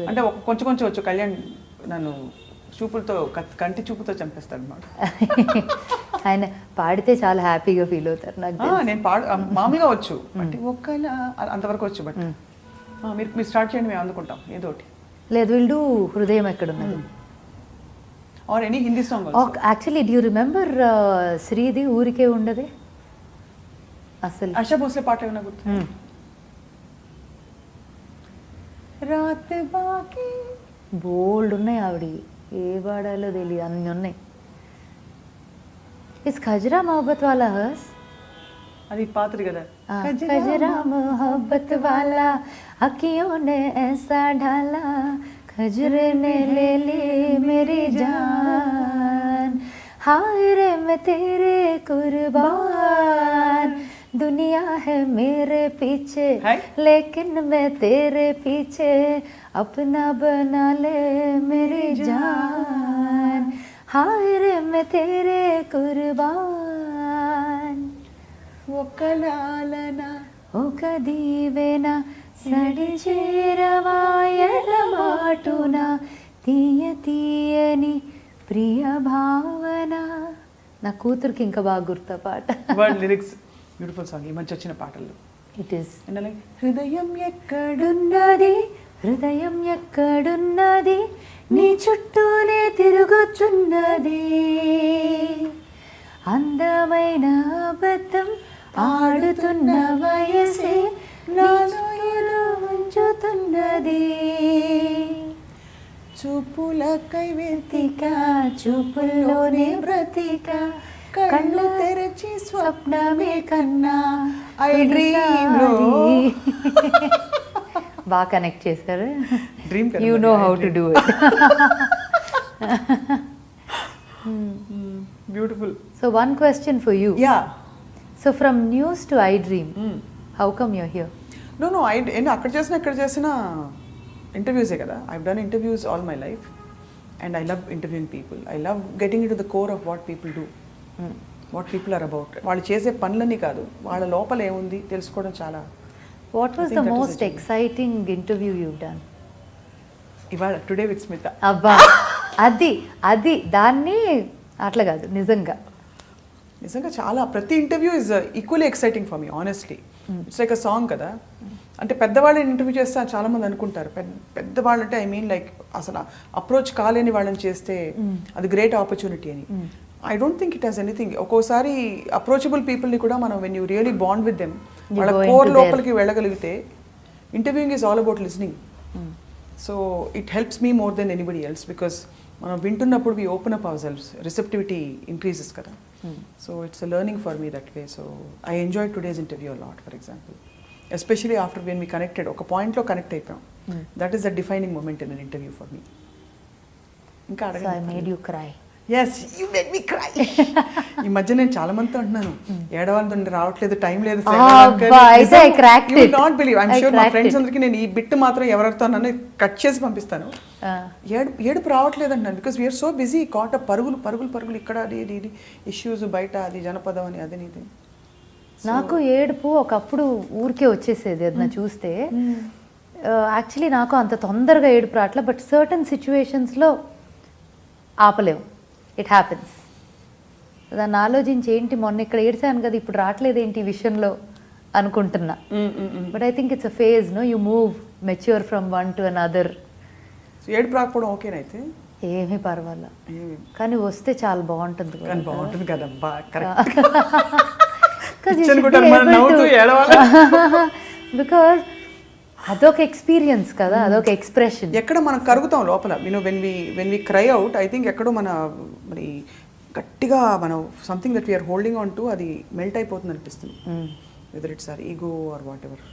అంటే కొంచెం కొంచెం వచ్చు కళ్యాణ్ నన్ను చూపులతో కంటి చూపుతో చంపేస్తాడు అనమాట. ఆయన పాడితే చాలా హ్యాపీగా ఫీల్ అవుతారు నాకు నేను మామూలుగా వచ్చు అంటే ఒక్కలా అంతవరకు వచ్చు బట్ మీరు స్టార్ట్ చేయండి మేము అందుకుంటాం ఏదో ఒకటి లేదు వీళ్ళు హృదయం ఎక్కడున్నది are any Hindi song actually do remember శ్రీది ఊరికే ఉండదే అసలు ఆశా భోస్లే పాట ఏమైనా గుర్తు రాత్ బాకీ బోల్డ్ ఉన్నాయి ఆవిడ ఏ పాడాలో తెలియదు అన్నీ ఉన్నాయి ఇస్ ఖజరా మొహబ్బత్ వాలా హర్స్ అది పాత్ర కదా खजरा मोहब्बत वाला अखियों ने ऐसा ढाला खजरे ने ले ली मेरी जान हाय रे मैं तेरे कुर्बान दुनिया है मेरे पीछे लेकिन मैं तेरे पीछे अपना बना ले मेरी जान हाय रे मैं तेरे कुर्बान ఒక లాలన ఒక దీవెన సడి చేరవాయల మాటున తీయ తీయని ప్రియ భావన నా కూతురికి ఇంకా బాగా గుర్తా పాట వర్డ్ లిరిక్స్ బ్యూటిఫుల్ సాంగ్ ఈ మధ్య వచ్చిన పాటల్లో ఇట్ ఈస్ హృదయం ఎక్కడు ఎక్కడున్నది హృదయం ఎక్కడున్నది నీ చుట్టూనే తిరుగుతున్నది అందమైన అబద్ధం ఆడుతున్న వయసే నాలో ఉంచుతున్నది చూపులకై వెతిక చూపుల్లోనే బ్రతిక కళ్ళు తెరచి స్వప్నమే కన్నా iDream బాగా కనెక్ట్ చేశారు dream you know how to do it beautiful so one question for you yeah so from news to iDream how come you're here no అక్కడ చేసిన ఇక్కడ చేసిన ఇంటర్వ్యూసే కదా I done interviews all my life and I love interviewing people I love getting in to the core of what people do what people are about వాళ్ళు చేసే పనులని కాదు వాళ్ళ లోపల ఏముంది తెలుసుకోవడం చాలా what was the most exciting interview you done ఇవాళ టుడే విత్ స్మిత అబ్బా అది దాన్ని అట్లా కాదు నిజంగా చాలా ప్రతి interview is equally exciting for me honestly it's like a song కదా అంటే పెద్దవాళ్ళని ఇంటర్వ్యూ చేస్తే చాలా మంది అనుకుంటారు పెద్దవాళ్ళు అంటే ఐ మీన్ లైక్ అసలు అప్రోచ్ కాలేని వాళ్ళని చేస్తే అది గ్రేట్ ఆపర్చునిటీ అని I don't think it has anything ఒక్కోసారి అప్రోచబుల్ పీపుల్ని కూడా మనం when you really bond with them వాళ్ళ కోర్ లోపలికి వెళ్ళగలిగితే interviewing is all about listening so it helps me more than anybody else because మనం వింటున్నప్పుడు we open up ourselves receptivity increases కదా so it's a learning for me that way so I enjoy today's interview lot for example especially after when me connected ఒక పాయింట్లో connect అయిపోయాం that is the defining moment in an interview for me ఇంకా I made you cry as you made me cry ఈ మధ్య నేను చాలా మందితో అంటున్నాను ఏడవాళ్ళతో రావట్లేదు టైం లేదు నాట్ బిలీవ్ ఐఎమ్ షూర్ మా ఫ్రెండ్స్ అందరికి నేను ఈ బిట్ మాత్రం ఎవరితో నన్ను కట్ చేసి పంపిస్తాను ఏడుపు రావట్లేదు అంటున్నాను బికాస్ వీఆర్ సో బిజీ కాట పరుగులు ఇక్కడ అది ఇది ఇష్యూస్ బయట అది జనపదం అని అది ఇది నాకు ఏడుపు ఒకప్పుడు ఊరికే వచ్చేసేది అది నా చూస్తే యాక్చువల్లీ నాకు అంత తొందరగా ఏడుపు రావట్లే బట్ సర్టన్ సిచ్యువేషన్స్లో ఆపలేము ఇట్ హ్యాపెన్స్ దాన్ని ఆలోచించి ఏంటి మొన్న ఇక్కడ ఏడ్చాను కదా ఇప్పుడు రావట్లేదు ఏంటి ఈ విషయంలో అనుకుంటున్నా but I think it's a phase no you move mature from one to another ఏడుపు రాకపోవడం ఓకేనైతే ఏమీ పర్వాలా కానీ వస్తే చాలా బాగుంటుంది బాగుంటుంది కదా బికాస్ అదొక ఎక్స్పీరియన్స్ కదా అదొక ఎక్స్ప్రెషన్ ఎక్కడ మనం కరుగుతాం లోపల when we cry out I think ఎక్కడో మరి గట్టిగా మనం something that we're holding on to అది మెల్ట్ అయిపోతుంది అనిపిస్తుంది, whether it's our ego or whatever.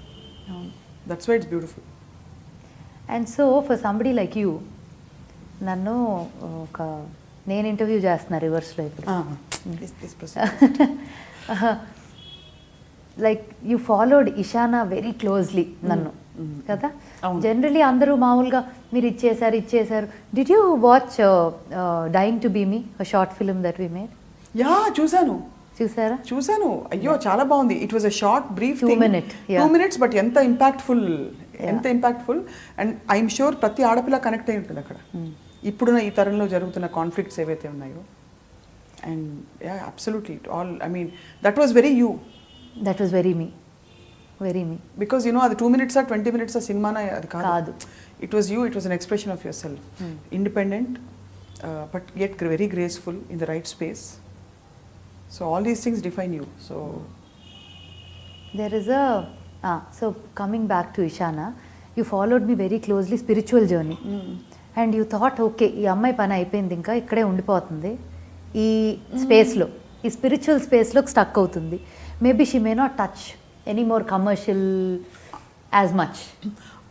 That's why it's beautiful. And so for somebody like you, నన్ను నేను ఇంటర్వ్యూ చేస్తున్నా రివర్స్లో ఇప్పుడు. లైక్ యూ ఫాలోడ్ ఇషానా వెరీ క్లోజ్లీ నన్ను కదా. జనరలీ అందరూ మామూలుగా మీరు ఇచ్చేసారు. Did you watch dying to be me, short film that we made? Yeah, చూసారా? చూసాను. అయ్యో చాలా బాగుంది. It was a short brief 2 minutes, but ఎంత ఇంపాక్ట్ఫుల్ అండ్ ఐఎమ్ షూర్ ప్రతి ఆడపిల్ల కనెక్ట్ అయి ఉంటుంది అక్కడ ఇప్పుడున్న ఈ తరంలో జరుగుతున్న కాన్ఫ్లిక్ట్స్ ఏవైతే ఉన్నాయో. And yeah, absolutely all, I mean that was very you. That was very me. Because అది 2 minutes 20 minutes సినిమానా అది కాదు. It was you, it was an expression of your self, independent but yet very graceful in the right space. So all these things define you. So there is a so coming back to Ishana, you followed me very closely, spiritual journey. And you thought, okay, ఈ అమ్మాయి పని అయిపోయింది, ఇంకా ఇక్కడే ఉండిపోతుంది ఈ స్పేస్లో, ఈ స్పిరిచువల్ స్పేస్లోకి స్టక్ అవుతుంది. Maybe she may not touch any more commercial as much.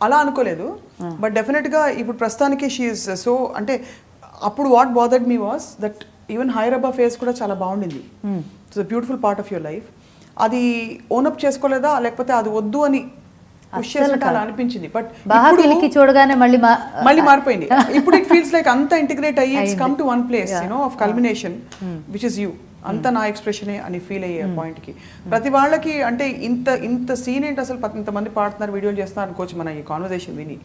అలా అనుకోలేదు, బట్ డెఫినెట్గా ఇప్పుడు ప్రస్తుతానికి షీఈస్ సో, అంటే అప్పుడు what bothered me was that even హైరబ్బా ఫేస్ కూడా చాలా బాగుండింది. It's a beautiful part of your life. అది ఓనప్ చేసుకోలేదా, లేకపోతే అది వద్దు అని పుష్ చేసినట్టు అలా అనిపించింది. బట్ చూడగానే మళ్ళీ మారిపోయింది. ఇప్పుడు ఇట్ ఫీల్స్ లైక్ అంతా ఇంటిగ్రేట్ అయ్యి it's come to one place of culmination which is you. అంత నా ఎక్స్ప్రెషనే అని ఫీల్ అయ్యే పాయింట్కి ప్రతి వాళ్ళకి అంటే ఇంత సీన్ ఏంటి అసలు, ఇంతమంది పాడుతున్నారు, వీడియోలు చేస్తున్నారు అనుకోవచ్చు మన ఈ కాన్వర్సేషన్ విని,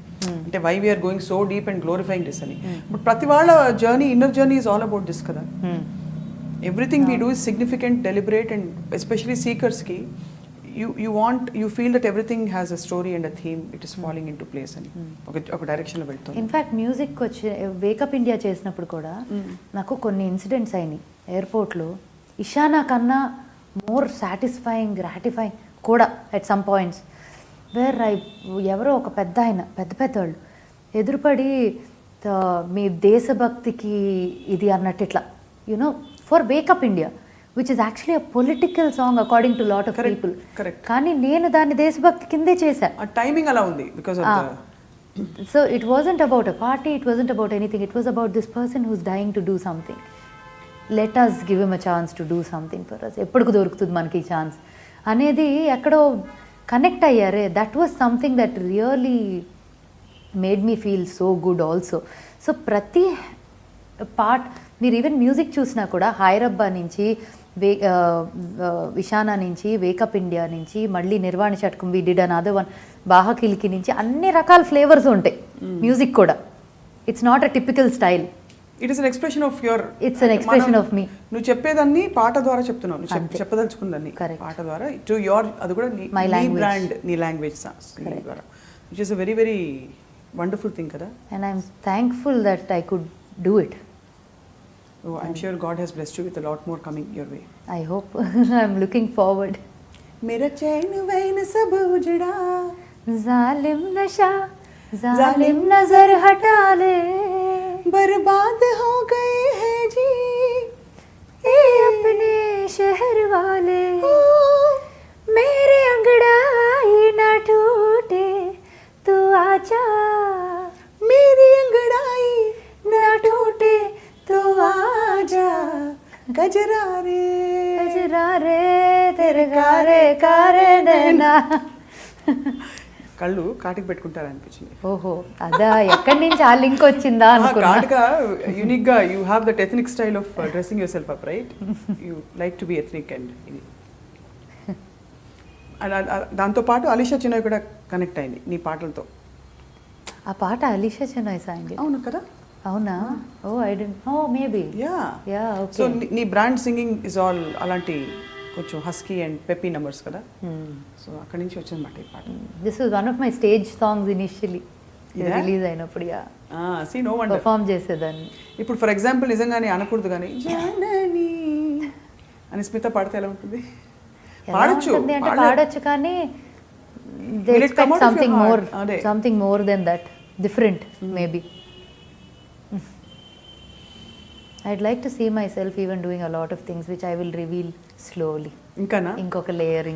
అంటే why we are going so deep and glorifying this అని. బట్ ప్రతి వాళ్ళ journey, inner journey is all about this కదా. Everything we do is significant, deliberate, and especially సీకర్స్కి you feel that everything has a story and a theme, it is falling into place అని ఒక డైరెక్షన్లో వెళ్తుంది. In fact music వచ్చి wake up India చేసినప్పుడు కూడా నాకు కొన్ని ఇన్సిడెంట్స్ అయినాయి ఎయిర్పోర్ట్లో, ఇషానా కన్నా మోర్ సాటిస్ఫైయింగ్, గ్రాటిఫైయింగ్ కూడా ఎట్ సమ్ పాయింట్స్, వేర్ ఎవరో ఒక పెద్దవాళ్ళు ఎదురుపడి మీ దేశభక్తికి ఇది అన్నట్టు ఇట్లా you know for wake up India, which is actually a political song according to lot of people. Correct. కానీ నేను దాన్ని దేశభక్తి కిందే చేశా. ఆ టైమింగ్ అలా ఉంది because of the. So it wasn't about a party, it wasn't about anything, it was about this person who's dying to do something. Let us give him a chance to do something for us. ఎప్పుడు దొరుకుతుంది మనకి ఈ chance అనేది ఎక్కడో connect అయ్యారే. That was something that really made me feel so good also. So ప్రతి part మీరు even music చూసినా కూడా హైరబ్బా నుంచి ఇషానా నుంచి వేకప్ ఇండియా నుంచి మళ్ళీ Nirvana Shatakam we did another one బాహకిలికి నుంచి అన్ని రకాల ఫ్లేవర్స్ ఉంటాయి మ్యూజిక్ కూడా. It's not a typical style, it is an expression of your, it's an expression of me. నువ్వు చెప్పేదాన్ని పాట ద్వారా చెప్తున్నావు, నువ్వు చెప్పదలుచుకుందాన్ని పాట ద్వారా టు యువర్, అది కూడా నీ బ్రాండ్, నీ లాంగ్వేజ్ ద్వారా, which is a very very wonderful thing కదా. And I'm thankful that I could do it. Oh, I'm sure God has blessed you with a lot more coming your way. I hope. I'm looking forward. मेरा चैन van सब उजड़ा, जालिम नशा जालिम नजर हटा ले, बर्बाद हो गए हैं जी ये अपने शहर वाले, मेरे अंगड़ाई ना टूटे तू आजा, मेरी अंगड़ाई ना टूटे तो आजा, गजरा रे तेरे कारे कारे देना. కళ్ళు కాటికి పెట్టుకుంటారు అనిపించింది. ఓహో, అదా ఎక్కడి నుంచి ఆ లింక్ వచ్చిందా అనుకున్నా. కాటిగా యూనిక్ గా you have that ethnic style of dressing your self up, right? You like to be ethnic and ఇది. దాంతో పాటు అలీషా చిన్నోయ్ కూడా కనెక్ట్ అయింది నీ పాటలతో. ఆ పాట అలీషా చిన్నోయ్ సాంగ్. అవును కదా? అవునా? Oh I don't know, maybe. Yeah okay. So నీ బ్రాండ్ సింగింగ్ ఇస్ ఆల్ అలాంటి కొంచెం హస్కీ అండ్ పెప్పీ నెంబర్స్ కదా. సో అక్కడి నుంచి వచ్చిందన్నమాట ఈ పాట. This was one of my stage songs initially release అయినప్పుడు. Yeah see no wonder perform చేసేదాన్ని. ఇప్పుడు ఫర్ ఎగ్జాంపుల్ నిజంగానే అనకూడదు కానీ జనని అని స్మిత పాడితే ఎలా ఉంటుంది? పాడొచ్చు కానీ they expect something more than that, different maybe. I'd like to see myself even doing a lot of things which I will reveal slowly. ఇంకానా? ఇంకొక లేయర్